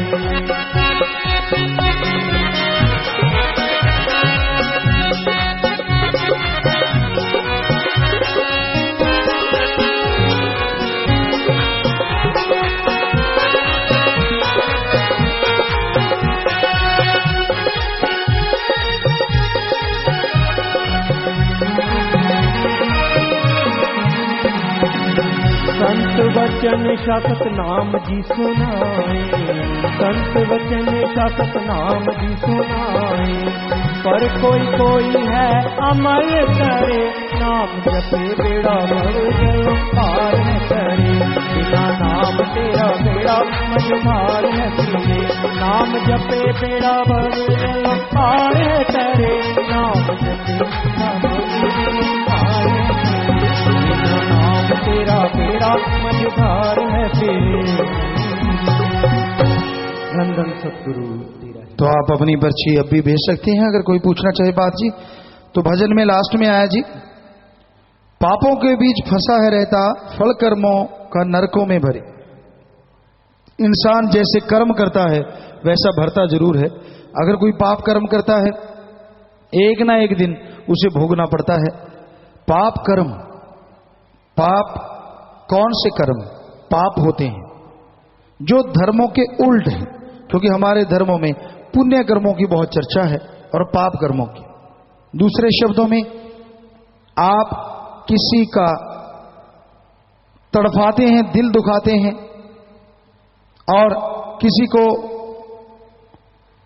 संत वचन शासत नाम जी सुनाए, संत वचन शासत नाम जी सुनाए, पर कोई कोई है अमल करे, नाम जपे बेड़ा भव जलों पार है तरे, बिना नाम तेरा बेड़ा मझधार है तरे, नाम जपे बेड़ा भव जलों पार है तरे, नाम जपे बेड़ा भव जलों पार है तरे, बिना नाम तेरा बेड़ा मझधार है तेरे। धन सतगुरु तेरा। तो आप अपनी पर्ची अब भी भेज सकते हैं अगर कोई पूछना चाहे बात जी। तो भजन में लास्ट में आया जी, पापों के बीच फंसा है रहता, फल कर्मों का नरकों में भरे। इंसान जैसे कर्म करता है वैसा भरता जरूर है। अगर कोई पाप कर्म करता है एक ना एक दिन उसे भोगना पड़ता है। पाप कर्म, पाप कौन से कर्म पाप होते हैं? जो धर्मों के उल्ट हैं, क्योंकि हमारे धर्मों में पुण्य कर्मों की बहुत चर्चा है और पाप कर्मों की। दूसरे शब्दों में, आप किसी का तड़फाते हैं, दिल दुखाते हैं और किसी को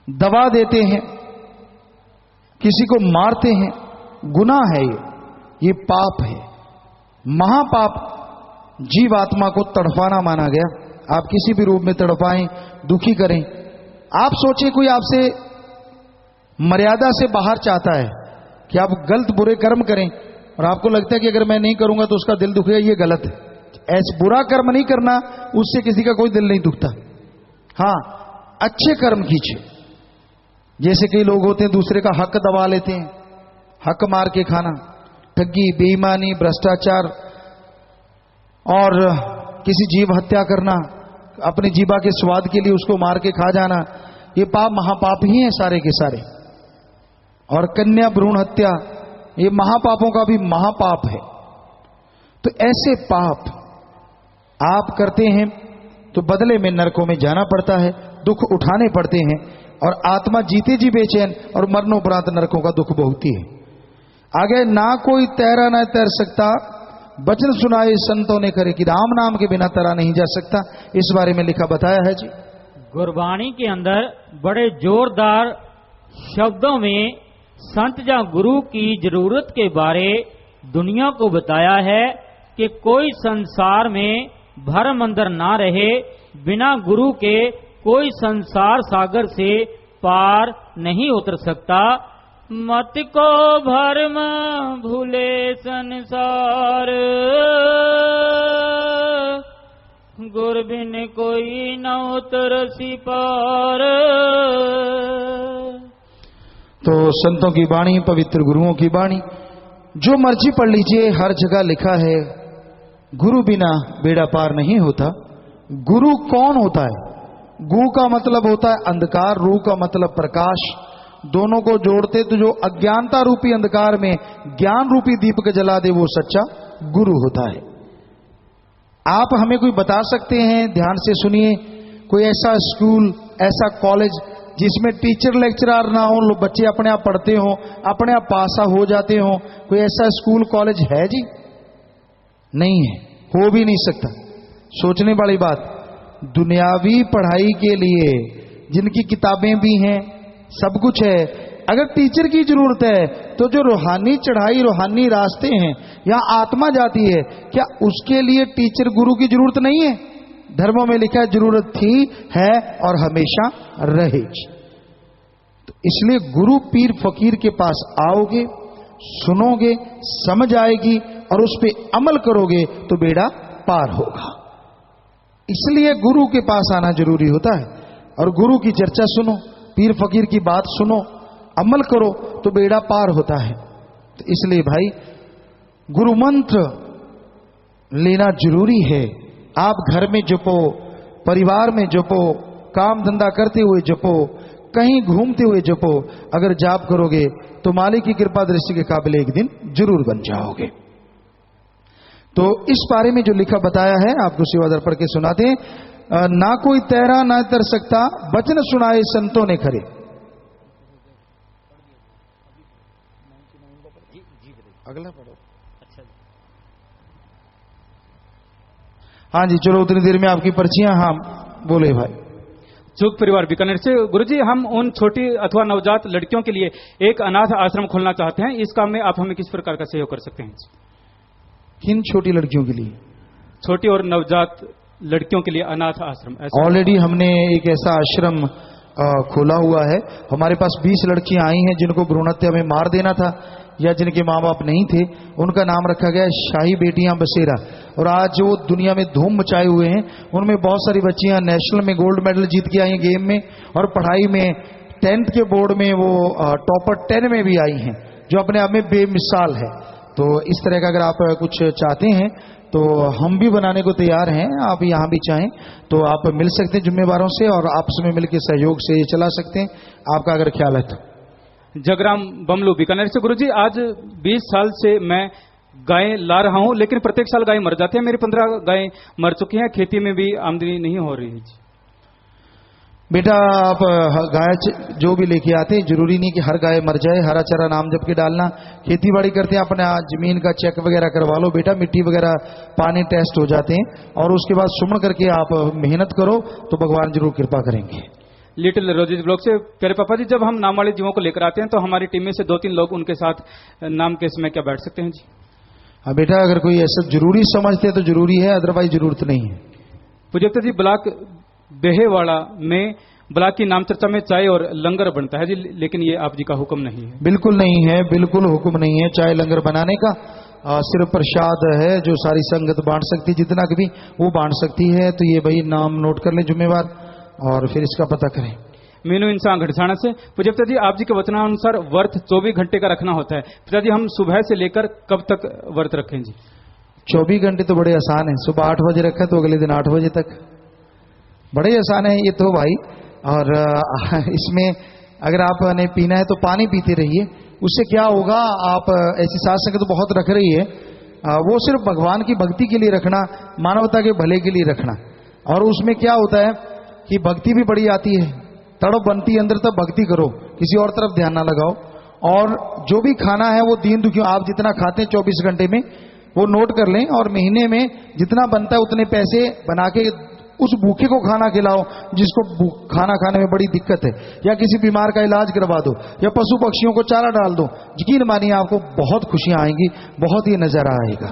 दबा देते हैं, किसी को मारते हैं, गुनाह है ये पाप है। महापाप जीवात्मा को तड़फाना माना गया। आप किसी भी रूप में तड़पाएं, दुखी करें। आप सोचें कोई आपसे मर्यादा से बाहर चाहता है कि आप गलत बुरे कर्म करें और आपको लगता है कि अगर मैं नहीं करूंगा तो उसका दिल दुखेगा, ये गलत है। ऐसे बुरा कर्म नहीं करना, उससे किसी का कोई दिल नहीं दुखता। हाँ, अच्छे कर्म कीजिए। जैसे कई लोग होते हैं दूसरे का हक दबा लेते हैं, हक मार के खाना, ठगी, बेईमानी, भ्रष्टाचार और किसी जीव हत्या करना, अपनी जीवा के स्वाद के लिए उसको मार के खा जाना, ये पाप महापाप ही हैं सारे के सारे। और कन्या भ्रूण हत्या, ये महापापों का भी महापाप है। तो ऐसे पाप आप करते हैं तो बदले में नरकों में जाना पड़ता है, दुख उठाने पड़ते हैं और आत्मा जीते जी बेचैन और मरणोपरांत नरकों का दुख भोगती है। आगे, ना कोई तैरा ना तैर सकता, वचन सुनाए संतों ने करे, कि राम नाम के बिना तैरा नहीं जा सकता। इस बारे में लिखा बताया है जी। गुरबाणी के अंदर बड़े जोरदार शब्दों में संत या गुरु की जरूरत के बारे दुनिया को बताया है कि कोई संसार में भरम अंदर ना रहे, बिना गुरु के कोई संसार सागर से पार नहीं उतर सकता। मत को भरम भूले संसार, गुर बिन कोई न उतरसी पार। तो संतों की वाणी, पवित्र गुरुओं की वाणी, जो मर्जी पढ़ लीजिए, हर जगह लिखा है गुरु बिना बेड़ा पार नहीं होता। गुरु कौन होता है? गु का मतलब होता है अंधकार, रू का मतलब प्रकाश। दोनों को जोड़ते तो जो अज्ञानता रूपी अंधकार में ज्ञान रूपी दीपक जला दे, वो सच्चा गुरु होता है। आप हमें कोई बता सकते हैं? ध्यान से सुनिए। कोई ऐसा स्कूल, ऐसा कॉलेज जिसमें टीचर लेक्चरर ना हो, लोग बच्चे अपने आप पढ़ते हो, अपने आप पास हो जाते हो, कोई ऐसा स्कूल कॉलेज है जी? नहीं है, हो भी नहीं सकता। सोचने वाली बात, दुनियावी पढ़ाई के लिए जिनकी किताबें भी हैं, सब कुछ है, अगर टीचर की जरूरत है तो जो रूहानी चढ़ाई, रूहानी रास्ते हैं, यहाँ आत्मा जाती है, क्या उसके लिए टीचर गुरु की जरूरत नहीं है? धर्मों में लिखा है जरूरत थी, है और हमेशा रहेगी। तो इसलिए गुरु पीर फकीर के पास आओगे, सुनोगे, समझ आएगी और उस पर अमल करोगे तो बेड़ा पार होगा। इसलिए गुरु के पास आना जरूरी होता है और गुरु की चर्चा सुनो, पीर फकीर की बात सुनो, अमल करो तो बेड़ा पार होता है। तो इसलिए भाई गुरु मंत्र लेना जरूरी है। आप घर में जपो, परिवार में जपो, काम धंधा करते हुए जपो, कहीं घूमते हुए जपो। अगर जाप करोगे तो मालिक की कृपा दृष्टि के काबिल एक दिन जरूर बन जाओगे। तो इस बारे में जो लिखा बताया है आपको सेवादार पढ़ के सुनाते हैं। ना कोई तैरा ना तर सकता, वचन सुनाए संतों ने खरे। अगला पढ़ो। अच्छा, हाँ जी, चलो उतनी देर में आपकी पर्चियां। हाँ बोले भाई। चूक परिवार बीकानेर से। गुरुजी, हम उन छोटी अथवा नवजात लड़कियों के लिए एक अनाथ आश्रम खोलना चाहते हैं। इस काम में आप हमें किस प्रकार का सहयोग कर सकते हैं? किन छोटी लड़कियों के लिए? छोटी और नवजात लड़कियों के लिए अनाथ आश्रम। ऑलरेडी हमने एक ऐसा आश्रम खोला हुआ है। हमारे पास 20 लड़कियां आई हैं जिनको भ्रूण हत्या में मार देना था या जिनके माँ बाप नहीं थे। उनका नाम रखा गया शाही बेटियां बसेरा। और आज वो दुनिया में धूम मचाए हुए हैं। उनमें बहुत सारी बच्चियां नेशनल में गोल्ड मेडल जीत के आई हैं गेम में, और पढ़ाई में 10th के बोर्ड में वो टॉपर 10 में भी आई हैं, जो अपने आप में बेमिसाल है। तो इस तरह का अगर आप कुछ चाहते हैं तो हम भी बनाने को तैयार हैं। आप यहाँ भी चाहें तो आप मिल सकते हैं जिम्मेवारों से और आपस में मिलकर सहयोग से चला सकते हैं, आपका अगर ख्याल है तो। जगराम बमलू बीकानेर से। गुरुजी, आज 20 साल से मैं गायें ला रहा हूं, लेकिन प्रत्येक साल गायें मर जाती हैं। मेरी 15 गायें मर चुकी हैं। खेती में भी आमदनी नहीं हो रही है। बेटा, आप गाय जो भी लेके आते हैं, जरूरी नहीं कि हर गाय मर जाए। हरा चारा नाम जप के डालना। खेती बाड़ी करते हैं, अपने जमीन का चेक वगैरह करवा लो बेटा, मिट्टी वगैरह पानी टेस्ट हो जाते हैं, और उसके बाद सुमन करके आप मेहनत करो तो भगवान जरूर कृपा करेंगे। लिटिल रोजेज ब्लॉक से। प्यारे पापा जी, जब हम नाम वाले जीवों को लेकर आते हैं तो हमारी टीम में से 2-3 लोग उनके साथ नाम के समय क्या बैठ सकते हैं जी? हाँ बेटा, अगर कोई ऐसा जरूरी समझते हैं तो जरूरी है, अदरवाइज जरूरत नहीं है। पूज्यता जी, ब्लॉक बेहेवाड़ा में ब्लॉक की नाम चर्चा में चाय और लंगर बनता है जी, लेकिन ये आप जी का हुक्म नहीं है। बिल्कुल नहीं है, बिल्कुल हुक्म नहीं है चाय लंगर बनाने का। सिर्फ प्रसाद है जो सारी संगत बांट सकती है, जितना भी वो बांट सकती है। तो ये भाई नाम नोट कर ले जिम्मेवार, और फिर इसका पता करें। मीनू इंसान घड़साना से। पूज्यता जी, आप जी के वचनानुसार व्रत 24 घंटे का रखना होता है। पिताजी, हम सुबह से लेकर कब तक व्रत रखें जी? 24 घंटे तो बड़े आसान है। सुबह 8 बजे रखा तो अगले दिन 8 बजे तक, बड़े आसान है ये तो भाई। और इसमें अगर आपने पीना है तो पानी पीते रहिए। उससे क्या होगा, आप ऐसी साथ संगत तो बहुत रख रही है, वो सिर्फ भगवान की भक्ति के लिए रखना, मानवता के भले के लिए रखना। और उसमें क्या होता है कि भक्ति भी बड़ी आती है, तड़प बनती है अंदर, तब भक्ति करो, किसी और तरफ ध्यान ना लगाओ। और जो भी खाना है वो दीन दुखियों, आप जितना खाते हैं 24 घंटे में वो नोट कर लें, और महीने में जितना बनता है उतने पैसे बना के उस भूखे को खाना खिलाओ जिसको खाना खाने में बड़ी दिक्कत है, या किसी बीमार का इलाज करवा दो, या पशु पक्षियों को चारा डाल दो। यकीन मानिए आपको बहुत खुशियां आएंगी, बहुत ही नजारा आएगा।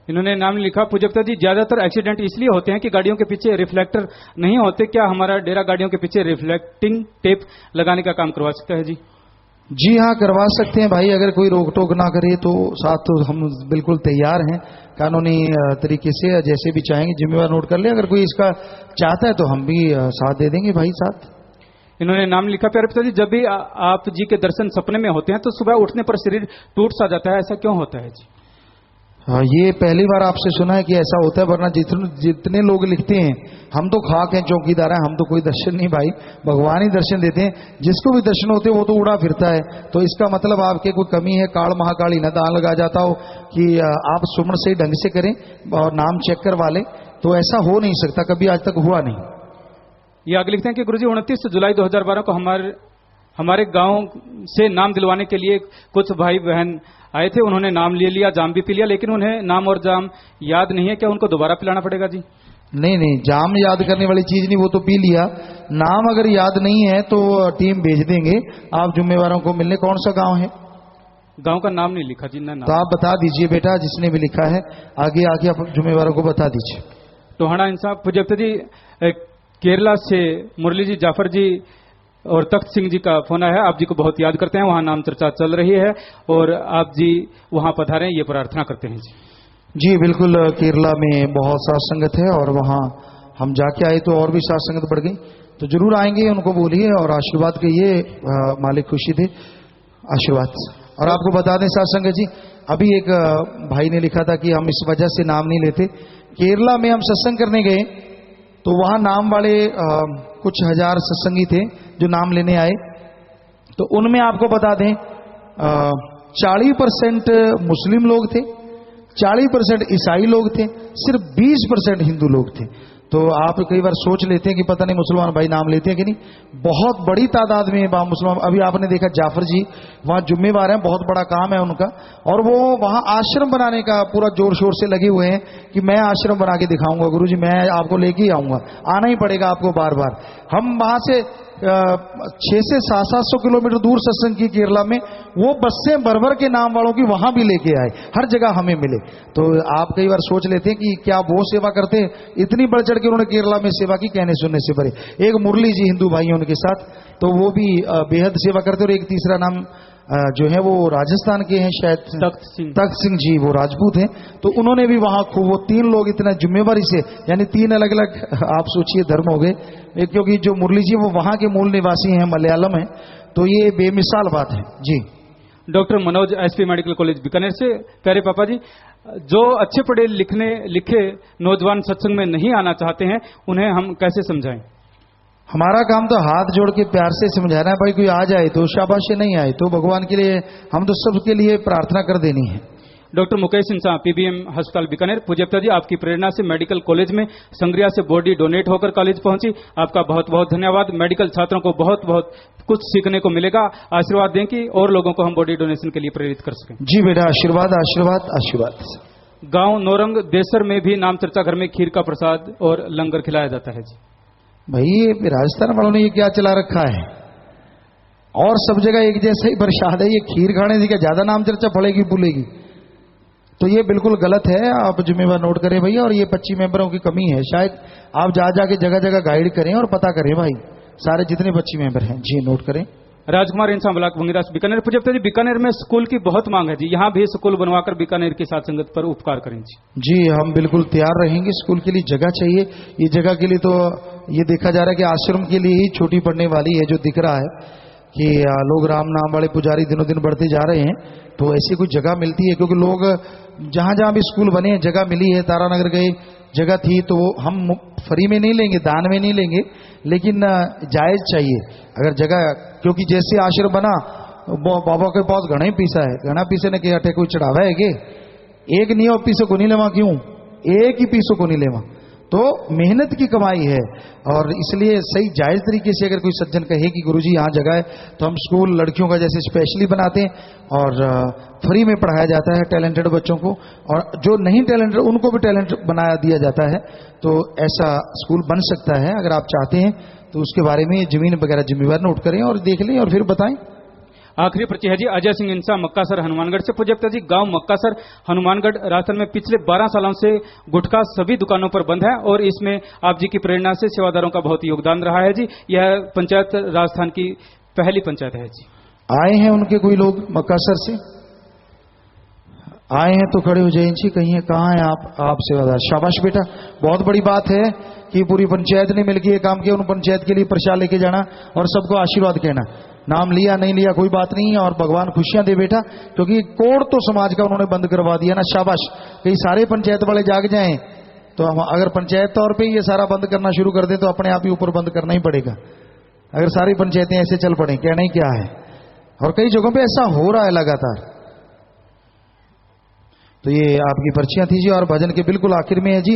इन्होंने नाम लिखा। पूज्यता जी, ज्यादातर एक्सीडेंट इसलिए होते हैं कि गाड़ियों के पीछे रिफ्लेक्टर नहीं होते। क्या हमारा डेरा गाड़ियों के पीछे रिफ्लेक्टिंग टेप लगाने का काम करवा सकता है जी? जी हाँ, करवा सकते हैं भाई। अगर कोई रोक टोक ना करे तो साथ तो हम बिल्कुल तैयार हैं, कानूनी तरीके से जैसे भी चाहेंगे। जिम्मेवार नोट कर ले, अगर कोई इसका चाहता है तो हम भी साथ दे देंगे भाई साथ। इन्होंने नाम लिखा। प्यारे पिताजी, जब भी आप जी के दर्शन सपने में होते हैं तो सुबह उठने पर शरीर टूट सा जाता है, ऐसा क्यों होता है जी? हाँ, ये पहली बार आपसे सुना है कि ऐसा होता है, वरना जितने लोग लिखते हैं हम तो खाक हैं, चौकीदार हैं, हम तो कोई दर्शन नहीं भाई, भगवान ही दर्शन देते हैं। जिसको भी दर्शन होते हैं वो तो उड़ा फिरता है। तो इसका मतलब आपके कोई कमी है, काल महाकाली न दान लगा जाता हो कि आप सुमन से ढंग से करें और नाम चेक करवा लें, तो ऐसा हो नहीं सकता, कभी आज तक हुआ नहीं। ये आगे लिखते हैं कि गुरुजी, 29 जुलाई 2012 को हमारे गांव से नाम दिलवाने के लिए कुछ भाई बहन आए थे। उन्होंने नाम ले लिया, जाम भी पी लिया, लेकिन उन्हें नाम और जाम याद नहीं है। क्या उनको दोबारा पिलाना पड़ेगा जी? नहीं नहीं, जाम याद करने वाली चीज नहीं, वो तो पी लिया। नाम अगर याद नहीं है तो टीम भेज देंगे आप जिम्मेवारों को मिलने। कौन सा गांव है? गांव का नाम नहीं लिखा जी, नाम तो आप बता दीजिए बेटा, जिसने भी लिखा है आगे आके आप जिम्मेवारों को बता दीजिए। टोहाना इंसाफ पूज्यप्त जी, केरला से मुरली जी, जाफर जी और तख्त सिंह जी का फोन आया है। आप जी को बहुत याद करते हैं, वहां नाम चर्चा चल रही है और आप जी वहां पधारें ये प्रार्थना करते हैं जी। जी बिल्कुल, केरला में बहुत साथ संगत है और वहां हम जाके आए तो और भी साथ संगत बढ़ गई, तो जरूर आएंगे, उनको बोलिए और आशीर्वाद कहिए, मालिक खुशी दे, आशीर्वाद। और आपको बता दें साथ संगत जी, अभी एक भाई ने लिखा था कि हम इस वजह से नाम नहीं लेते। केरला में हम सत्संग करने गए तो वहां नाम वाले कुछ हजार सत्संगी थे जो नाम लेने आए, तो उनमें आपको बता दें 40% मुस्लिम लोग थे, 40% ईसाई लोग थे, सिर्फ 20% हिंदू लोग थे। तो आप कई बार सोच लेते हैं कि पता नहीं मुसलमान भाई नाम लेते हैं कि नहीं, बहुत बड़ी तादाद में मुसलमान। अभी आपने देखा जाफर जी वहां जिम्मेवार हैं, बहुत बड़ा काम है उनका, और वो वहां आश्रम बनाने का पूरा जोर शोर से लगे हुए हैं कि मैं आश्रम बना के दिखाऊंगा गुरुजी, मैं आपको लेके ही आऊंगा, आना ही पड़ेगा आपको बार बार। हम वहां से 600 से 700 किलोमीटर दूर सत्संग की केरला में, वो बसें भर के नाम वालों की वहां भी लेके आए, हर जगह हमें मिले। तो आप कई बार सोच लेते हैं कि क्या वो सेवा करते हैं, इतनी बढ़ चढ़ के उन्होंने केरला में सेवा की, कहने सुनने से परे। एक मुरली जी हिंदू भाई हैं उनके साथ, तो वो भी बेहद सेवा करते। और एक तीसरा नाम जो है वो राजस्थान के हैं शायद, तख्त सिंह जी, वो राजपूत हैं, तो उन्होंने भी वहां खूब, वो 3 लोग इतना जिम्मेवारी से, यानी 3 अलग अलग आप सोचिए धर्म हो गए, क्योंकि जो मुरली जी वो वहां के मूल निवासी हैं, मलयालम है, तो ये बेमिसाल बात है जी। Doctor Manoj, SP medical college Bikaner से, प्यारे पापा जी, जो अच्छे पढ़े लिखे नौजवान सत्संग में नहीं आना चाहते हैं, उन्हें हम कैसे समझाएं? हमारा काम तो हाथ जोड़ के प्यार से समझाना है, भाई कोई आ जाए तो शाबाश, नहीं आए तो भगवान के लिए, हम तो सबके लिए प्रार्थना कर देनी है। डॉक्टर मुकेश इंसान, पीबीएम अस्पताल बीकानेर, पूज्यप्ता जी, आपकी प्रेरणा से मेडिकल कॉलेज में संग्रिया से बॉडी डोनेट होकर कॉलेज पहुंची, आपका बहुत बहुत धन्यवाद। मेडिकल छात्रों को बहुत बहुत कुछ सीखने को मिलेगा, आशीर्वाद दें कि और लोगों को हम बॉडी डोनेशन के लिए प्रेरित कर सकें। जी बेटा, आशीर्वाद आशीर्वाद आशीर्वाद। गांव नौरंग देसर में भी नाम चर्चा घर में खीर का प्रसाद और लंगर खिलाया जाता है जी। भाई ये राजस्थान वालों ने ये क्या चला रखा है, और सब जगह एक जैसा ही प्रसाद है, ये खीर खाने से क्या ज्यादा नाम चर्चा फलेगी फूलेगी? तो ये बिल्कुल गलत है, आप जिम्मेवार नोट करें भैया। और ये 25 मेंबरों की कमी है, शायद आप जा जाके जगह जगह गाइड करें और पता करें भाई, सारे जितने 25 मेंबर हैं जी, नोट करें। राजकुमार इंसान ब्लॉक भंगीरास बीकानेर, पूज्यप्ता जी, बीकानेर में स्कूल की बहुत मांग है जी, यहाँ भी स्कूल बनवाकर बीकानेर की साथ संगत पर उपकार करें जी। जी हम बिल्कुल तैयार रहेंगे, स्कूल के लिए जगह चाहिए। ये जगह के लिए तो ये देखा जा रहा है कि आश्रम के लिए ही छोटी पड़ने वाली है, जो दिख रहा है कि लोग राम नाम वाले पुजारी दिनों दिन बढ़ते जा रहे हैं, तो ऐसी कोई जगह मिलती है, क्योंकि लोग जहां जहां भी स्कूल बने हैं जगह मिली है, तारानगर गए जगह थी, तो हम फ्री में नहीं लेंगे, दान में नहीं लेंगे, लेकिन जायज चाहिए अगर जगह, क्योंकि जैसे आश्रम बना बाबा के पास घना ही पीसा है, घना पीसे ने क्या कोई चढ़ावा है कि एक नहीं और पीसो को नहीं लेवा, क्यों एक ही पीसो को नहीं लेवा, तो मेहनत की कमाई है। और इसलिए सही जायज तरीके से अगर कोई सज्जन कहे कि गुरुजी यहाँ जगह है, तो हम स्कूल लड़कियों का जैसे स्पेशली बनाते हैं और फ्री में पढ़ाया जाता है टैलेंटेड बच्चों को, और जो नहीं टैलेंटेड उनको भी टैलेंट बना दिया जाता है। तो ऐसा स्कूल बन सकता है, अगर आप चाहते हैं तो उसके बारे में जमीन वगैरह जिम्मेवार नोट करें और देख लें और फिर बताएं। आखिरी पर्ची है जी, अजय सिंह इंसा, मक्कासर हनुमानगढ़ से, पूज्यप्ता जी, गांव मक्कासर हनुमानगढ़ राजस्थान में पिछले 12 सालों से गुटखा सभी दुकानों पर बंद है और इसमें आप जी की प्रेरणा से सेवादारों का बहुत योगदान रहा है जी। यह पंचायत राजस्थान की पहली पंचायत है जी। आए हैं उनके कोई लोग मक्कासर से आए हैं तो खड़े हो जाइए जी, कहिए कहाँ हैं आप सेवादार, शाबाश बेटा, बहुत बड़ी बात है कि पूरी पंचायत ने मिलकर ये काम किया। उन पंचायत के लिए प्रसाद लेके जाना और सबको आशीर्वाद कहना, नाम लिया नहीं लिया कोई बात नहीं, और भगवान खुशियां दे बेटा, क्योंकि कोड तो समाज का उन्होंने बंद करवा दिया ना, शाबाश। कहीं सारे पंचायत वाले जाग जाएं तो हम अगर पंचायत तौर पे ये सारा बंद करना शुरू कर दें तो अपने आप ही ऊपर बंद करना ही पड़ेगा, अगर सारी पंचायतें ऐसे चल पड़े, कहना ही क्या है। और कई जगहों पे ऐसा हो रहा है लगातार। तो ये आपकी पर्चियां थी जी। और भजन के बिल्कुल आखिर में है जी,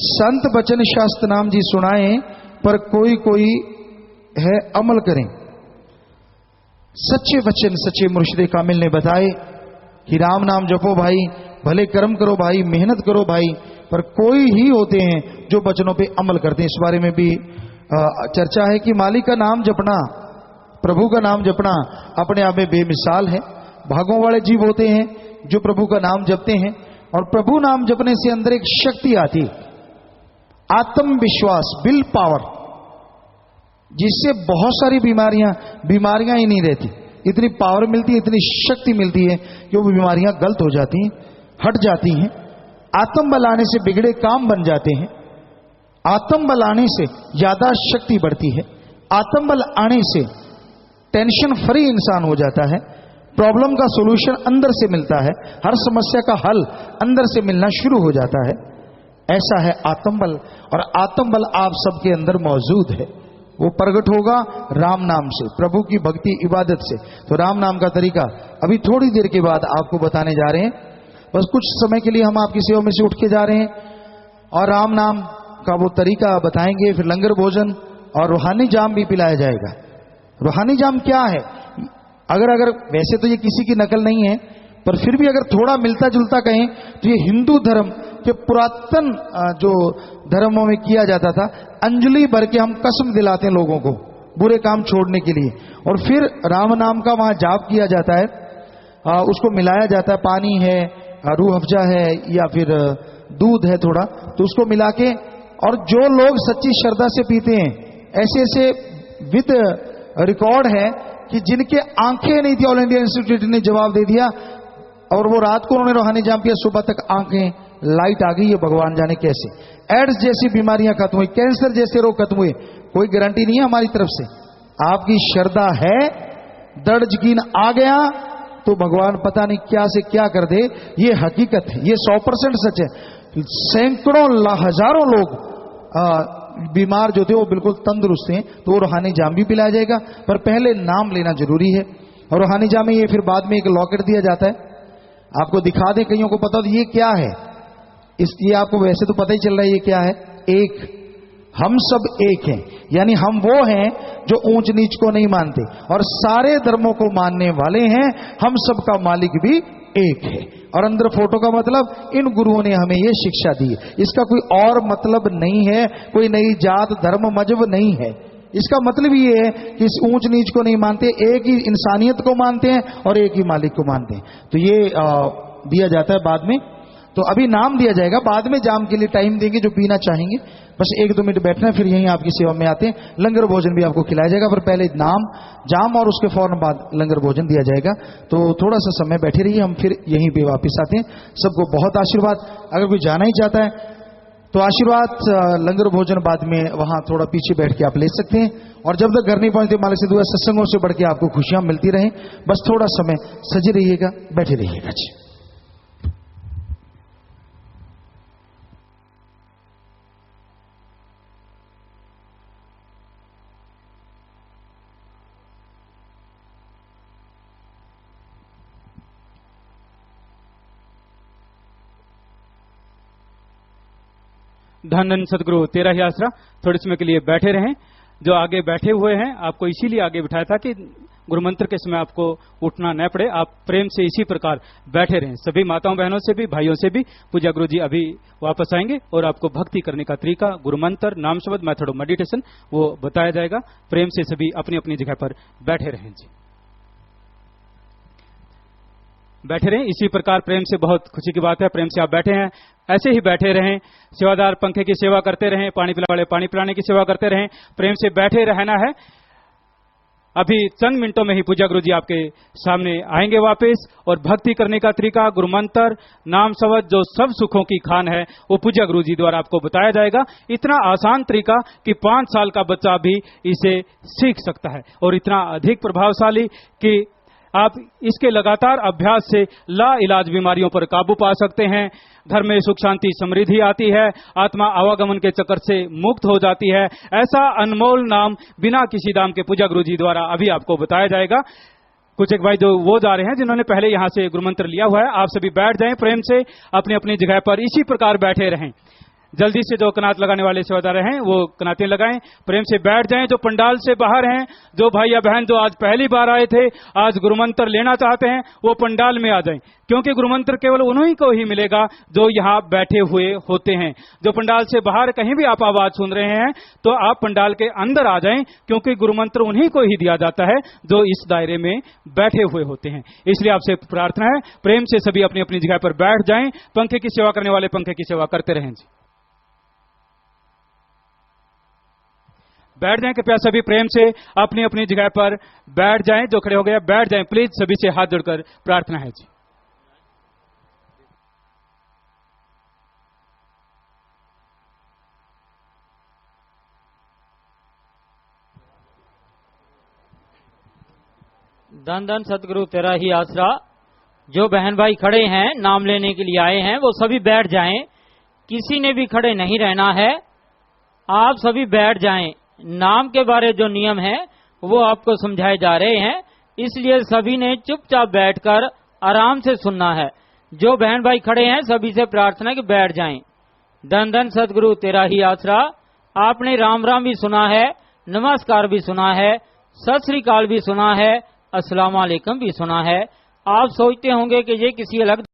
संत बचन शास्त्र नाम जी सुनाए पर कोई कोई है अमल करें, सच्चे वचन सच्चे मुर्शिद कामिल ने बताए कि राम नाम जपो भाई, भले कर्म करो भाई, मेहनत करो भाई, पर कोई ही होते हैं जो वचनों पे अमल करते हैं। इस बारे में भी चर्चा है कि मालिक का नाम जपना, प्रभु का नाम जपना अपने आप में बेमिसाल है। भागों वाले जीव होते हैं जो प्रभु का नाम जपते हैं, और प्रभु नाम जपने से अंदर एक शक्ति आती, आत्मविश्वास, विल पावर, जिससे बहुत सारी बीमारियां ही नहीं रहती। इतनी पावर मिलती है, इतनी शक्ति मिलती है कि वो बीमारियां गलत हो जाती हैं, हट जाती हैं। आत्मबल आने से बिगड़े काम बन जाते हैं। आत्मबल आने से ज्यादा शक्ति बढ़ती है। आत्मबल आने से टेंशन फ्री इंसान हो जाता है। प्रॉब्लम का सॉल्यूशन अंदर से मिलता है। हर समस्या का हल अंदर से मिलना शुरू हो जाता है। ऐसा है आत्मबल, और आत्मबल आप सबके अंदर मौजूद है। वो प्रकट होगा राम नाम से, प्रभु की भक्ति इबादत से। तो राम नाम का तरीका अभी थोड़ी देर के बाद आपको बताने जा रहे हैं। बस कुछ समय के लिए हम आपकी सेवा में से उठ के जा रहे हैं और राम नाम का वो तरीका बताएंगे। फिर लंगर भोजन और रूहानी जाम भी पिलाया जाएगा। रूहानी जाम क्या है? अगर वैसे तो ये किसी की नकल नहीं है, पर फिर भी अगर थोड़ा मिलता जुलता कहें तो ये हिंदू धर्म के पुरातन जो धर्मों में किया जाता था। अंजलि भर के हम कसम दिलाते हैं लोगों को बुरे काम छोड़ने के लिए, और फिर राम नाम का वहां जाप किया जाता है। उसको मिलाया जाता है, पानी है, रूह अफ़ज़ा है, या फिर दूध है थोड़ा, तो उसको मिला के, और जो लोग सच्ची श्रद्धा से पीते हैं, ऐसे ऐसे विद रिकॉर्ड है कि जिनके आंखें नहीं थी, ऑल इंडिया इंस्टीट्यूट ने जवाब दे दिया, और वो रात को उन्होंने रूहानी जाम किया, सुबह तक आंखें लाइट आ गई। ये भगवान जाने कैसे। एड्स जैसी बीमारियां खत्म हुई, कैंसर जैसे रोग खत्म हुए। कोई गारंटी नहीं है हमारी तरफ से, आपकी श्रद्धा है, दर्द यकीन आ गया तो भगवान पता नहीं क्या से क्या कर दे। ये हकीकत है, ये 100% सच है। सैकड़ों हजारों लोग बीमार जो थे वो बिल्कुल तंदुरुस्त हैं। तो वो रूहानी जाम भी पिलाया जाएगा, पर पहले नाम लेना जरूरी है। और रूहानी जाम में ये फिर बाद में एक लॉकेट दिया जाता है, आपको दिखा दे, कईयों को पता हो ये क्या है। इसलिए आपको वैसे तो पता ही चल रहा है ये क्या है। एक, हम सब एक हैं, यानी हम वो हैं जो ऊंच नीच को नहीं मानते और सारे धर्मों को मानने वाले हैं। हम सबका मालिक भी एक है। और अंदर फोटो का मतलब इन गुरुओं ने हमें ये शिक्षा दी है। इसका कोई और मतलब नहीं है, कोई नई जात धर्म मजहब नहीं है। इसका मतलब ये है कि इस ऊंच नीच को नहीं मानते, एक ही इंसानियत को मानते हैं और एक ही मालिक को मानते हैं। तो ये दिया जाता है बाद में। तो अभी नाम दिया जाएगा, बाद में जाम के लिए टाइम देंगे जो पीना चाहेंगे। बस 1-2 मिनट बैठना है, फिर यहीं आपकी सेवा में आते हैं। लंगर भोजन भी आपको खिलाया जाएगा, पर पहले नाम जाम और उसके फौरन बाद लंगर भोजन दिया जाएगा। तो थोड़ा सा समय बैठे रहिए, हम फिर यहीं पे वापस आते हैं। सबको बहुत आशीर्वाद। अगर कोई जाना ही चाहता है तो आशीर्वाद लंगर भोजन बाद में वहां थोड़ा पीछे बैठ के आप ले सकते हैं। और जब तक घर नहीं पहुंचते, मालिक से दुआ, सत्संगों से बढ़ के आपको खुशियां मिलती रहें। बस थोड़ा समय सजे रहिएगा, बैठे रहिएगा जी। धन धन सदगुरु तेरा ही आसरा। थोड़े समय के लिए बैठे रहें। जो आगे बैठे हुए हैं आपको इसीलिए आगे बिठाया था कि गुरु मंत्र के समय आपको उठना न पड़े। आप प्रेम से इसी प्रकार बैठे रहें। सभी माताओं बहनों से भी, भाइयों से भी पूज्य गुरु जी अभी वापस आएंगे और आपको भक्ति करने का तरीका, गुरु मंत्र, नाम शब्द, मेथड ऑफ मेडिटेशन वो बताया जाएगा। प्रेम से सभी अपनी अपनी जगह पर बैठे रहें जी, बैठे रहें इसी प्रकार। प्रेम से, बहुत खुशी की बात है, प्रेम से आप बैठे हैं, ऐसे ही बैठे रहें। सेवादार पंखे की सेवा करते रहें, पानी पिलाने वाले पानी पिलाने की सेवा करते रहें। प्रेम से बैठे रहना है। अभी चंद मिनटों में ही पूज्य गुरु जी आपके सामने आएंगे वापस, और भक्ति करने का तरीका, गुरु मंत्र, नाम शब्द, जो सब सुखों की खान है, वो पूज्य गुरु जी द्वारा आपको बताया जाएगा। इतना आसान तरीका कि 5 साल का बच्चा भी इसे सीख सकता है, और इतना अधिक प्रभावशाली कि आप इसके लगातार अभ्यास से ला इलाज बीमारियों पर काबू पा सकते हैं। घर में सुख शांति समृद्धि आती है, आत्मा आवागमन के चक्कर से मुक्त हो जाती है। ऐसा अनमोल नाम बिना किसी दाम के पूज्य गुरु जी द्वारा अभी आपको बताया जाएगा। कुछ एक भाई जो वो जा रहे हैं जिन्होंने पहले यहां से गुरु मंत्र लिया हुआ है, आप सभी बैठ जाएं, प्रेम से अपनी अपनी जगह पर इसी प्रकार बैठे रहें। जल्दी से जो कनात लगाने वाले सेवादार हैं वो कनातें लगाएं, प्रेम से बैठ जाएं। जो पंडाल से बाहर हैं, जो भाई या बहन जो आज पहली बार आए थे, आज गुरुमंत्र लेना चाहते हैं, वो पंडाल में आ जाएं, क्योंकि गुरुमंत्र केवल उन्हीं को ही मिलेगा जो यहाँ बैठे हुए होते हैं। जो पंडाल से बाहर कहीं भी आप आवाज सुन रहे हैं तो आप पंडाल के अंदर आ जाएं, क्योंकि गुरुमंत्र उन्हीं को ही दिया जाता है जो इस दायरे में बैठे हुए होते हैं। इसलिए आपसे प्रार्थना है, प्रेम से सभी अपनी अपनी जगह पर बैठ जाएं। पंखे की सेवा करने वाले पंखे की सेवा करते रहें जी। बैठ जाएं, कृपया सभी प्रेम से अपनी अपनी जगह पर बैठ जाएं। जो खड़े हो गए बैठ जाएं, प्लीज सभी से हाथ जोड़कर प्रार्थना है जी। धन धन सतगुरु तेरा ही आसरा। जो बहन भाई खड़े हैं नाम लेने के लिए आए हैं वो सभी बैठ जाएं, किसी ने भी खड़े नहीं रहना है, आप सभी बैठ जाएं। नाम के बारे जो नियम है वो आपको समझाए जा रहे हैं, इसलिए सभी ने चुपचाप बैठकर आराम से सुनना है। जो बहन भाई खड़े हैं सभी से प्रार्थना कि बैठ जाएं। धन धन सतगुरु तेरा ही आसरा। आपने राम राम भी सुना है, नमस्कार भी सुना है, सत श्री अकाल भी सुना है, अस्सलाम वालेकुम भी सुना है। आप सोचते होंगे कि ये किसी अलग